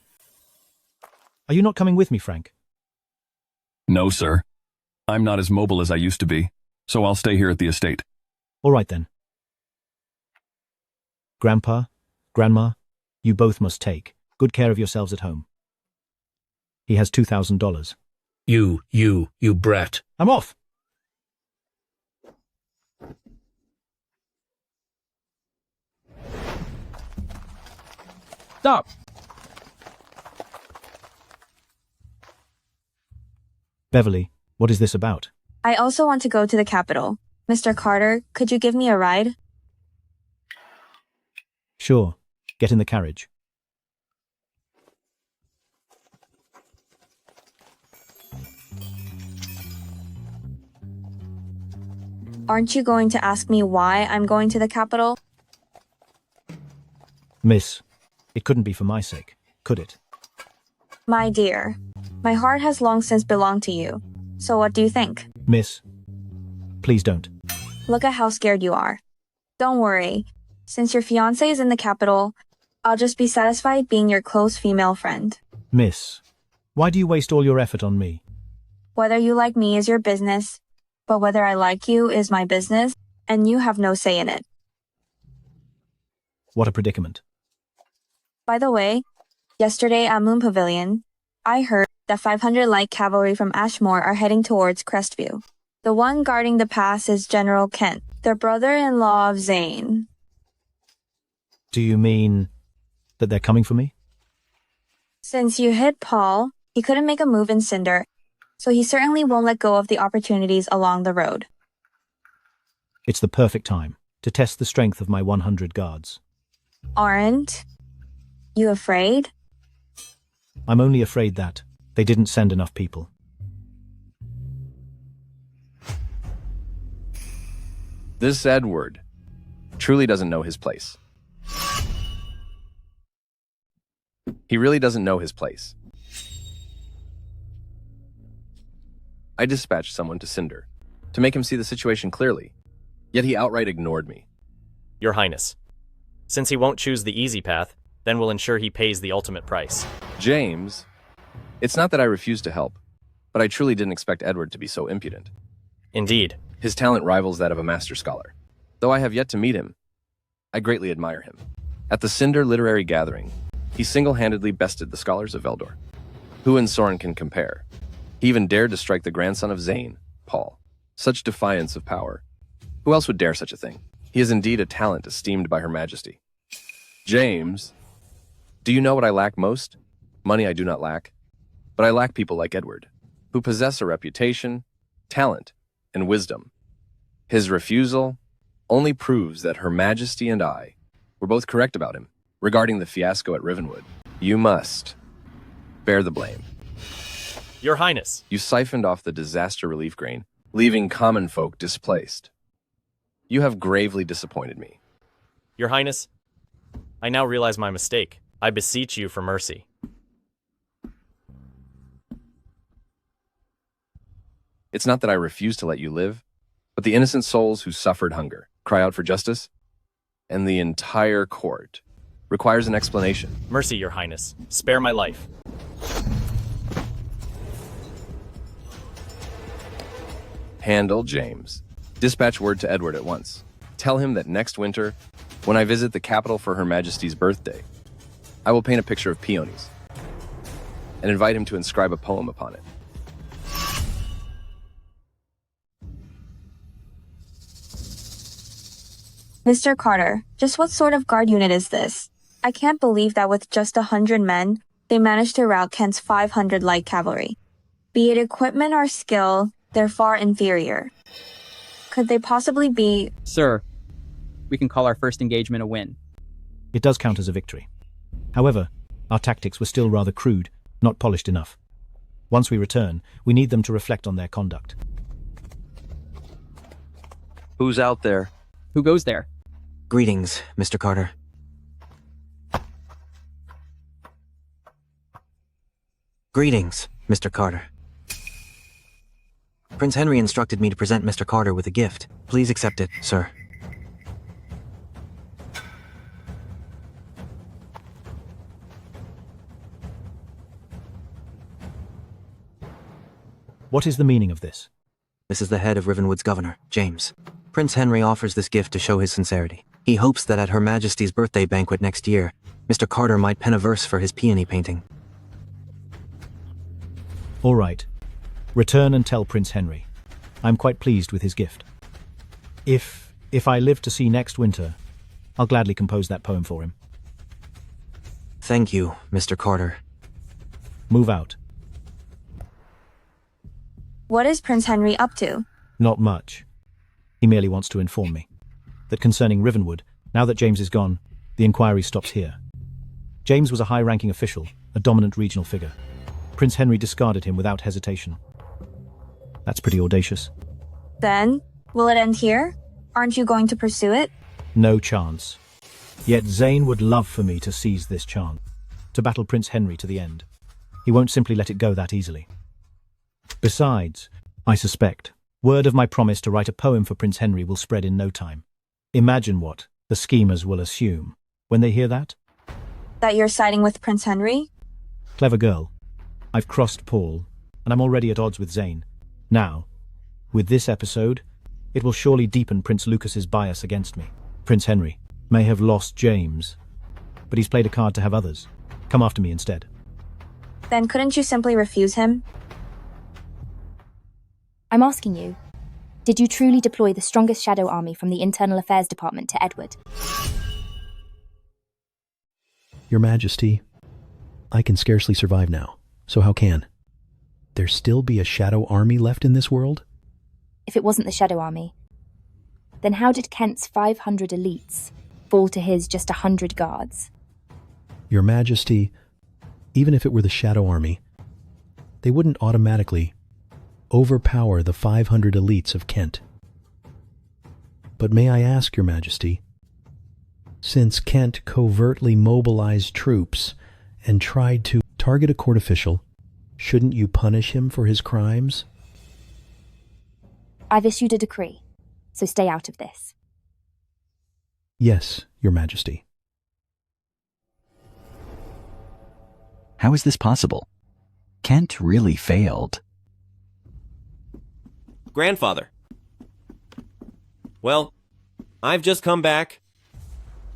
S4: Are you not coming with me, Frank?
S8: No, sir. I'm not as mobile as I used to be, so I'll stay here at the estate.
S4: All right, then. Grandpa, Grandma, you both must take good care of yourselves at home. He has $2,000.
S6: You brat.
S4: I'm off!
S2: Stop!
S4: Beverly, what is this about?
S22: I also want to go to the capital. Mr. Carter, could you give me a ride?
S4: Sure. Get in the carriage.
S22: Aren't you going to ask me why I'm going to the capital?
S4: Miss, it couldn't be for my sake, could it?
S22: My dear, my heart has long since belonged to you. So what do you think?
S4: Miss, please don't.
S22: Look at how scared you are. Don't worry. Since your fiancé is in the capital, I'll just be satisfied being your close female friend.
S4: Miss, why do you waste all your effort on me?
S22: Whether you like me is your business, but whether I like you is my business, and you have no say in it.
S4: What a predicament.
S22: By the way, yesterday at Moon Pavilion, I heard that 500 light cavalry from Ashmore are heading towards Crestview. The one guarding the pass is General Kent, the brother-in-law of Zane.
S4: Do you mean that they're coming for me?
S22: Since you hit Paul, he couldn't make a move in Cinder, so he certainly won't let go of the opportunities along the road.
S4: It's the perfect time to test the strength of my 100 guards.
S22: Aren't you afraid?
S4: I'm only afraid that they didn't send enough people.
S9: This Edward truly doesn't know his place. He really doesn't know his place. I dispatched someone to Cinder to make him see the situation clearly, yet he outright ignored me.
S15: Your Highness, since he won't choose the easy path, then we'll ensure he pays the ultimate price.
S9: James, it's not that I refuse to help, but I truly didn't expect Edward to be so impudent.
S15: Indeed.
S9: His talent rivals that of a master scholar. Though I have yet to meet him, I greatly admire him. At the Cinder Literary Gathering, he single-handedly bested the scholars of Veldor. Who in Soren can compare? He even dared to strike the grandson of Zane, Paul. Such defiance of power. Who else would dare such a thing? He is indeed a talent esteemed by Her Majesty. James, do you know what I lack most? Money I do not lack, but I lack people like Edward, who possess a reputation, talent, and wisdom. His refusal only proves that Her Majesty and I were both correct about him regarding the fiasco at Rivenwood. You must bear the blame.
S15: Your Highness.
S9: You siphoned off the disaster relief grain, leaving common folk displaced. You have gravely disappointed me.
S15: Your Highness, I now realize my mistake. I beseech you for mercy.
S9: It's not that I refuse to let you live, but the innocent souls who suffered hunger cry out for justice, and the entire court requires an explanation.
S15: Mercy, Your Highness. Spare my life.
S9: Handle James. Dispatch word to Edward at once. Tell him that next winter, when I visit the capital for Her Majesty's birthday, I will paint a picture of peonies and invite him to inscribe a poem upon it.
S22: Mr. Carter, just what sort of guard unit is this? I can't believe that with just 100 men, they managed to rout Kent's 500 light cavalry. Be it equipment or skill, they're far inferior. Could they possibly be...
S2: Sir, we can call our first engagement a win.
S4: It does count as a victory. However, our tactics were still rather crude, not polished enough. Once we return, we need them to reflect on their conduct.
S3: Who's out there?
S2: Who goes there?
S17: Greetings, Mr. Carter. Greetings, Mr. Carter. Prince Henry instructed me to present Mr. Carter with a gift. Please accept it, sir.
S4: What is the meaning of this?
S17: This is the head of Rivenwood's governor, James. Prince Henry offers this gift to show his sincerity. He hopes that at Her Majesty's birthday banquet next year, Mr. Carter might pen a verse for his peony painting.
S4: All right. Return and tell Prince Henry. I'm quite pleased with his gift. If I live to see next winter, I'll gladly compose that poem for him.
S17: Thank you, Mr. Carter.
S4: Move out.
S22: What is Prince Henry up to?
S4: Not much. He merely wants to inform me that concerning Rivenwood, now that James is gone, the inquiry stops here. James was a high-ranking official, a dominant regional figure. Prince Henry discarded him without hesitation. That's pretty audacious.
S22: Then, will it end here? Aren't you going to pursue it?
S4: No chance. Yet Zane would love for me to seize this chance, to battle Prince Henry to the end. He won't simply let it go that easily. Besides, I suspect, word of my promise to write a poem for Prince Henry will spread in no time. Imagine what the schemers will assume when they hear that.
S22: That you're siding with Prince Henry?
S4: Clever girl. I've crossed Paul, and I'm already at odds with Zane. Now, with this episode, it will surely deepen Prince Lucas's bias against me. Prince Henry, may have lost James, but he's played a card to have others. Come after me instead.
S22: Then couldn't you simply refuse him?
S5: I'm asking you, did you truly deploy the strongest shadow army from the Internal Affairs Department to Edward?
S13: Your Majesty, I can scarcely survive now, so how can there still be a shadow army left in this world?
S5: If it wasn't the shadow army, then how did Kent's 500 elites fall to his just 100 guards?
S13: Your Majesty, even if it were the shadow army, they wouldn't automatically overpower the 500 elites of Kent. But may I ask, Your Majesty, since Kent covertly mobilized troops and tried to target a court official, shouldn't you punish him for his crimes?
S5: I've issued a decree, so stay out of this.
S13: Yes, Your Majesty.
S19: How is this possible? Kent really failed.
S12: Grandfather. Well, I've just come back,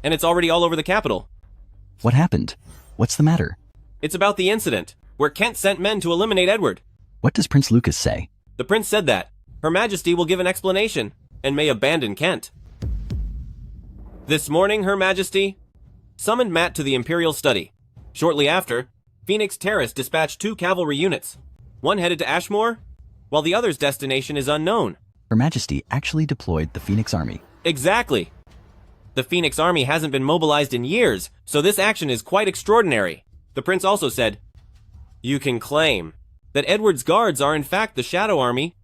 S12: and it's already all over the capital.
S19: What happened? What's the matter?
S12: It's about the incident, where Kent sent men to eliminate Edward.
S19: What does Prince Lucas say?
S12: The prince said that Her Majesty will give an explanation, and may abandon Kent. This morning, Her Majesty summoned Matt to the Imperial Study. Shortly after, Phoenix Terrace dispatched 2 cavalry units. One headed to Ashmore, while the other's destination is unknown.
S19: Her Majesty actually deployed the Phoenix Army.
S12: Exactly. The Phoenix Army hasn't been mobilized in years, so this action is quite extraordinary. The prince also said, "You can claim that Edward's guards are in fact the Shadow Army,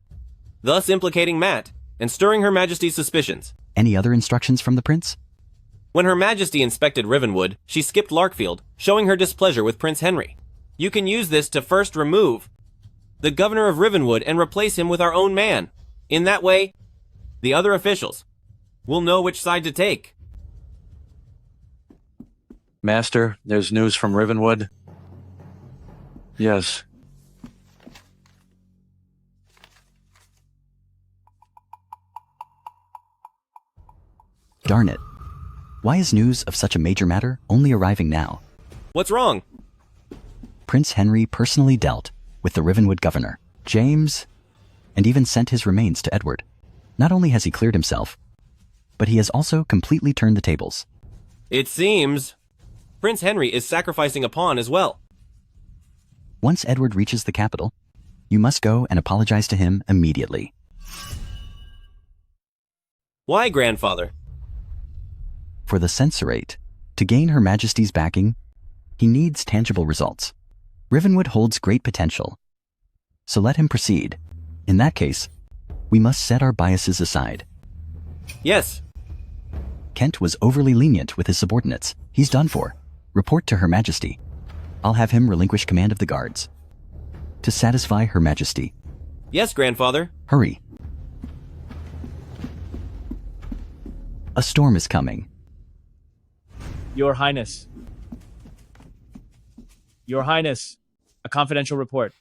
S12: thus implicating Matt and stirring Her Majesty's suspicions."
S19: Any other instructions from the prince?
S12: When Her Majesty inspected Rivenwood, she skipped Larkfield, showing her displeasure with Prince Henry. You can use this to first remove the governor of Rivenwood and replace him with our own man. In that way, the other officials will know which side to take.
S20: Master, there's news from Rivenwood. Yes.
S19: Darn it. Why is news of such a major matter only arriving now?
S12: What's wrong?
S19: Prince Henry personally dealt with the Rivenwood governor, James, and even sent his remains to Edward. Not only has he cleared himself, but he has also completely turned the tables.
S12: It seems Prince Henry is sacrificing a pawn as well.
S19: Once Edward reaches the capital, you must go and apologize to him immediately.
S12: Why, grandfather?
S19: For the censorate, to gain Her Majesty's backing, he needs tangible results. Rivenwood holds great potential, so let him proceed. In that case, we must set our biases aside.
S12: Yes.
S19: Kent was overly lenient with his subordinates. He's done for. Report to Her Majesty. I'll have him relinquish command of the guards. To satisfy Her Majesty.
S12: Yes, grandfather.
S19: Hurry. A storm is coming.
S23: Your Highness. Your Highness, a confidential report.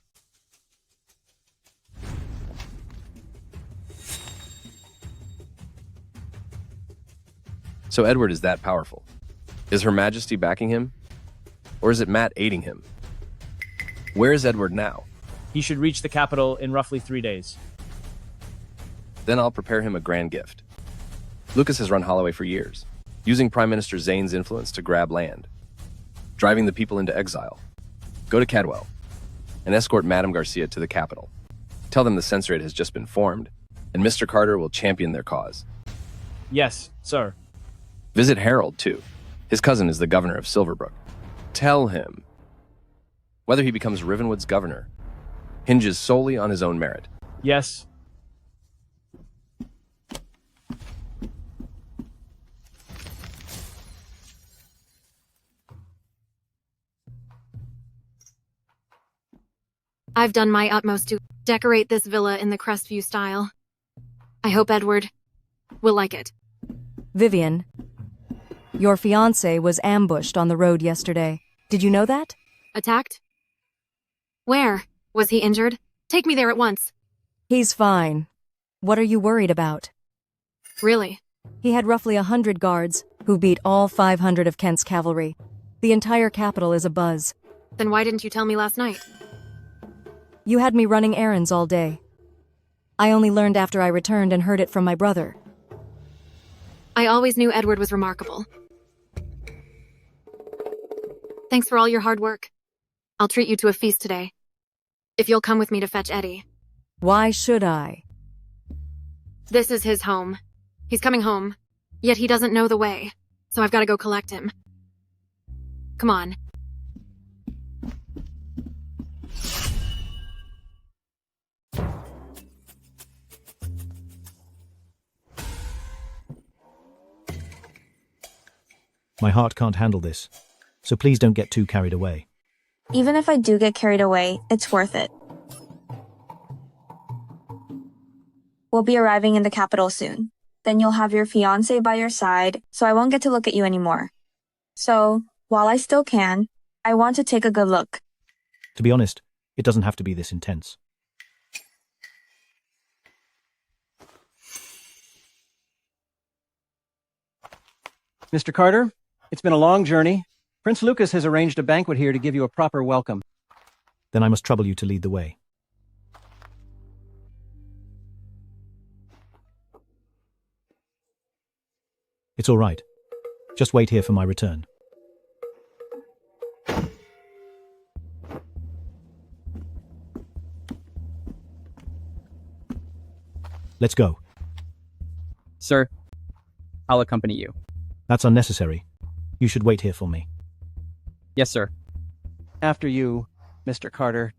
S9: So Edward is that powerful. Is Her Majesty backing him? Or is it Matt aiding him? Where is Edward now?
S23: He should reach the capital in roughly 3 days.
S9: Then I'll prepare him a grand gift. Lucas has run Holloway for years, using Prime Minister Zane's influence to grab land, driving the people into exile. Go to Cadwell and escort Madame Garcia to the capital. Tell them the censorate has just been formed, and Mr. Carter will champion their cause.
S23: Yes, sir.
S9: Visit Harold, too. His cousin is the governor of Silverbrook. Tell him whether he becomes Rivenwood's governor hinges solely on his own merit.
S23: Yes.
S24: I've done my utmost to decorate this villa in the Crestview style. I hope Edward will like it.
S25: Vivian, your fiancé was ambushed on the road yesterday. Did you know that?
S24: Attacked? Where? Was he injured? Take me there at once.
S25: He's fine. What are you worried about?
S24: Really?
S25: He had roughly 100 guards, who beat all 500 of Kent's cavalry. The entire capital is abuzz.
S24: Then why didn't you tell me last night?
S25: You had me running errands all day. I only learned after I returned and heard it from my brother.
S24: I always knew Edward was remarkable. Thanks for all your hard work. I'll treat you to a feast today. If you'll come with me to fetch Eddie.
S25: Why should I?
S24: This is his home. He's coming home, yet he doesn't know the way, so I've got to go collect him. Come on.
S4: My heart can't handle this, so please don't get too carried away.
S22: Even if I do get carried away, it's worth it. We'll be arriving in the capital soon. Then you'll have your fiancé by your side, so I won't get to look at you anymore. So, while I still can, I want to take a good look.
S4: To be honest, it doesn't have to be this intense.
S21: Mr. Carter, it's been a long journey. Prince Lucas has arranged a banquet here to give you a proper welcome.
S4: Then I must trouble you to lead the way. It's all right. Just wait here for my return. Let's go.
S2: Sir, I'll accompany you.
S4: That's unnecessary. You should wait here for me.
S2: Yes, sir.
S21: After you, Mr. Carter.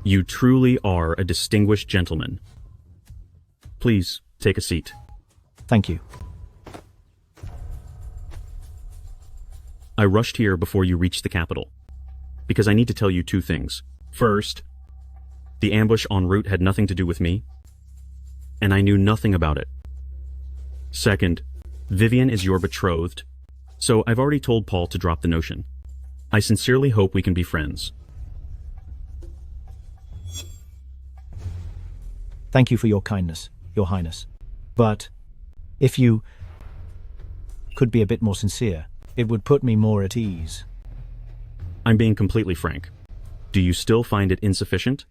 S7: You truly are a distinguished gentleman. Please, take a seat.
S4: Thank you.
S7: I rushed here before you reached the capital, because I need to tell you two things. First, the ambush en route had nothing to do with me, and I knew nothing about it. Second, Vivian is your betrothed, so I've already told Paul to drop the notion. I sincerely hope we can be friends.
S4: Thank you for your kindness, Your Highness. But if you could be a bit more sincere, it would put me more at ease.
S7: I'm being completely frank. Do you still find it insufficient?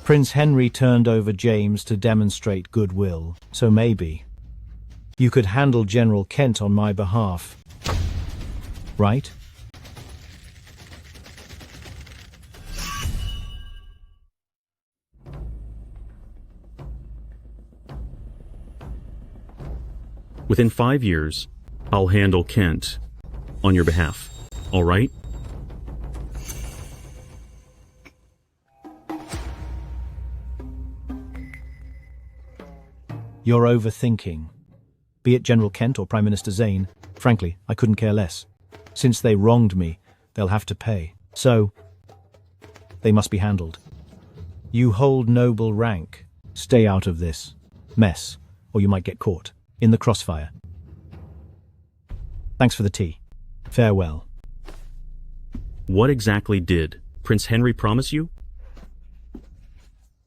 S4: Prince Henry turned over James to demonstrate goodwill, so maybe you could handle General Kent on my behalf. Right?
S7: Within 5 years, I'll handle Kent on your behalf. All right?
S4: You're overthinking. Be it General Kent or Prime Minister Zane, frankly, I couldn't care less. Since they wronged me, they'll have to pay. So, they must be handled. You hold noble rank. Stay out of this mess, or you might get caught in the crossfire. Thanks for the tea. Farewell.
S7: What exactly did Prince Henry promise you?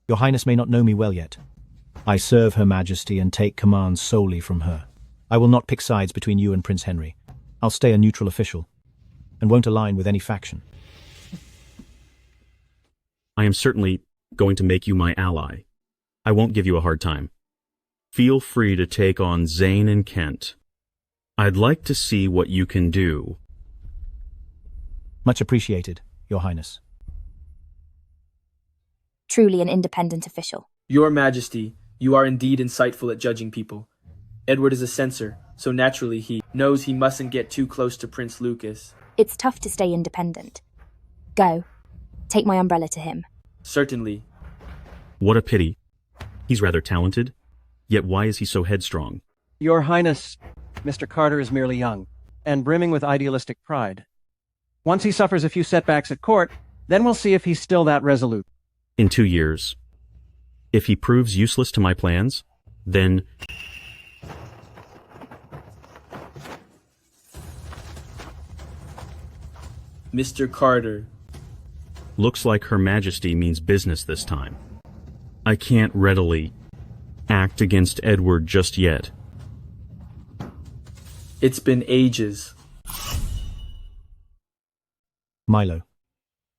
S4: Your Highness may not know me well yet. I serve Her Majesty and take commands solely from her. I will not pick sides between you and Prince Henry. I'll stay a neutral official, and won't align with any faction.
S7: I am certainly going to make you my ally. I won't give you a hard time. Feel free to take on Zane and Kent. I'd like to see what you can do.
S4: Much appreciated, Your Highness.
S5: Truly an independent official.
S11: Your Majesty, you are indeed insightful at judging people. Edward is a censor, so naturally he knows he mustn't get too close to Prince Lucas.
S5: It's tough to stay independent. Go. Take my umbrella to him.
S11: Certainly.
S7: What a pity. He's rather talented, yet why is he so headstrong?
S21: Your Highness, Mr. Carter is merely young, and brimming with idealistic pride. Once he suffers a few setbacks at court, then we'll see if he's still that resolute.
S7: In 2 years. If he proves useless to my plans, then
S11: Mr. Carter.
S7: Looks like Her Majesty means business this time. I can't readily act against Edward just yet.
S11: It's been ages.
S4: Milo,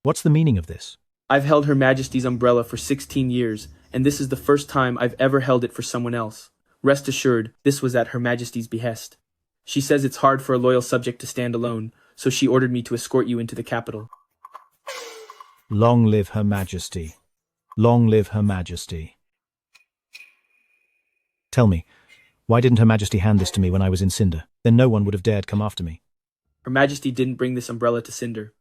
S4: what's the meaning of this?
S11: I've held Her Majesty's umbrella for 16 years, and this is the first time I've ever held it for someone else. Rest assured, this was at Her Majesty's behest. She says it's hard for a loyal subject to stand alone, so she ordered me to escort you into the capital.
S4: Long live Her Majesty. Long live Her Majesty. Tell me, why didn't Her Majesty hand this to me when I was in Cinder? Then no one would have dared come after me.
S11: Her Majesty didn't bring this umbrella to Cinder.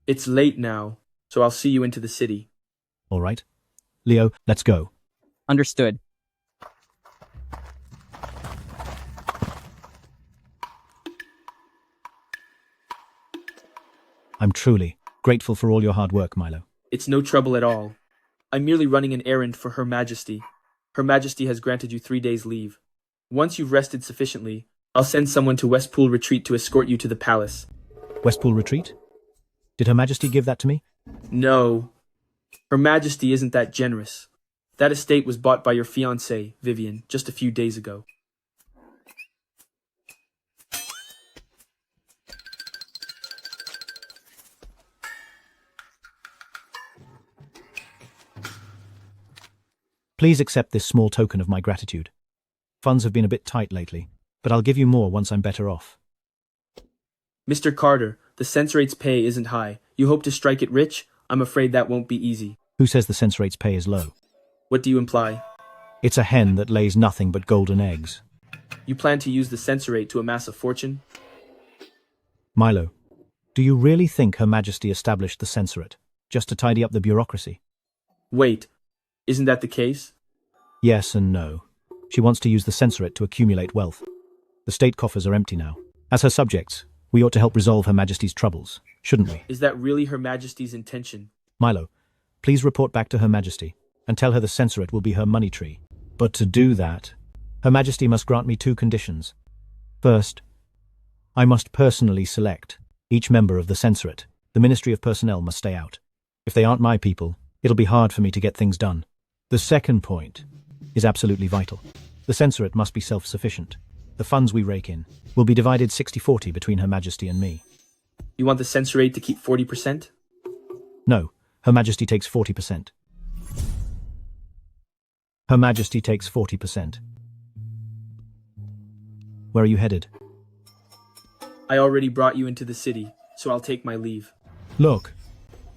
S11: It's late now, so I'll see you into the city.
S4: All right. Leo, let's go.
S2: Understood.
S4: I'm truly grateful for all your hard work, Milo.
S11: It's no trouble at all. I'm merely running an errand for Her Majesty. Her Majesty has granted you 3 days' leave. Once you've rested sufficiently, I'll send someone to Westpool Retreat to escort you to the palace.
S4: Westpool Retreat? Did Her Majesty give that to me?
S11: No. Her Majesty isn't that generous. That estate was bought by your fiancée, Vivian, just a few days ago.
S4: Please accept this small token of my gratitude. Funds have been a bit tight lately, but I'll give you more once I'm better off.
S11: Mr. Carter, the censorate's pay isn't high. You hope to strike it rich? I'm afraid that won't be easy.
S4: Who says the censorate's pay is low?
S11: What do you imply?
S4: It's a hen that lays nothing but golden eggs.
S11: You plan to use the censorate to amass a fortune?
S4: Milo, do you really think Her Majesty established the censorate just to tidy up the bureaucracy?
S11: Wait, isn't that the case?
S4: Yes and no. She wants to use the censorate to accumulate wealth. The state coffers are empty now. As her subjects, we ought to help resolve Her Majesty's troubles, shouldn't we?
S11: Is that really Her Majesty's intention?
S4: Milo, please report back to Her Majesty and tell her the censorate will be her money tree. But to do that, Her Majesty must grant me 2 conditions. First, I must personally select each member of the censorate. The Ministry of Personnel must stay out. If they aren't my people, it'll be hard for me to get things done. The second point is absolutely vital. The censorate must be self-sufficient. The funds we rake in will be divided 60-40 between Her Majesty and me.
S11: You want the censorate to keep 40%?
S4: No, Her Majesty takes 40%. Her Majesty takes 40%. Where are you headed?
S11: I already brought you into the city, so I'll take my leave.
S4: Look,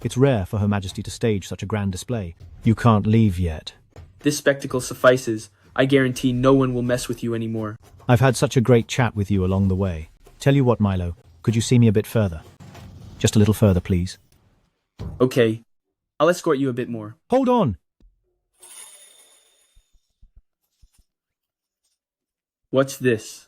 S4: it's rare for Her Majesty to stage such a grand display. You can't leave yet.
S11: This spectacle suffices. I guarantee no one will mess with you anymore.
S4: I've had such a great chat with you along the way. Tell you what, Milo, could you see me a bit further? Just a little further, please.
S11: Okay, I'll escort you a bit more.
S4: Hold on!
S11: What's this?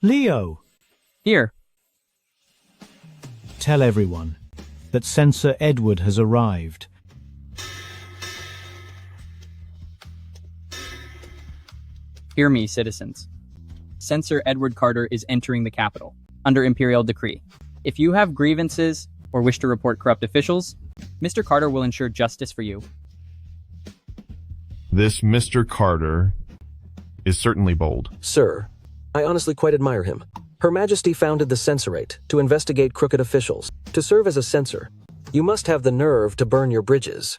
S4: Leo!
S2: Here.
S4: Tell everyone that Censor Edward has arrived.
S2: Hear me, citizens. Censor Edward Carter is entering the capital, under imperial decree. If you have grievances or wish to report corrupt officials, Mr. Carter will ensure justice for you.
S1: This Mr. Carter is certainly bold.
S10: Sir, I honestly quite admire him. Her Majesty founded the Censorate to investigate crooked officials. To serve as a censor, you must have the nerve to burn your bridges.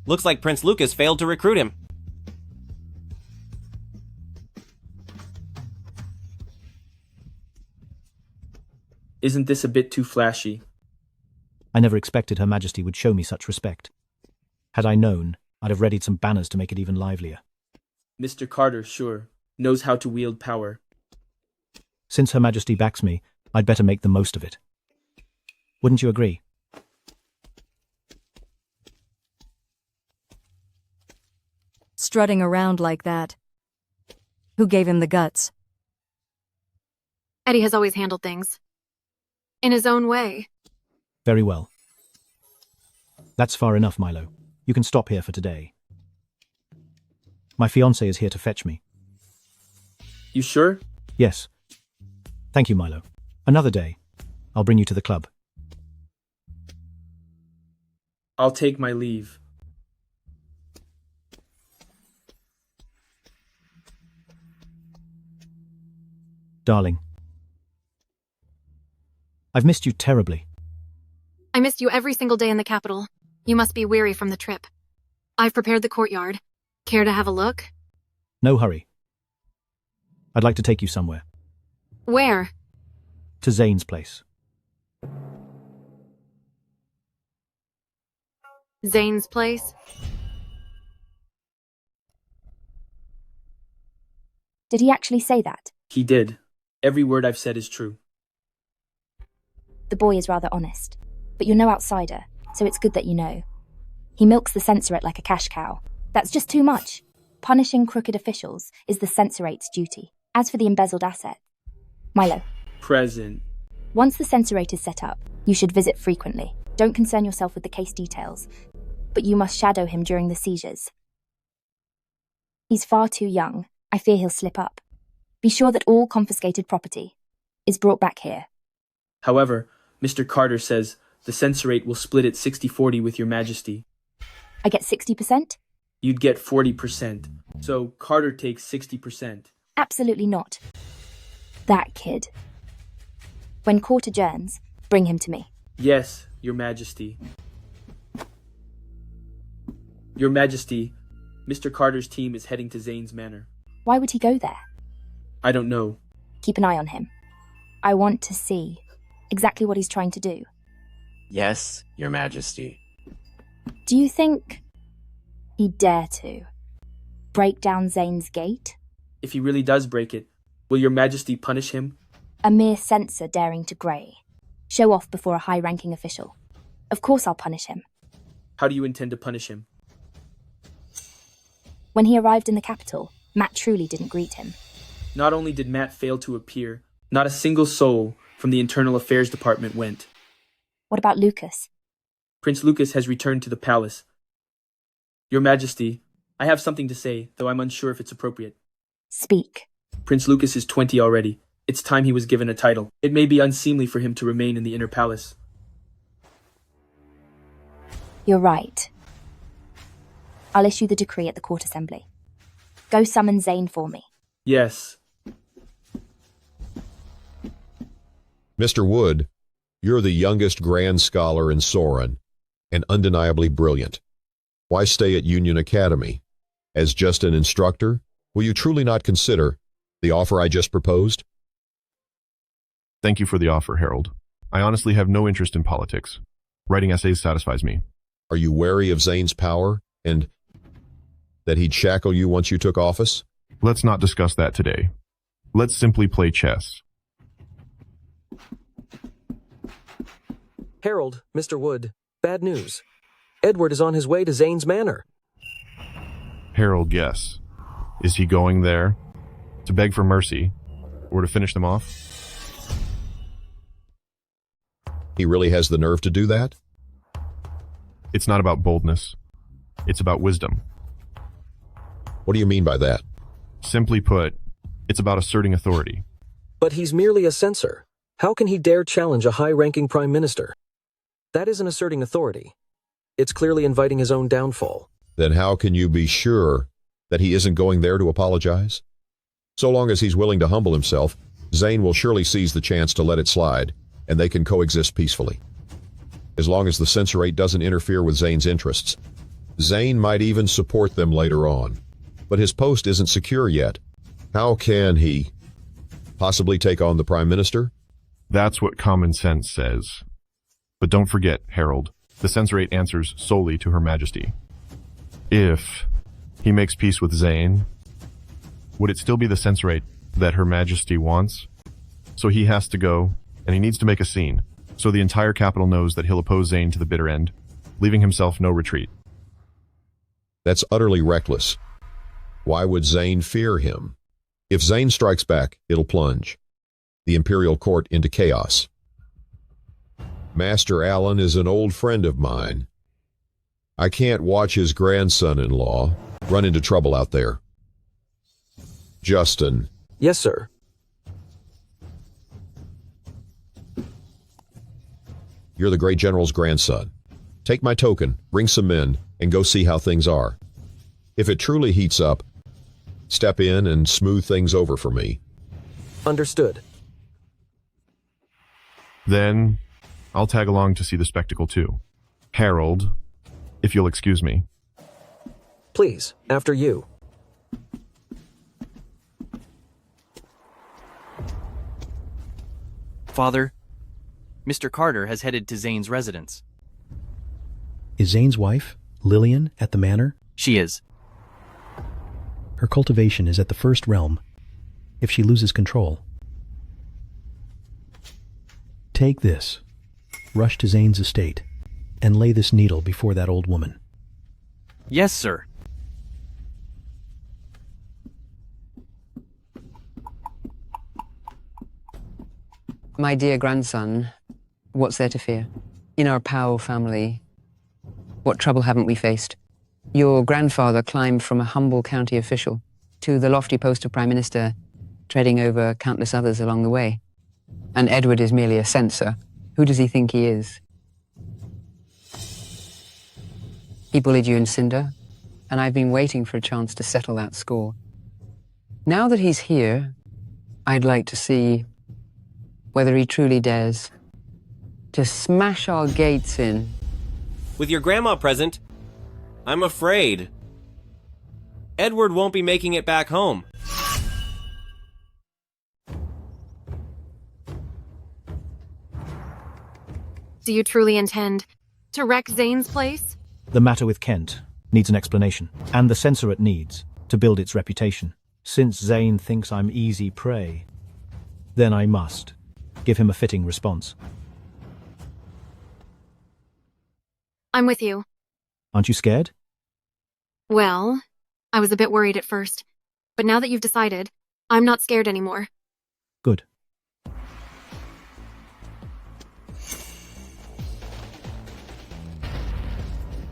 S12: Looks like Prince Lucas failed to recruit him.
S11: Isn't this a bit too flashy?
S4: I never expected Her Majesty would show me such respect. Had I known, I'd have readied some banners to make it even livelier.
S11: Mr. Carter, sure, knows how to wield power.
S4: Since Her Majesty backs me, I'd better make the most of it. Wouldn't you agree?
S25: Strutting around like that. Who gave him the guts?
S24: Eddie has always handled things. In his own way.
S4: Very well. That's far enough, Milo. You can stop here for today. My fiancé is here to fetch me.
S11: You sure?
S4: Yes. Thank you, Milo. Another day. I'll bring you to the club.
S11: I'll take my leave.
S4: Darling. I've missed you terribly.
S24: I missed you every single day in the capital. You must be weary from the trip. I've prepared the courtyard. Care to have a look?
S4: No hurry. I'd like to take you somewhere.
S24: Where?
S4: To Zane's place.
S24: Zane's place?
S5: Did he actually say that?
S11: He did. Every word I've said is true.
S5: The boy is rather honest. But you're no outsider, so it's good that you know. He milks the censorate like a cash cow. That's just too much. Punishing crooked officials is the censораte's duty. As for the embezzled asset, Milo.
S11: Present.
S5: Once the censorate is set up, you should visit frequently. Don't concern yourself with the case details, but you must shadow him during the seizures. He's far too young. I fear he'll slip up. Be sure that all confiscated property is brought back here.
S11: However, Mr. Carter says the censorate will split it 60-40 with your majesty.
S5: I get 60%?
S11: You'd get 40%. So Carter takes 60%.
S5: Absolutely not. That kid. When court adjourns, bring him to me.
S11: Yes, your majesty. Your majesty, Mr. Carter's team is heading to Zane's manor.
S5: Why would he go there?
S11: I don't know.
S5: Keep an eye on him. I want to see exactly what he's trying to do.
S6: Yes, your majesty.
S5: Do you think he'd dare to break down Zane's gate?
S11: If he really does break it, will your majesty punish him?
S5: A mere censor daring to grey. Show off before a high-ranking official. Of course I'll punish him.
S11: How do you intend to punish him?
S5: When he arrived in the capital, Matt truly didn't greet him.
S11: Not only did Matt fail to appear, not a single soul from the Internal Affairs Department went.
S5: What about Lucas?
S11: Prince Lucas has returned to the palace. Your Majesty, I have something to say, though I'm unsure if it's appropriate.
S5: Speak.
S11: Prince Lucas is 20 already. It's time he was given a title. It may be unseemly for him to remain in the inner palace.
S5: You're right. I'll issue the decree at the court assembly. Go summon Zane for me.
S11: Yes.
S8: Mr. Wood, you're the youngest Grand Scholar in Soren, and undeniably brilliant. Why stay at Union Academy? As just an instructor, will you truly not consider the offer I just proposed?
S1: Thank you for the offer, Harold. I honestly have no interest in politics. Writing essays satisfies me.
S8: Are you wary of Zane's power, and that he'd shackle you once you took office?
S1: Let's not discuss that today. Let's simply play chess.
S10: Harold, Mr. Wood, bad news. Edward is on his way to Zane's manor.
S1: Harold, guess. Is he going there to beg for mercy or to finish them off?
S8: He really has the nerve to do that?
S1: It's not about boldness. It's about wisdom.
S8: What do you mean by that?
S1: Simply put, it's about asserting authority.
S10: But he's merely a censor. How can he dare challenge a high-ranking prime minister? That isn't asserting authority. It's clearly inviting his own downfall.
S8: Then how can you be sure that he isn't going there to apologize? So long as he's willing to humble himself, Zane will surely seize the chance to let it slide, and they can coexist peacefully. As long as the censorate doesn't interfere with Zane's interests. Zane might even support them later on. But his post isn't secure yet. How can he possibly take on the Prime Minister?
S1: That's what common sense says. But don't forget, Harold, the censorate answers solely to Her Majesty. If he makes peace with Zane, would it still be the censorate that Her Majesty wants? So he has to go, and he needs to make a scene, so the entire capital knows that he'll oppose Zane to the bitter end, leaving himself no retreat.
S8: That's utterly reckless. Why would Zane fear him? If Zane strikes back, it'll plunge. the imperial court into chaos. Master Allen is an old friend of mine. I can't watch his grandson-in-law run into trouble out there. Justin.
S10: Yes, sir.
S8: You're the great general's grandson. Take my token, bring some men, and go see how things are. If it truly heats up, step in and smooth things over for me.
S10: Understood.
S1: Then I'll tag along to see the spectacle too. Harold, if you'll excuse me.
S10: Please, after you.
S3: Father, Mr. Carter has headed to Zane's residence.
S13: Is Zane's wife, Lillian, at the manor?
S3: She is.
S13: Her cultivation is at the first realm. If she loses control. Take this. Rush to Zane's estate, and lay this needle before that old woman.
S3: Yes, sir.
S14: My dear grandson, what's there to fear? In our Powell family, what trouble haven't we faced? Your grandfather climbed from a humble county official to the lofty post of Prime Minister, treading over countless others along the way. And Edward is merely a censor. Who does he think he is? He bullied you in Cinder, and I've been waiting for a chance to settle that score. Now that he's here, I'd like to see whether he truly dares to smash our gates in.
S12: With your grandma present, I'm afraid Edward won't be making it back home.
S24: Do you truly intend to wreck Zane's place?
S4: The matter with Kent needs an explanation, and the censorate needs to build its reputation. Since Zane thinks I'm easy prey, then I must give him a fitting response.
S24: I'm with you.
S4: Aren't you scared?
S24: Well, I was a bit worried at first, but now that you've decided, I'm not scared anymore.
S4: Good.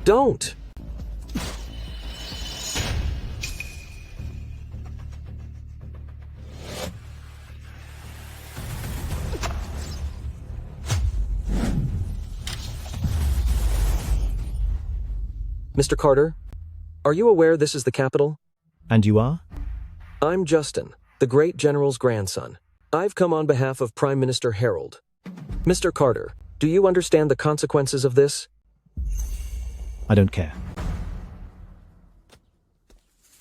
S10: Don't! Mr. Carter, are you aware this is the capital?
S4: And you are?
S10: I'm Justin, the great general's grandson. I've come on behalf of Prime Minister Harold. Mr. Carter, do you understand the consequences of this?
S4: I don't care.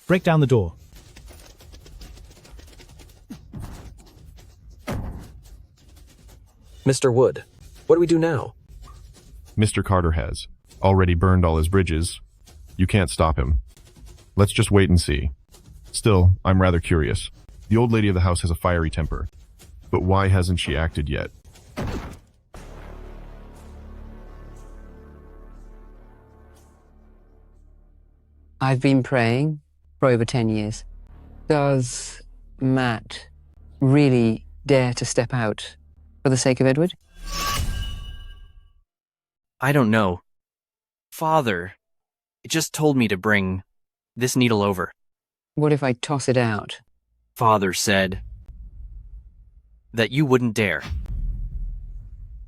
S4: Break down the door.
S10: Mr. Wood, what do we do now?
S1: Mr. Carter has already burned all his bridges. You can't stop him. Let's just wait and see. Still, I'm rather curious. The old lady of the house has a fiery temper. But why hasn't she acted yet?
S14: I've been praying for over 10 years. Does Matt really dare to step out for the sake of Edward?
S3: I don't know. Father, it just told me to bring this needle over.
S14: What if I toss it out?
S3: Father said that you wouldn't dare.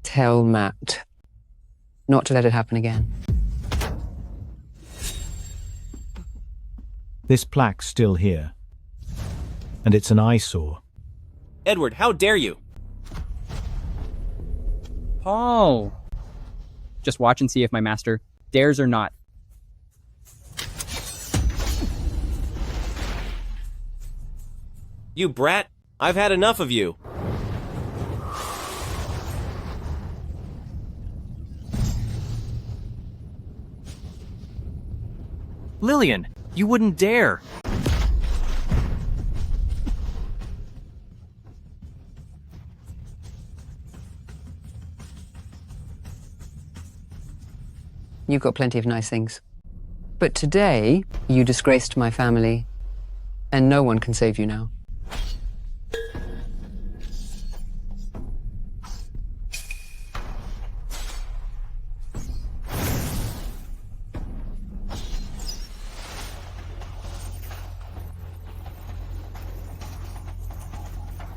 S14: Tell Matt not to let it happen again.
S4: This plaque's still here. And it's an eyesore.
S12: Edward, how dare you?
S2: Oh. Just watch and see if my master dares or not.
S12: You brat, I've had enough of you.
S3: Lillian, you wouldn't dare.
S14: You've got plenty of nice things. But today, you disgraced my family, and no one can save you now.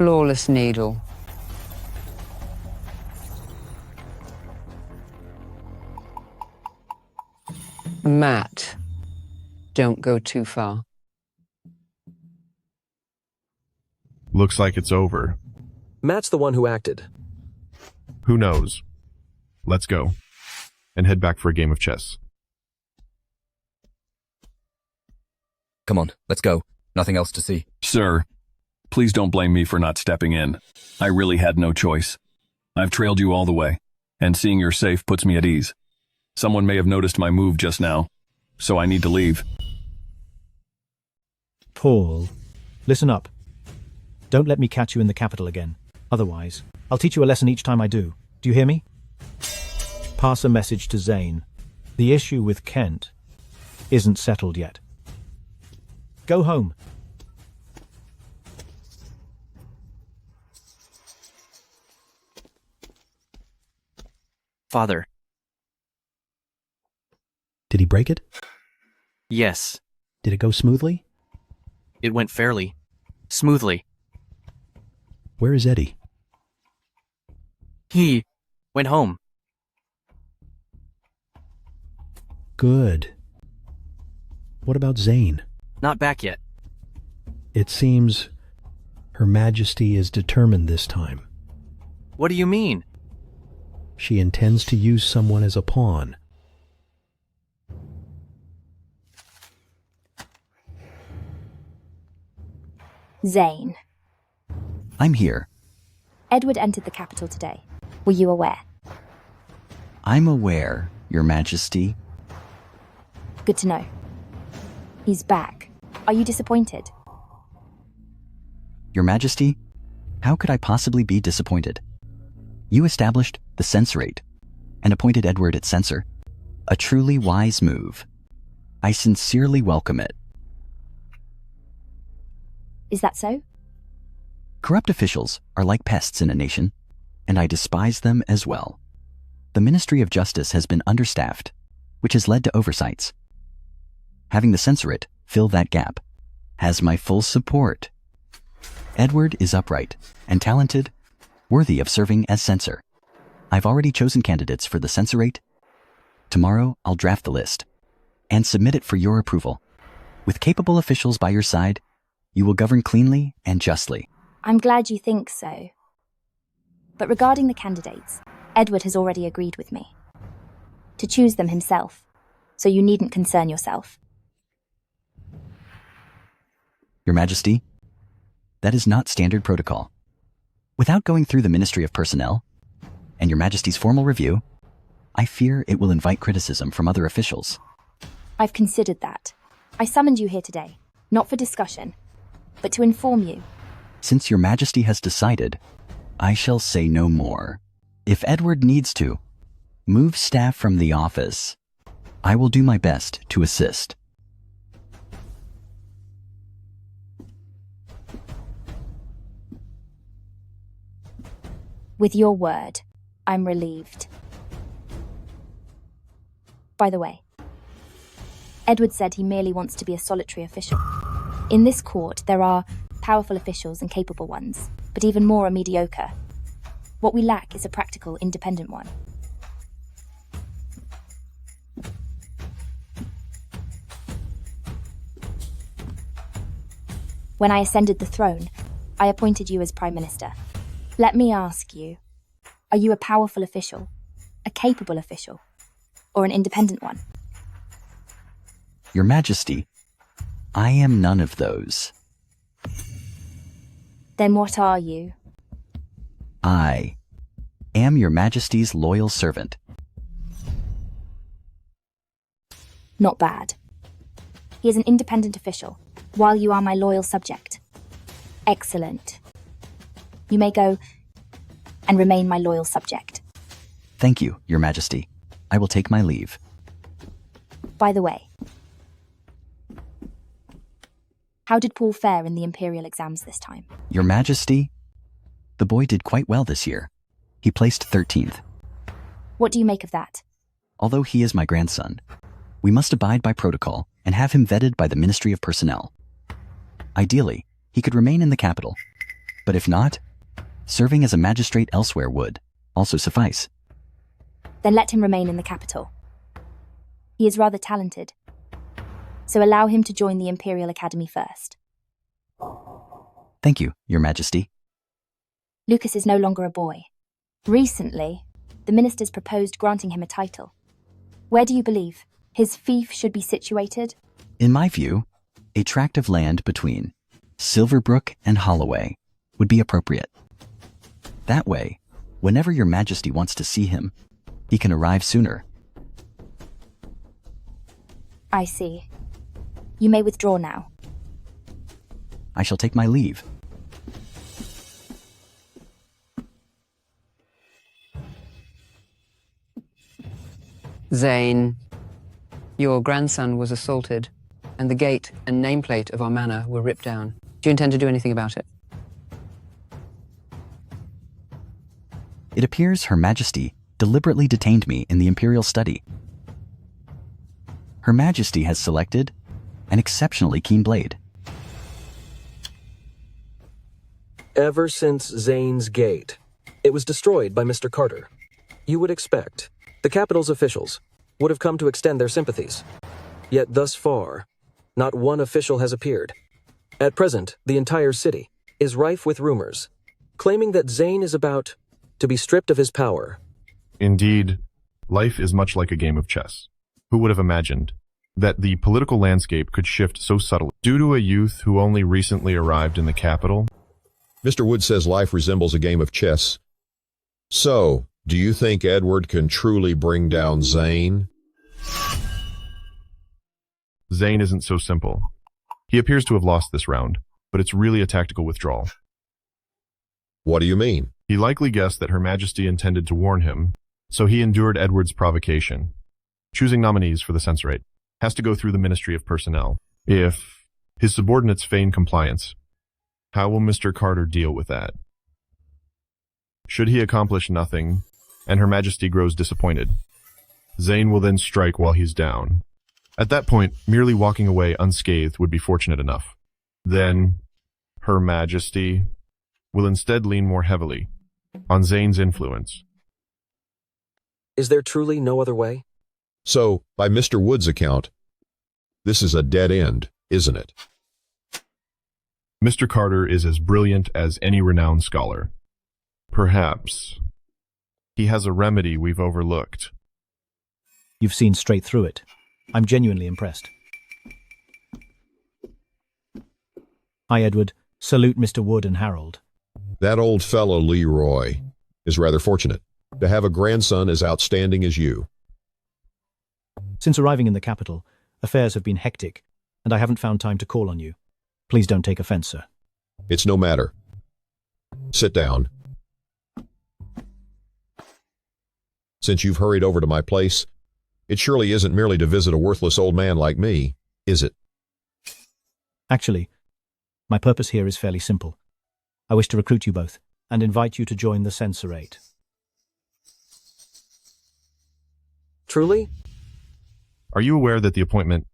S14: Flawless needle. Matt, don't go too far.
S1: Looks like it's over.
S10: Matt's the one who acted.
S1: Who knows? Let's go. And head back for a game of chess.
S15: Come on, let's go. Nothing else to see.
S16: Sir, please don't blame me for not stepping in. I really had no choice. I've trailed you all the way, and seeing you're safe puts me at ease. Someone may have noticed my move just now, so I need to leave.
S4: Paul, listen up. Don't let me catch you in the capital again. Otherwise, I'll teach you a lesson each time I do. Do you hear me? Pass a message to Zane. The issue with Kent isn't settled yet. Go home.
S3: Father.
S13: Did he break it?
S3: Yes.
S13: Did it go smoothly?
S3: It went fairly. Smoothly.
S13: Where is Eddie?
S3: He went home.
S13: Good. What about Zane?
S3: Not back yet.
S13: It seems Her Majesty is determined this time.
S3: What do you mean?
S13: She intends to use someone as a pawn.
S5: Zane.
S19: I'm here.
S5: Edward entered the capital today. Were you aware?
S19: I'm aware, Your Majesty.
S5: Good to know. He's back. Are you disappointed?
S19: Your Majesty, how could I possibly be disappointed? You established the censorate and appointed Edward its censor. A truly wise move. I sincerely welcome it.
S5: Is that so?
S19: Corrupt officials are like pests in a nation, and I despise them as well. The Ministry of Justice has been understaffed, which has led to oversights. Having the censorate fill that gap has my full support. Edward is upright and talented, worthy of serving as censor. I've already chosen candidates for the censorate. Tomorrow, I'll draft the list and submit it for your approval. With capable officials by your side, you will govern cleanly and justly.
S5: I'm glad you think so. But regarding the candidates, Edward has already agreed with me to choose them himself, so you needn't concern yourself.
S19: Your Majesty, that is not standard protocol. Without going through the Ministry of Personnel and Your Majesty's formal review, I fear it will invite criticism from other officials.
S5: I've considered that. I summoned you here today, not for discussion, but to inform you.
S19: Since Your Majesty has decided, I shall say no more. If Edward needs to move staff from the office, I will do my best to assist.
S5: With your word, I'm relieved. By the way, Edward said he merely wants to be a solitary official. In this court, there are powerful officials and capable ones, but even more are mediocre. What we lack is a practical, independent one. When I ascended the throne, I appointed you as Prime Minister. Let me ask you, are you a powerful official, a capable official, or an independent one?
S19: Your Majesty, I am none of those.
S5: Then what are you?
S19: I am Your Majesty's loyal servant.
S5: Not bad. He is an independent official, while you are my loyal subject. Excellent. You may go and remain my loyal subject.
S19: Thank you, Your Majesty. I will take my leave.
S5: By the way, how did Paul fare in the Imperial exams this time?
S19: Your Majesty, the boy did quite well this year. He placed 13th.
S5: What do you make of that?
S19: Although he is my grandson, we must abide by protocol and have him vetted by the Ministry of Personnel. Ideally, he could remain in the capital, But if not, serving as a magistrate elsewhere would also suffice.
S5: Then let him remain in the capital. He is rather talented, so allow him to join the Imperial Academy first.
S19: Thank you, Your Majesty.
S5: Lucas is no longer a boy. Recently, the ministers proposed granting him a title. Where do you believe his fief should be situated?
S19: In my view, a tract of land between Silverbrook and Holloway would be appropriate. That way, whenever Your Majesty wants to see him, he can arrive sooner.
S5: I see. You may withdraw now.
S19: I shall take my leave.
S14: Zane, your grandson was assaulted, and the gate and nameplate of our manor were ripped down. Do you intend to do anything about it?
S19: It appears Her Majesty deliberately detained me in the Imperial study. Her Majesty has selected an exceptionally keen blade.
S10: Ever since Zane's gate, it was destroyed by Mr. Carter. You would expect the capital's officials would have come to extend their sympathies. Yet thus far, not one official has appeared. At present, the entire city is rife with rumors, claiming that Zane is about to be stripped of his power.
S1: Indeed, life is much like a game of chess. Who would have imagined that the political landscape could shift so subtly due to a youth who only recently arrived in the capital?
S8: Mr. Wood says life resembles a game of chess. So, do you think Edward can truly bring down Zane?
S1: Zane isn't so simple. He appears to have lost this round, but it's really a tactical withdrawal.
S8: What do you mean?
S1: He likely guessed that Her Majesty intended to warn him, so he endured Edward's provocation. Choosing nominees for the censorate has to go through the Ministry of Personnel. If his subordinates feign compliance, how will Mr. Carter deal with that? Should he accomplish nothing, and Her Majesty grows disappointed, Zane will then strike while he's down. At that point, merely walking away unscathed would be fortunate enough. Then, Her Majesty will instead lean more heavily on Zane's influence.
S10: Is there truly no other way?
S8: So, by Mr. Wood's account, this is a dead end, isn't it?
S1: Mr. Carter is as brilliant as any renowned scholar. Perhaps he has a remedy we've overlooked.
S4: You've seen straight through it. I'm genuinely impressed. Hi, Edward. Salute Mr. Wood and Harold.
S8: That old fellow Leroy is rather fortunate to have a grandson as outstanding as you.
S4: Since arriving in the capital, affairs have been hectic, and I haven't found time to call on you. Please don't take offense, sir.
S8: It's no matter. Sit down. Since you've hurried over to my place, it surely isn't merely to visit a worthless old man like me, is it?
S4: Actually, my purpose here is fairly simple. I wish to recruit you both and invite you to join the censorate.
S10: Truly?
S1: Are you aware that the appointment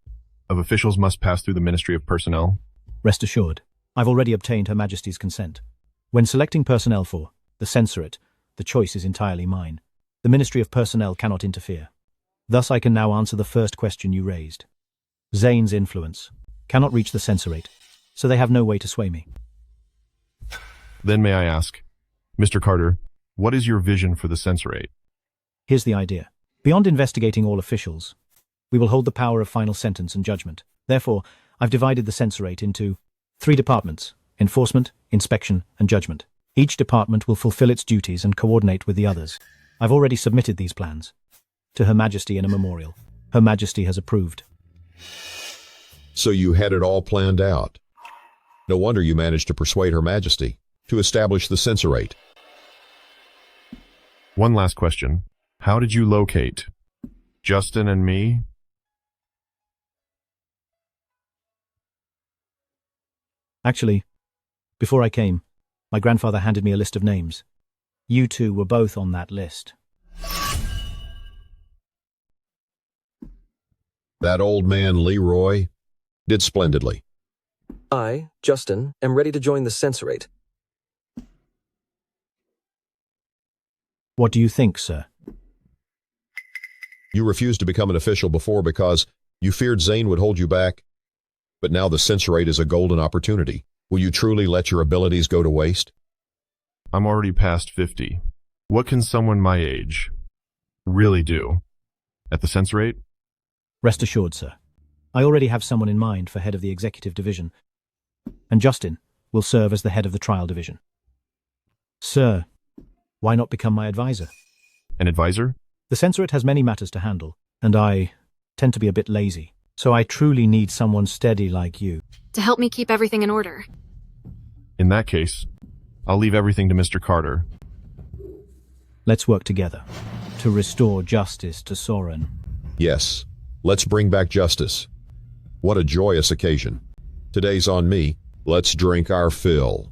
S1: of officials must pass through the Ministry of Personnel?
S4: Rest assured, I've already obtained Her Majesty's consent. When selecting personnel for the censorate, the choice is entirely mine. The Ministry of Personnel cannot interfere. Thus I can now answer the first question you raised. Zane's influence cannot reach the censorate, so they have no way to sway me.
S1: Then may I ask, Mr. Carter, what is your vision for the censorate?
S4: Here's the idea. Beyond investigating all officials, we will hold the power of final sentence and judgment. Therefore, I've divided the censorate into 3 departments: enforcement, inspection, and judgment. Each department will fulfill its duties and coordinate with the others. I've already submitted these plans to Her Majesty in a memorial. Her Majesty has approved.
S8: So you had it all planned out. No wonder you managed to persuade Her Majesty to establish the censorate.
S1: One last question. How did you locate Justin and me?
S4: Actually, before I came, my grandfather handed me a list of names. You two were both on that list.
S8: That old man Leroy did splendidly.
S10: I, Justin, am ready to join the censorate.
S4: What do you think, sir?
S8: You refused to become an official before because you feared Zane would hold you back. But now the censorate is a golden opportunity. Will you truly let your abilities go to waste?
S1: I'm already past 50. What can someone my age really do at the censorate?
S4: Rest assured, sir. I already have someone in mind for head of the executive division, and Justin will serve as the head of the trial division. Sir, why not become my advisor?
S1: An advisor?
S4: The censorate has many matters to handle, and I tend to be a bit lazy, so I truly need someone steady like you.
S24: To help me keep everything in order.
S1: In that case, I'll leave everything to Mr. Carter.
S4: Let's work together to restore justice to Soren.
S8: Yes, let's bring back justice. What a joyous occasion. Today's on me. Let's drink our fill.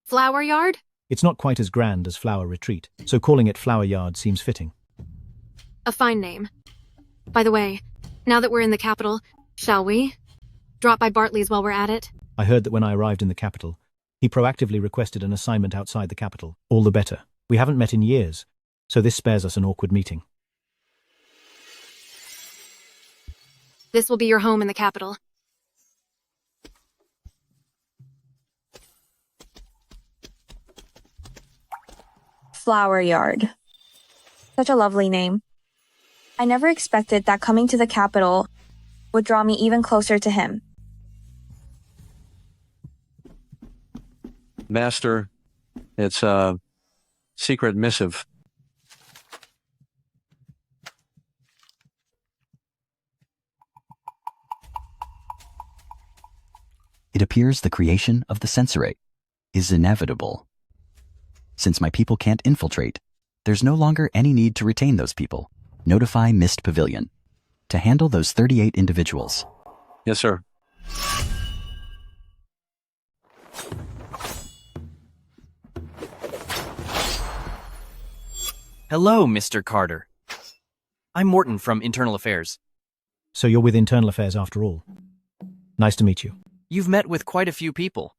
S24: Flower Yard?
S4: It's not quite as grand as Flower Retreat, so calling it Flower Yard seems fitting.
S24: A fine name. By the way, now that we're in the capital, shall we drop by Bartley's while we're at it?
S4: I heard that when I arrived in the capital, he proactively requested an assignment outside the capital. All the better. We haven't met in years, so this spares us an awkward meeting.
S24: This will be your home in the capital.
S22: Flower Yard. Such a lovely name. I never expected that coming to the capital would draw me even closer to him.
S9: Master, it's a secret missive.
S19: It appears the creation of the censorate is inevitable. Since my people can't infiltrate, there's no longer any need to retain those people. Notify Mist Pavilion to handle those 38 individuals.
S9: Yes, sir.
S3: Hello, Mr. Carter. I'm Morton from Internal Affairs.
S4: So you're with Internal Affairs after all. Nice to meet you.
S3: You've met with quite a few people.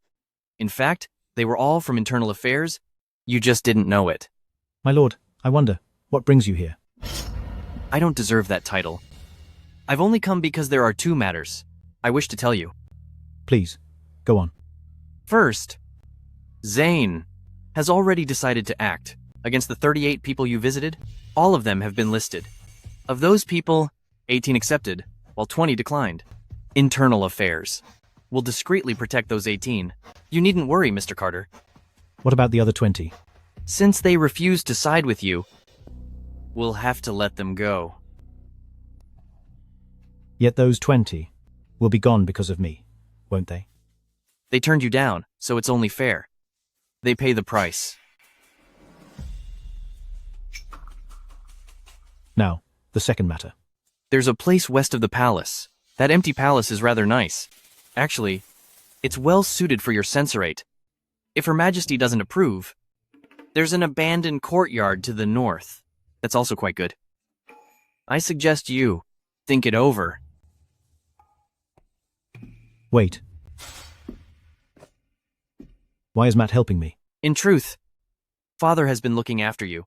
S3: In fact, they were all from Internal Affairs. You just didn't know it.
S4: My lord, I wonder, what brings you here?
S3: I don't deserve that title. I've only come because there are two matters I wish to tell you.
S4: Please, go on.
S3: First, Zane has already decided to act against the 38 people you visited. All of them have been listed. Of those people, 18 accepted, while 20 declined. Internal Affairs will discreetly protect those 18. You needn't worry, Mr. Carter.
S4: What about the other 20?
S3: Since they refused to side with you, we'll have to let them go.
S4: Yet those 20 will be gone because of me, won't they?
S3: They turned you down, so it's only fair. They pay the price.
S4: Now, the second matter.
S3: There's a place west of the palace. That empty palace is rather nice. Actually, it's well suited for your censorate. If Her Majesty doesn't approve, there's an abandoned courtyard to the north that's also quite good. I suggest you think it over.
S4: Wait. Why is Matt helping me?
S3: In truth, Father has been looking after you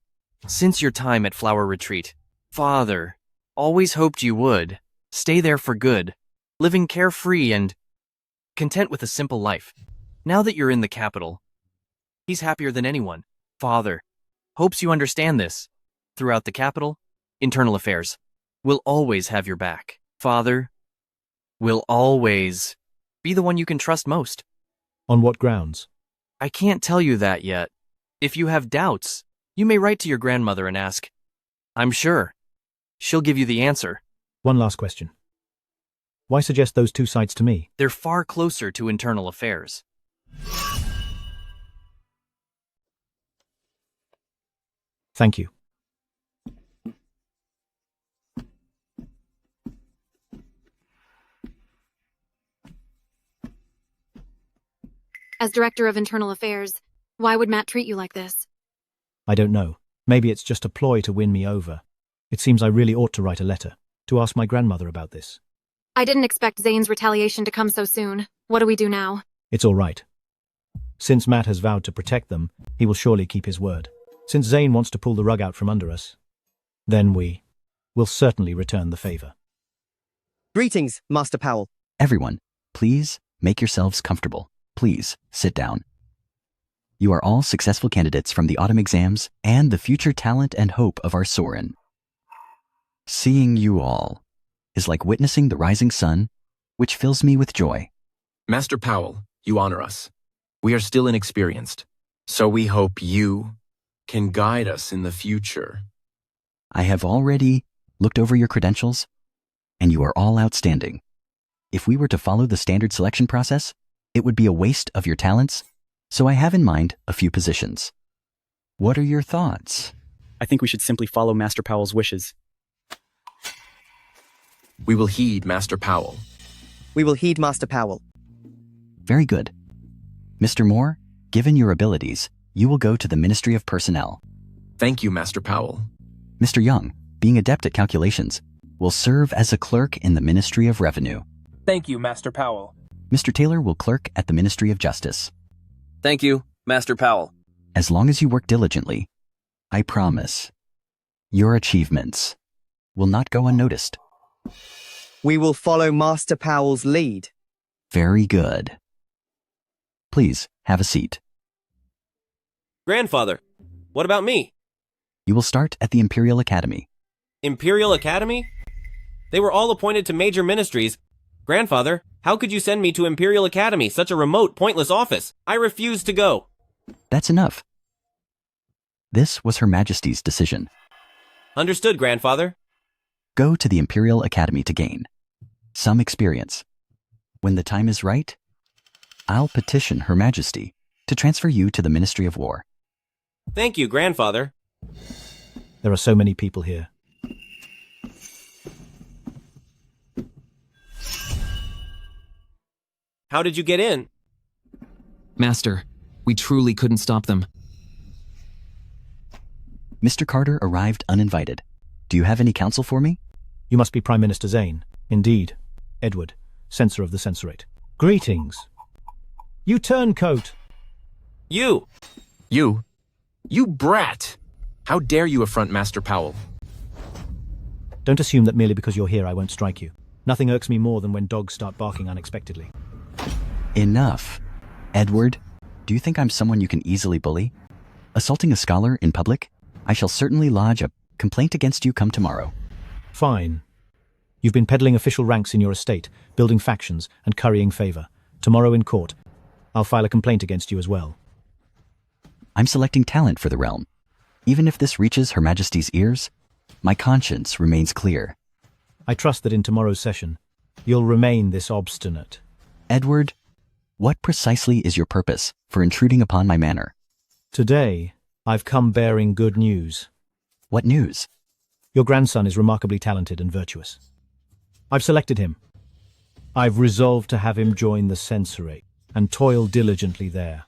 S3: since your time at Flower Retreat. Father always hoped you would stay there for good, living carefree and content with a simple life. Now that you're in the capital, he's happier than anyone. Father hopes you understand this. Throughout the capital, Internal Affairs will always have your back. Father will always be the one you can trust most.
S4: On what grounds?
S3: I can't tell you that yet. If you have doubts, you may write to your grandmother and ask. I'm sure she'll give you the answer.
S4: One last question. Why suggest those two sites to me?
S3: They're far closer to Internal Affairs.
S4: Thank you.
S24: As Director of Internal Affairs, why would Matt treat you like this?
S4: I don't know. Maybe it's just a ploy to win me over. It seems I really ought to write a letter to ask my grandmother about this.
S24: I didn't expect Zane's retaliation to come so soon. What do we do now?
S4: It's all right. Since Matt has vowed to protect them, he will surely keep his word. Since Zane wants to pull the rug out from under us, then we will certainly return the favor.
S17: Greetings, Master Powell.
S19: Everyone, please make yourselves comfortable. Please sit down. You are all successful candidates from the autumn exams and the future talent and hope of our Soren. Seeing you all is like witnessing the rising sun, which fills me with joy.
S18: Master Powell, you honor us. We are still inexperienced, so we hope you can guide us in the future.
S19: I have already looked over your credentials, and you are all outstanding. If we were to follow the standard selection process, it would be a waste of your talents, so I have in mind a few positions. What are your thoughts?
S2: I think we should simply follow Master Powell's wishes.
S18: We will heed Master Powell.
S17: We will heed Master Powell.
S19: Very good. Mr. Moore, given your abilities, you will go to the Ministry of Personnel.
S18: Thank you, Master Powell.
S19: Mr. Young, being adept at calculations, will serve as a clerk in the Ministry of Revenue.
S20: Thank you, Master Powell.
S19: Mr. Taylor will clerk at the Ministry of Justice.
S3: Thank you, Master Powell.
S19: As long as you work diligently, I promise, your achievements will not go unnoticed.
S17: We will follow Master Powell's lead.
S19: Very good. Please, have a seat.
S12: Grandfather, what about me?
S19: You will start at the Imperial Academy.
S12: Imperial Academy? They were all appointed to major ministries. Grandfather, how could you send me to Imperial Academy, such a remote, pointless office? I refuse to go.
S19: That's enough. This was Her Majesty's decision.
S12: Understood, Grandfather.
S19: Go to the Imperial Academy to gain some experience. When the time is right, I'll petition Her Majesty to transfer you to the Ministry of War.
S12: Thank you, Grandfather.
S4: There are so many people here.
S12: How did you get in?
S3: Master, we truly couldn't stop them.
S19: Mr. Carter arrived uninvited. Do you have any counsel for me?
S4: You must be Prime Minister Zane. Indeed. Edward, Censor of the Censorate. Greetings. You turncoat.
S18: You brat! How dare you affront Master Powell?
S4: Don't assume that merely because you're here I won't strike you. Nothing irks me more than when dogs start barking unexpectedly.
S19: Enough. Edward, do you think I'm someone you can easily bully? Assaulting a scholar in public? I shall certainly lodge a complaint against you come tomorrow.
S4: Fine. You've been peddling official ranks in your estate, building factions, and currying favor. Tomorrow in court, I'll file a complaint against you as well.
S19: I'm selecting talent for the realm. Even if this reaches Her Majesty's ears, my conscience remains clear.
S4: I trust that in tomorrow's session, you'll remain this obstinate.
S19: Edward, what precisely is your purpose for intruding upon my manor?
S4: Today, I've come bearing good news.
S19: What news?
S4: Your grandson is remarkably talented and virtuous. I've selected him. I've resolved to have him join the Censorate and toil diligently there.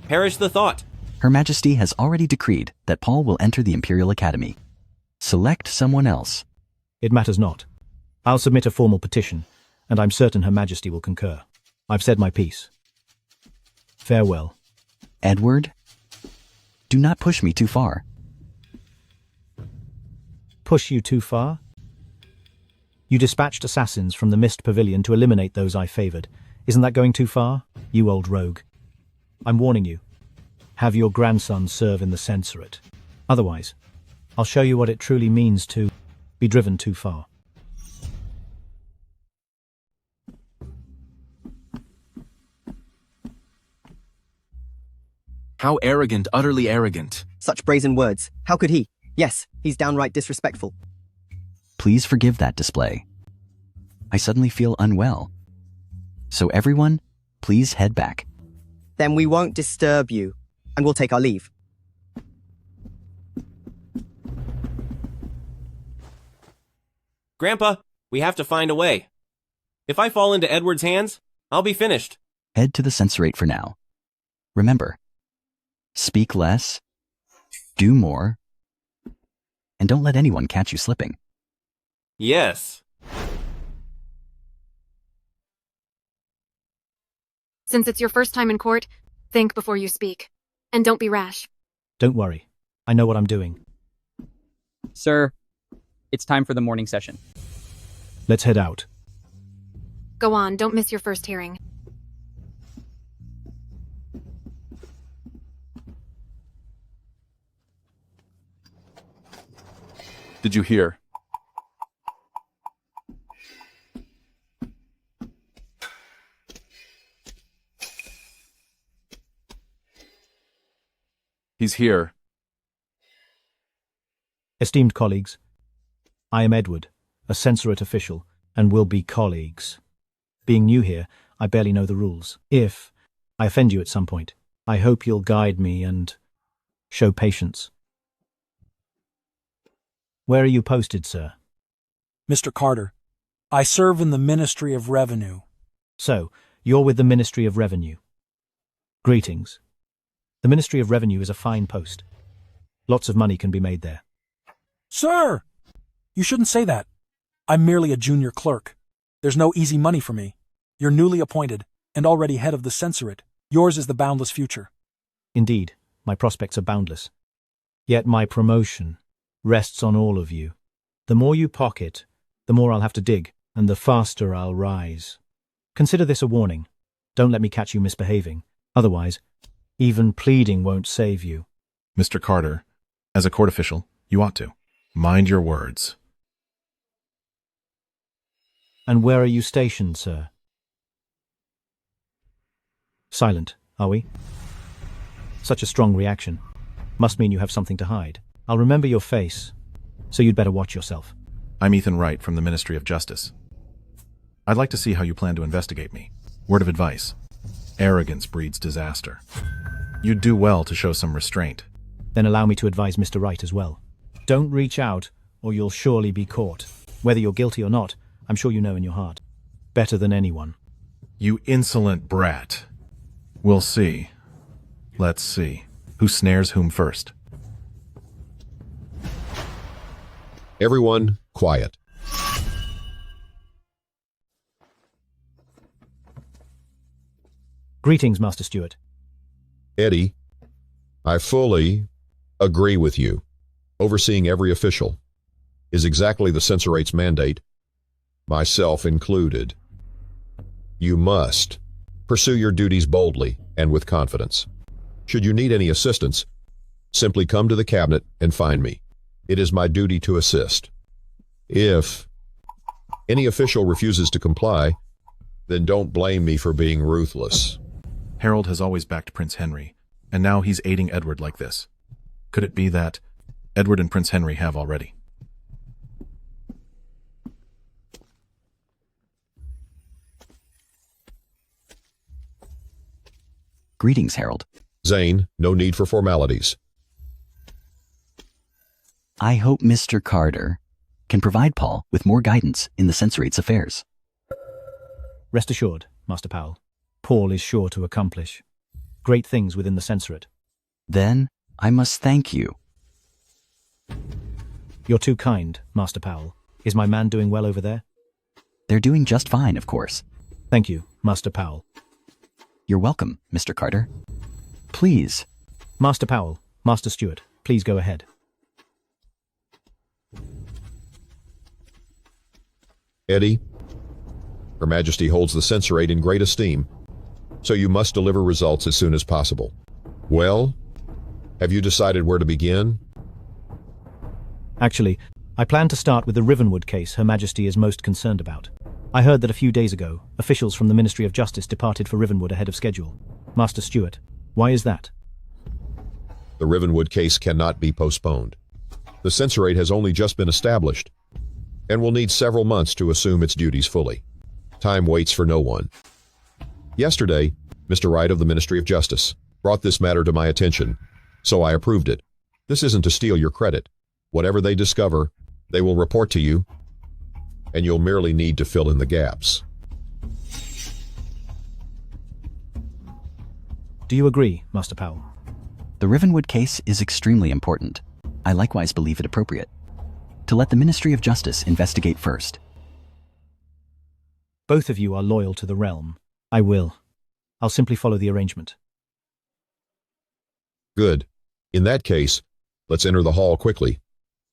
S12: Perish the thought.
S19: Her Majesty has already decreed that Paul will enter the Imperial Academy. Select someone else.
S4: It matters not. I'll submit a formal petition, and I'm certain Her Majesty will concur. I've said my piece. Farewell.
S19: Edward, do not push me too far.
S4: Push you too far? You dispatched assassins from the Mist Pavilion to eliminate those I favored. Isn't that going too far, you old rogue? I'm warning you. Have your grandson serve in the Censorate. Otherwise, I'll show you what it truly means to be driven too far.
S18: How arrogant, utterly arrogant.
S17: Such brazen words. How could he? Yes, he's downright disrespectful.
S19: Please forgive that display. I suddenly feel unwell. So everyone, please head back.
S17: Then we won't disturb you, and we'll take our leave.
S12: Grandpa, we have to find a way. If I fall into Edward's hands, I'll be finished.
S19: Head to the Censorate for now. Remember, speak less, do more, and don't let anyone catch you slipping.
S12: Yes.
S24: Since it's your first time in court, think before you speak. And don't be rash.
S4: Don't worry. I know what I'm doing.
S2: Sir, it's time for the morning session.
S4: Let's head out.
S24: Go on, don't miss your first hearing.
S6: Did you hear? He's here.
S4: Esteemed colleagues, I am Edward, a censorate official, and will be colleagues. Being new here, I barely know the rules. If I offend you at some point, I hope you'll guide me and show patience. Where are you posted, sir?
S7: Mr. Carter, I serve in the Ministry of Revenue.
S4: So, you're with the Ministry of Revenue. Greetings. The Ministry of Revenue is a fine post. Lots of money can be made there.
S7: Sir! You shouldn't say that. I'm merely a junior clerk. There's no easy money for me. You're newly appointed, and already head of the censorate. Yours is the boundless future.
S4: Indeed, my prospects are boundless. Yet my promotion rests on all of you. The more you pocket, the more I'll have to dig, and the faster I'll rise. Consider this a warning. Don't let me catch you misbehaving. Otherwise, even pleading won't save you.
S1: Mr. Carter, as a court official, you ought to. Mind your words.
S4: And where are you stationed, sir? Silent, are we? Such a strong reaction. Must mean you have something to hide. I'll remember your face, so you'd better watch yourself.
S1: I'm Ethan Wright from the Ministry of Justice. I'd like to see how you plan to investigate me. Word of advice. Arrogance breeds disaster. You'd do well to show some restraint.
S4: Then allow me to advise Mr. Wright as well. Don't reach out, or you'll surely be caught. Whether you're guilty or not, I'm sure you know in your heart. Better than anyone.
S1: You insolent brat. We'll see. Let's see. Who snares whom first?
S8: Everyone, quiet.
S4: Greetings, Master Stewart.
S8: Eddie, I fully agree with you. Overseeing every official is exactly the censораte's mandate, myself included. You must pursue your duties boldly and with confidence. Should you need any assistance, simply come to the cabinet and find me. It is my duty to assist. If any official refuses to comply, then don't blame me for being ruthless.
S1: Harold has always backed Prince Henry, and now he's aiding Edward like this. Could it be that Edward and Prince Henry have already?
S19: Greetings, Harold.
S8: Zane, no need for formalities.
S19: I hope Mr. Carter can provide Paul with more guidance in the censораte's affairs.
S4: Rest assured, Master Powell, Paul is sure to accomplish great things within the censorate.
S19: Then I must thank you.
S4: You're too kind, Master Powell. Is my man doing well over there?
S19: They're doing just fine, of course.
S4: Thank you, Master Powell.
S19: You're welcome, Mr. Carter. Please.
S4: Master Powell, Master Stewart, please go ahead.
S8: Eddie, Her Majesty holds the censorate in great esteem, so you must deliver results as soon as possible. Well, have you decided where to begin?
S4: Actually, I plan to start with the Rivenwood case Her Majesty is most concerned about. I heard that a few days ago, officials from the Ministry of Justice departed for Rivenwood ahead of schedule. Master Stewart, why is that?
S8: The Rivenwood case cannot be postponed. The censorate has only just been established, and will need several months to assume its duties fully. Time waits for no one. Yesterday, Mr. Wright of the Ministry of Justice brought this matter to my attention, so I approved it. This isn't to steal your credit. Whatever they discover, they will report to you, and you'll merely need to fill in the gaps.
S4: Do you agree, Master Powell?
S19: The Rivenwood case is extremely important. I likewise believe it appropriate to let the Ministry of Justice investigate first.
S4: Both of you are loyal to the realm. I will. I'll simply follow the arrangement.
S8: Good. In that case, let's enter the hall quickly,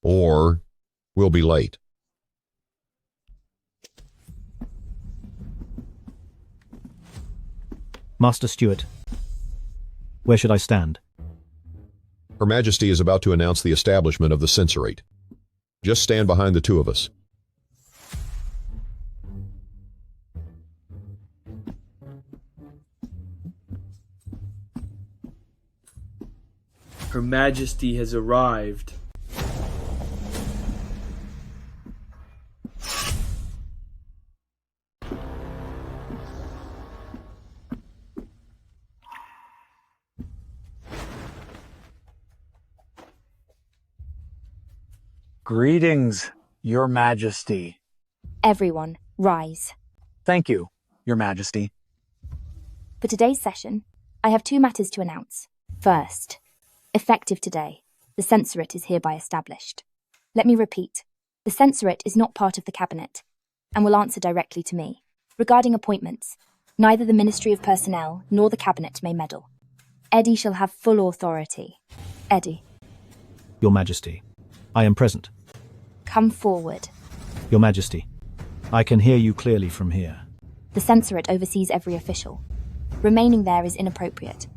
S8: or we'll be late.
S4: Master Stewart, where should I stand?
S8: Her Majesty is about to announce the establishment of the censorate. Just stand behind the two of us.
S11: Her Majesty has arrived.
S15: Greetings, Your Majesty.
S5: Everyone, rise.
S15: Thank you, Your Majesty.
S5: For today's session, I have 2 matters to announce. First, effective today, the censorate is hereby established. Let me repeat, the censorate is not part of the cabinet and will answer directly to me. Regarding appointments, neither the Ministry of Personnel nor the cabinet may meddle. Eddie shall have full authority. Eddie.
S4: Your Majesty, I am present.
S5: Come forward.
S4: Your Majesty, I can hear you clearly from here.
S5: The censorate oversees every official. Remaining there is inappropriate.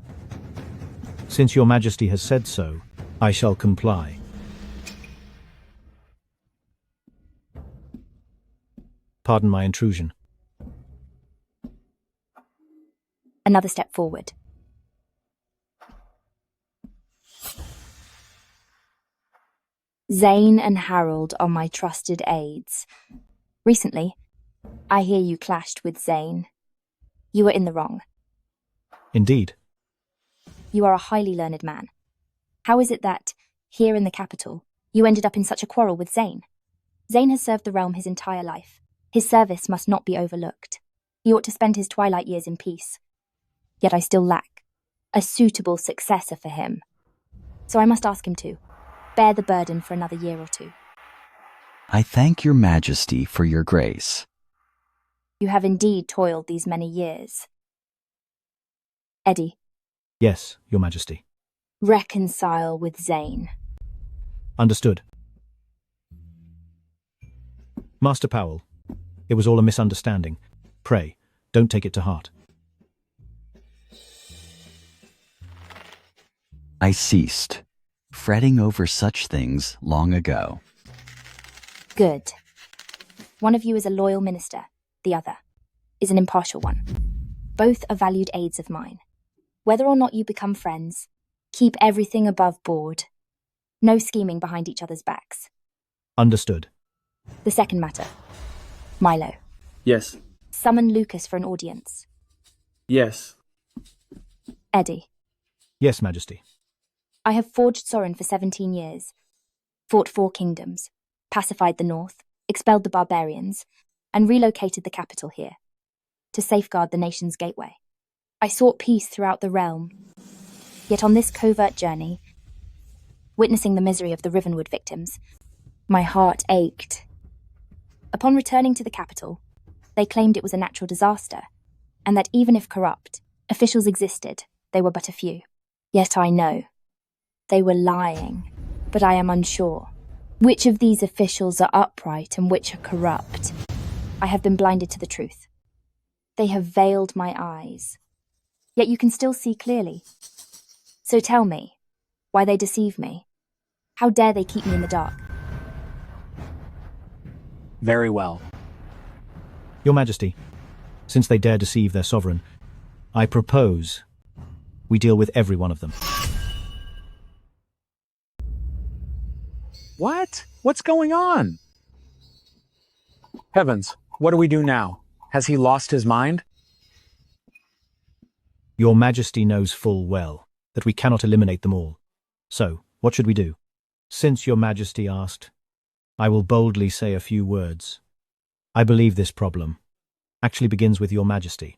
S4: Since Your Majesty has said so, I shall comply. Pardon my intrusion.
S5: Another step forward. Zane and Harold are my trusted aides. Recently, I hear you clashed with Zane. You were in the wrong.
S4: Indeed.
S5: You are a highly learned man. How is it that, here in the capital, you ended up in such a quarrel with Zane? Zane has served the realm his entire life. His service must not be overlooked. He ought to spend his twilight years in peace. Yet I still lack a suitable successor for him. So I must ask him to bear the burden for another year or 2.
S19: I thank Your Majesty for your grace.
S5: You have indeed toiled these many years. Eddie.
S4: Yes, Your Majesty.
S5: Reconcile with Zane.
S4: Understood. Master Powell, it was all a misunderstanding. Pray, don't take it to heart.
S19: I ceased fretting over such things long ago.
S5: Good. One of you is a loyal minister, the other is an impartial one. Both are valued aides of mine. Whether or not you become friends, keep everything above board. No scheming behind each other's backs.
S4: Understood.
S5: The second matter. Milo.
S11: Yes.
S5: Summon Lucas for an audience.
S11: Yes.
S5: Eddie.
S4: Yes, Majesty.
S5: I have forged Sorin for 17 years, fought 4 kingdoms, pacified the north, expelled the barbarians, and relocated the capital here, to safeguard the nation's gateway. I sought peace throughout the realm, yet on this covert journey, witnessing the misery of the Rivenwood victims, my heart ached. Upon returning to the capital, they claimed it was a natural disaster, and that even if corrupt, officials existed, they were but a few. Yet I know. They were lying, but I am unsure. Which of these officials are upright and which are corrupt? I have been blinded to the truth. They have veiled my eyes. Yet you can still see clearly. So tell me, why they deceive me? How dare they keep me in the dark?
S15: Very well.
S4: Your Majesty, since they dare deceive their sovereign, I propose we deal with every one of them.
S15: What? What's going on? Heavens, what do we do now? Has he lost his mind?
S4: Your Majesty knows full well that we cannot eliminate them all. So, what should we do? Since Your Majesty asked, I will boldly say a few words. I believe this problem actually begins with Your Majesty.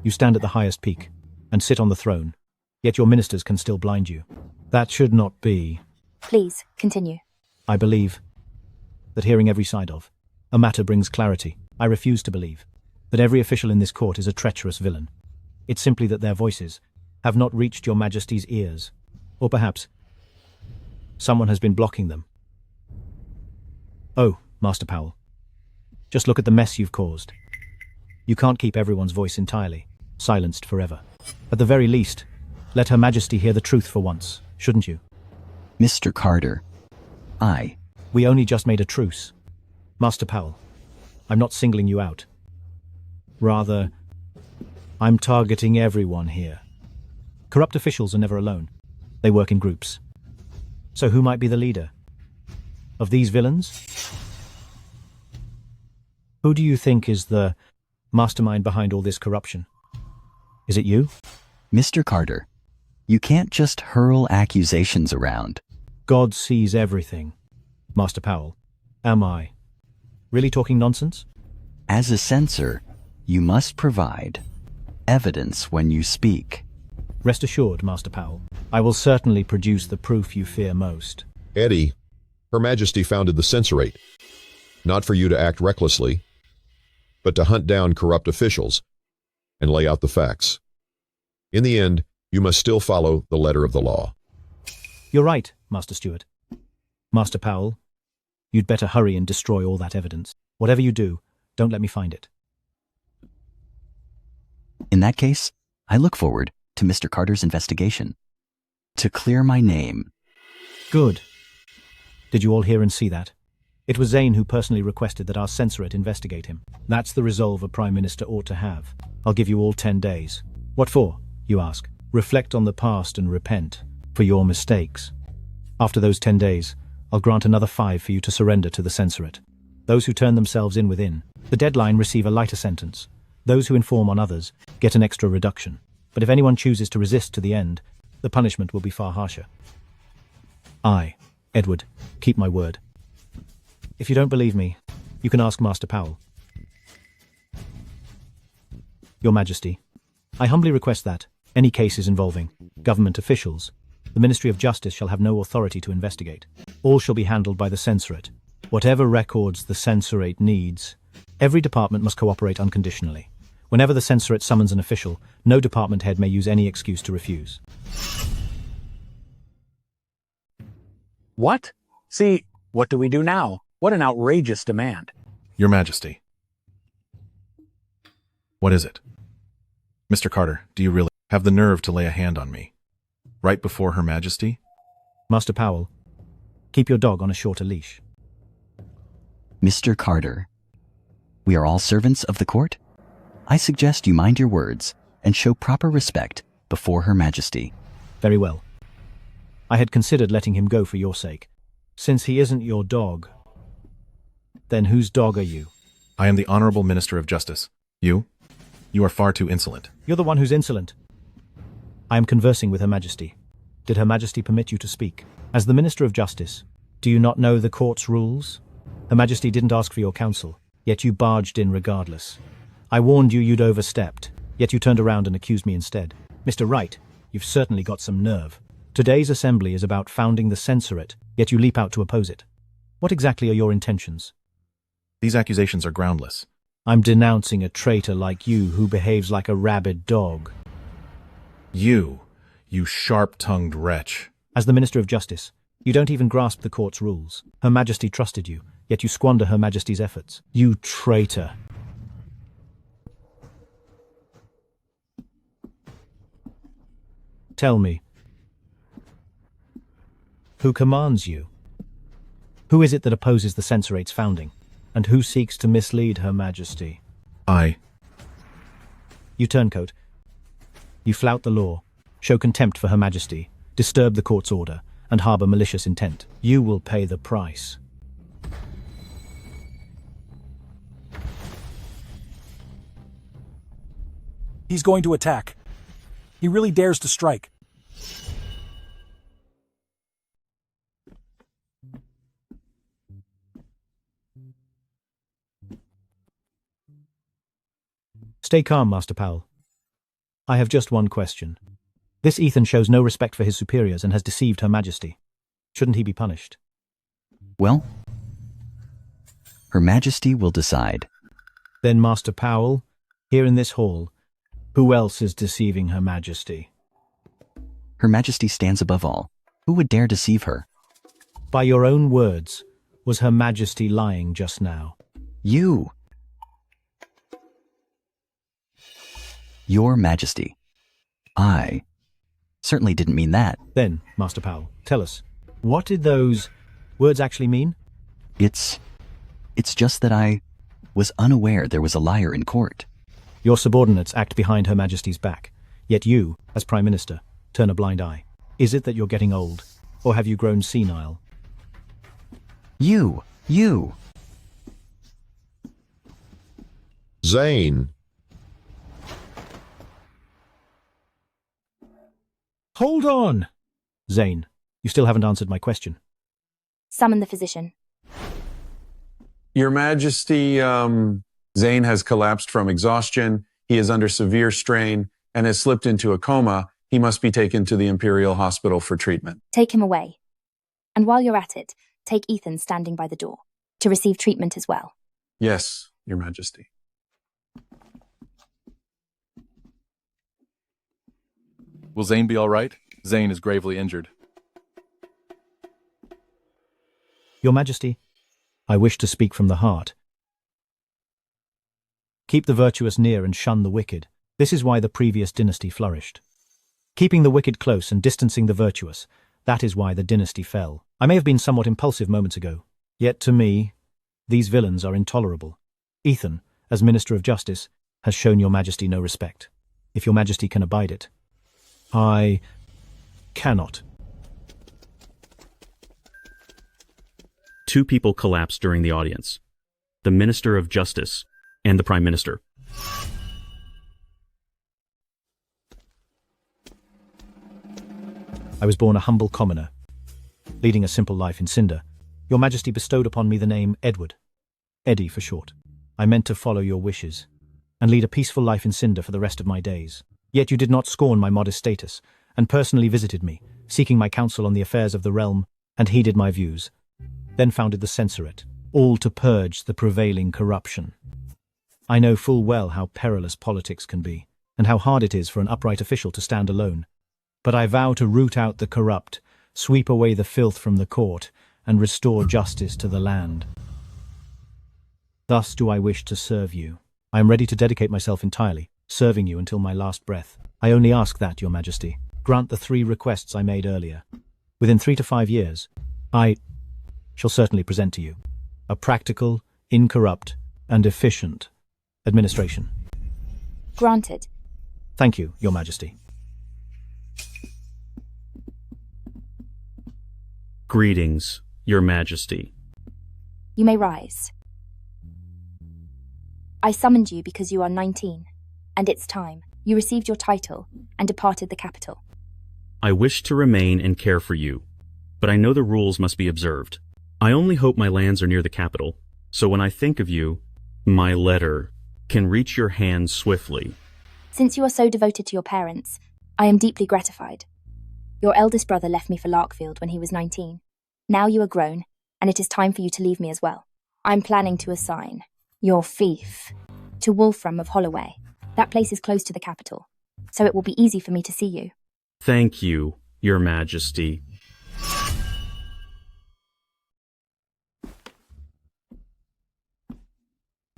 S4: You stand at the highest peak and sit on the throne, yet your ministers can still blind you. That should not be.
S5: Please, continue.
S4: I believe that hearing every side of a matter brings clarity. I refuse to believe that every official in this court is a treacherous villain. It's simply that their voices have not reached your Majesty's ears. Or perhaps someone has been blocking them. Oh, Master Powell. Just look at the mess you've caused. You can't keep everyone's voice entirely silenced forever. At the very least, let Her Majesty hear the truth for once, shouldn't you?
S19: Mr. Carter,
S4: We only just made a truce. Master Powell, I'm not singling you out. Rather, I'm targeting everyone here. Corrupt officials are never alone. They work in groups. So who might be the leader of these villains? Who do you think is the mastermind behind all this corruption? Is it you?
S19: Mr. Carter, you can't just hurl accusations around.
S4: God sees everything. Master Powell, am I really talking nonsense?
S19: As a censor, you must provide evidence when you speak.
S4: Rest assured, Master Powell, I will certainly produce the proof you fear most.
S8: Eddie, Her Majesty founded the censorate, not for you to act recklessly, but to hunt down corrupt officials and lay out the facts. In the end, you must still follow the letter of the law.
S4: You're right, Master Stewart. Master Powell, you'd better hurry and destroy all that evidence. Whatever you do, don't let me find it.
S19: In that case, I look forward to Mr. Carter's investigation. To clear my name.
S4: Good. Did you all hear and see that? It was Zane who personally requested that our censorate investigate him. That's the resolve a Prime Minister ought to have. I'll give you all 10 days. What for, you ask? Reflect on the past and repent for your mistakes. After those 10 days, I'll grant another 5 for you to surrender to the censorate. Those who turn themselves in within the deadline receive a lighter sentence. Those who inform on others get an extra reduction. But if anyone chooses to resist to the end, the punishment will be far harsher. I, Edward, keep my word. If you don't believe me, you can ask Master Powell. Your Majesty, I humbly request that any cases involving government officials, the Ministry of Justice shall have no authority to investigate. All shall be handled by the censorate. Whatever records the censorate needs, every department must cooperate unconditionally. Whenever the censorate summons an official, no department head may use any excuse to refuse.
S15: What? See, what do we do now? What an outrageous demand.
S13: Your Majesty. What is it? Mr. Carter, do you really have the nerve to lay a hand on me? Right before Her Majesty?
S4: Master Powell, keep your dog on a shorter leash.
S19: Mr. Carter, we are all servants of the court? I suggest you mind your words and show proper respect before Her Majesty.
S4: Very well. I had considered letting him go for your sake. Since he isn't your dog, then whose dog are you?
S13: I am the Honorable Minister of Justice. You? You are far too insolent.
S4: You're the one who's insolent. I am conversing with Her Majesty. Did Her Majesty permit you to speak? As the Minister of Justice, do you not know the court's rules? Her Majesty didn't ask for your counsel, yet you barged in regardless. I warned you you'd overstepped, yet you turned around and accused me instead. Mr. Wright, you've certainly got some nerve. Today's assembly is about founding the censorate, yet you leap out to oppose it. What exactly are your intentions?
S13: These accusations are groundless.
S4: I'm denouncing a traitor like you who behaves like a rabid dog.
S13: You sharp-tongued wretch.
S4: As the Minister of Justice, you don't even grasp the court's rules. Her Majesty trusted you, yet you squander Her Majesty's efforts. You traitor. Tell me, who commands you? Who is it that opposes the censorate's founding? And who seeks to mislead Her Majesty?
S13: I.
S4: You turncoat. You flout the law, show contempt for Her Majesty, disturb the court's order, and harbour malicious intent. You will pay the price.
S7: He's going to attack. He really dares to strike.
S4: Stay calm, Master Powell. I have just one question. This Ethan shows no respect for his superiors and has deceived Her Majesty. Shouldn't he be punished?
S19: Well, Her Majesty will decide.
S4: Then, Master Powell, here in this hall, Who else is deceiving Her Majesty?
S19: Her Majesty stands above all. Who would dare deceive her?
S4: By your own words, was Her Majesty lying just now?
S19: You! Your Majesty. I certainly didn't mean that.
S4: Then, Master Powell, tell us, what did those words actually mean?
S19: It's just that I was unaware there was a liar in court.
S4: Your subordinates act behind Her Majesty's back, yet you, as Prime Minister, turn a blind eye. Is it that you're getting old, or have you grown senile?
S19: You!
S8: Zane!
S4: Hold on! Zane, you still haven't answered my question.
S5: Summon the physician.
S14: Your Majesty, Zane has collapsed from exhaustion. He is under severe strain and has slipped into a coma. He must be taken to the Imperial Hospital for treatment.
S5: Take him away. And while you're at it, take Ethan standing by the door to receive treatment as well.
S14: Yes, Your Majesty.
S6: Will Zane be all right? Zane is gravely injured.
S4: Your Majesty, I wish to speak from the heart. Keep the virtuous near and shun the wicked. This is why the previous dynasty flourished. Keeping the wicked close and distancing the virtuous, that is why the dynasty fell. I may have been somewhat impulsive moments ago, yet to me, these villains are intolerable. Ethan, as Minister of Justice, has shown Your Majesty no respect. If Your Majesty can abide it, I cannot.
S16: Two people collapsed during the audience: the Minister of Justice and the Prime Minister.
S4: I was born a humble commoner, leading a simple life in Cinder. Your Majesty bestowed upon me the name Edward, Eddie for short. I meant to follow your wishes and lead a peaceful life in Cinder for the rest of my days. Yet you did not scorn my modest status and personally visited me, seeking my counsel on the affairs of the realm, and heeded my views. Then founded the Censorate, all to purge the prevailing corruption. I know full well how perilous politics can be, and how hard it is for an upright official to stand alone. But I vow to root out the corrupt, sweep away the filth from the court, and restore justice to the land. Thus do I wish to serve you. I am ready to dedicate myself entirely, serving you until my last breath. I only ask that, Your Majesty, grant the 3 requests I made earlier. Within 3 to 5 years, I shall certainly present to you a practical, incorrupt, and efficient administration.
S5: Granted.
S4: Thank you, Your Majesty.
S16: Greetings, Your Majesty.
S5: You may rise. I summoned you because you are 19, and it's time. You received your title and departed the capital.
S16: I wish to remain and care for you, but I know the rules must be observed. I only hope my lands are near the capital, so when I think of you, my letter can reach your hands swiftly.
S5: Since you are so devoted to your parents, I am deeply gratified. Your eldest brother left me for Larkfield when he was 19. Now you are grown, and it is time for you to leave me as well. I'm planning to assign your fief to Wolfram of Holloway. That place is close to the capital, so it will be easy for me to see you.
S16: Thank you, Your Majesty.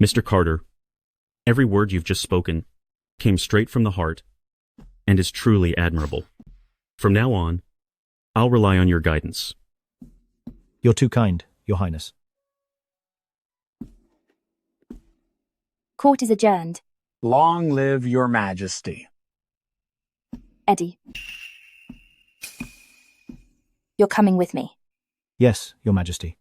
S16: Mr. Carter, every word you've just spoken came straight from the heart and is truly admirable. From now on, I'll rely on your guidance.
S4: You're too kind, Your Highness.
S5: Court is adjourned.
S15: Long live Your Majesty.
S5: Eddie. You're coming with me.
S4: Yes, Your Majesty.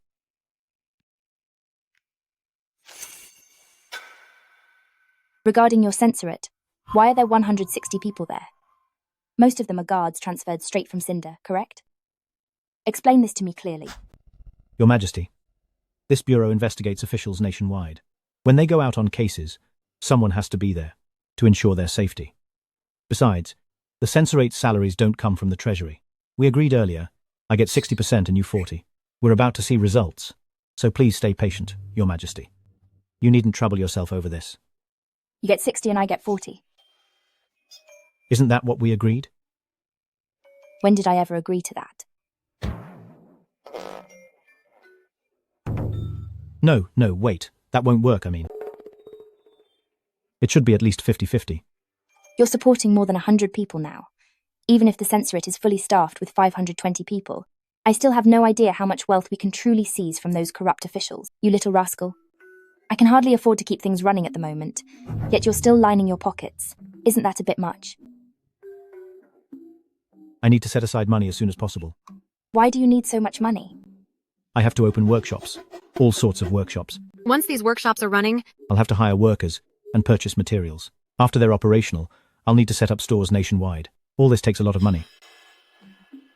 S5: Regarding your censorate, why are there 160 people there? Most of them are guards transferred straight from Cinder, correct? Explain this to me clearly.
S4: Your Majesty, this bureau investigates officials nationwide. When they go out on cases, someone has to be there to ensure their safety. Besides, the Censораte's salaries don't come from the Treasury. We agreed earlier, I get 60% and you 40%. We're about to see results, so please stay patient, Your Majesty. You needn't trouble yourself over this.
S5: You get 60 and I get 40.
S4: Isn't that what we agreed?
S5: When did I ever agree to that?
S4: No, wait. That won't work, I mean. It should be at least 50-50.
S5: You're supporting more than 100 people now. Even if the censorate is fully staffed with 520 people, I still have no idea how much wealth we can truly seize from those corrupt officials, you little rascal. I can hardly afford to keep things running at the moment, yet you're still lining your pockets. Isn't that a bit much?
S4: I need to set aside money as soon as possible.
S5: Why do you need so much money?
S4: I have to open workshops. All sorts of workshops.
S24: Once these workshops are running,
S4: I'll have to hire workers and purchase materials. After they're operational, I'll need to set up stores nationwide. All this takes a lot of money.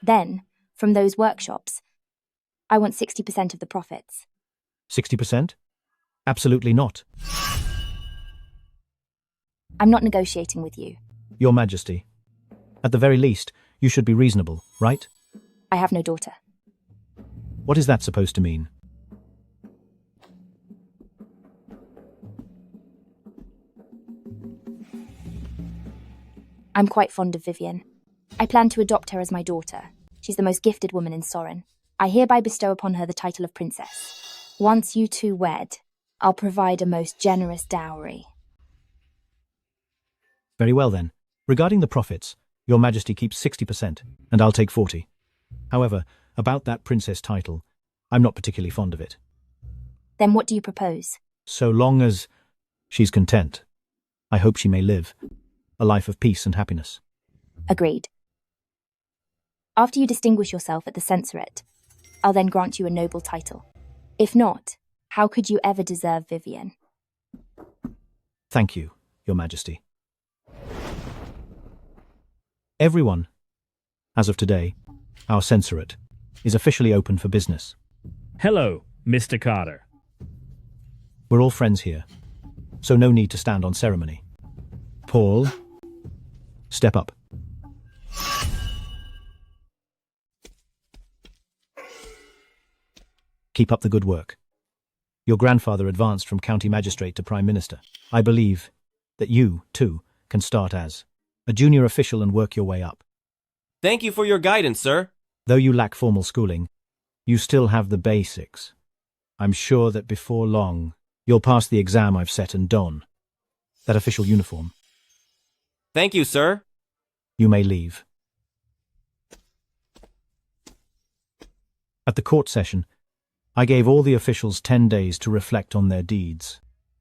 S5: Then, from those workshops, I want 60% of the profits.
S4: 60%? Absolutely not.
S5: I'm not negotiating with you.
S4: Your Majesty. At the very least, you should be reasonable, right?
S5: I have no daughter.
S4: What is that supposed to mean?
S5: I'm quite fond of Vivian. I plan to adopt her as my daughter. She's the most gifted woman in Sorin. I hereby bestow upon her the title of princess. Once you two wed, I'll provide a most generous dowry.
S4: Very well then. Regarding the profits, Your Majesty keeps 60%, and I'll take 40%. However, about that princess title, I'm not particularly fond of it.
S5: Then what do you propose?
S4: So long as she's content, I hope she may live a life of peace and happiness.
S5: Agreed. After you distinguish yourself at the censorate, I'll then grant you a noble title. If not, how could you ever deserve Vivian?
S4: Thank you, Your Majesty. Everyone, as of today, our censorate is officially open for business.
S10: Hello, Mr. Carter.
S4: We're all friends here, so no need to stand on ceremony. Paul, step up. Keep up the good work. Your grandfather advanced from county magistrate to prime minister. I believe that you, too, can start as a junior official and work your way up.
S12: Thank you for your guidance, sir.
S4: Though you lack formal schooling, you still have the basics. I'm sure that before long, you'll pass the exam I've set and don that official uniform.
S12: Thank you, sir.
S4: You may leave. At the court session, I gave all the officials 10 days to reflect on their deeds.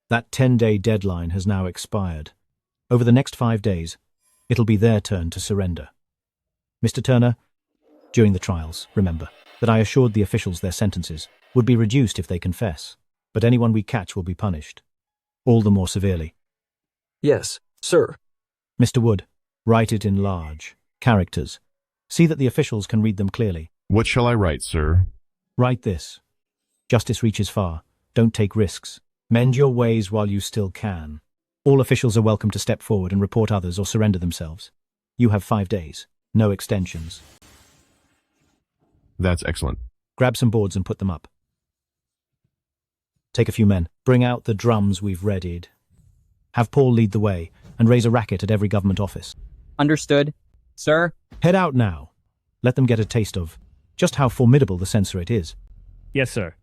S4: That 10-day deadline has now expired. Over the next 5 days, it'll be their turn to surrender. Mr. Turner, during the trials, remember that I assured the officials their sentences would be reduced if they confess, but anyone we catch will be punished, all the more severely.
S21: Yes, sir.
S4: Mr. Wood, write it in large characters. See that the officials can read them clearly.
S1: What shall I write, sir?
S4: Write this. Justice reaches far. Don't take risks. Mend your ways while you still can. All officials are welcome to step forward and report others or surrender themselves. You have 5 days. No extensions.
S1: That's excellent.
S4: Grab some boards and put them up. Take a few men. Bring out the drums we've readied. Have Paul lead the way and raise a racket at every government office.
S2: Understood, sir.
S4: Head out now. Let them get a taste of just how formidable the censorate is.
S10: Yes, sir.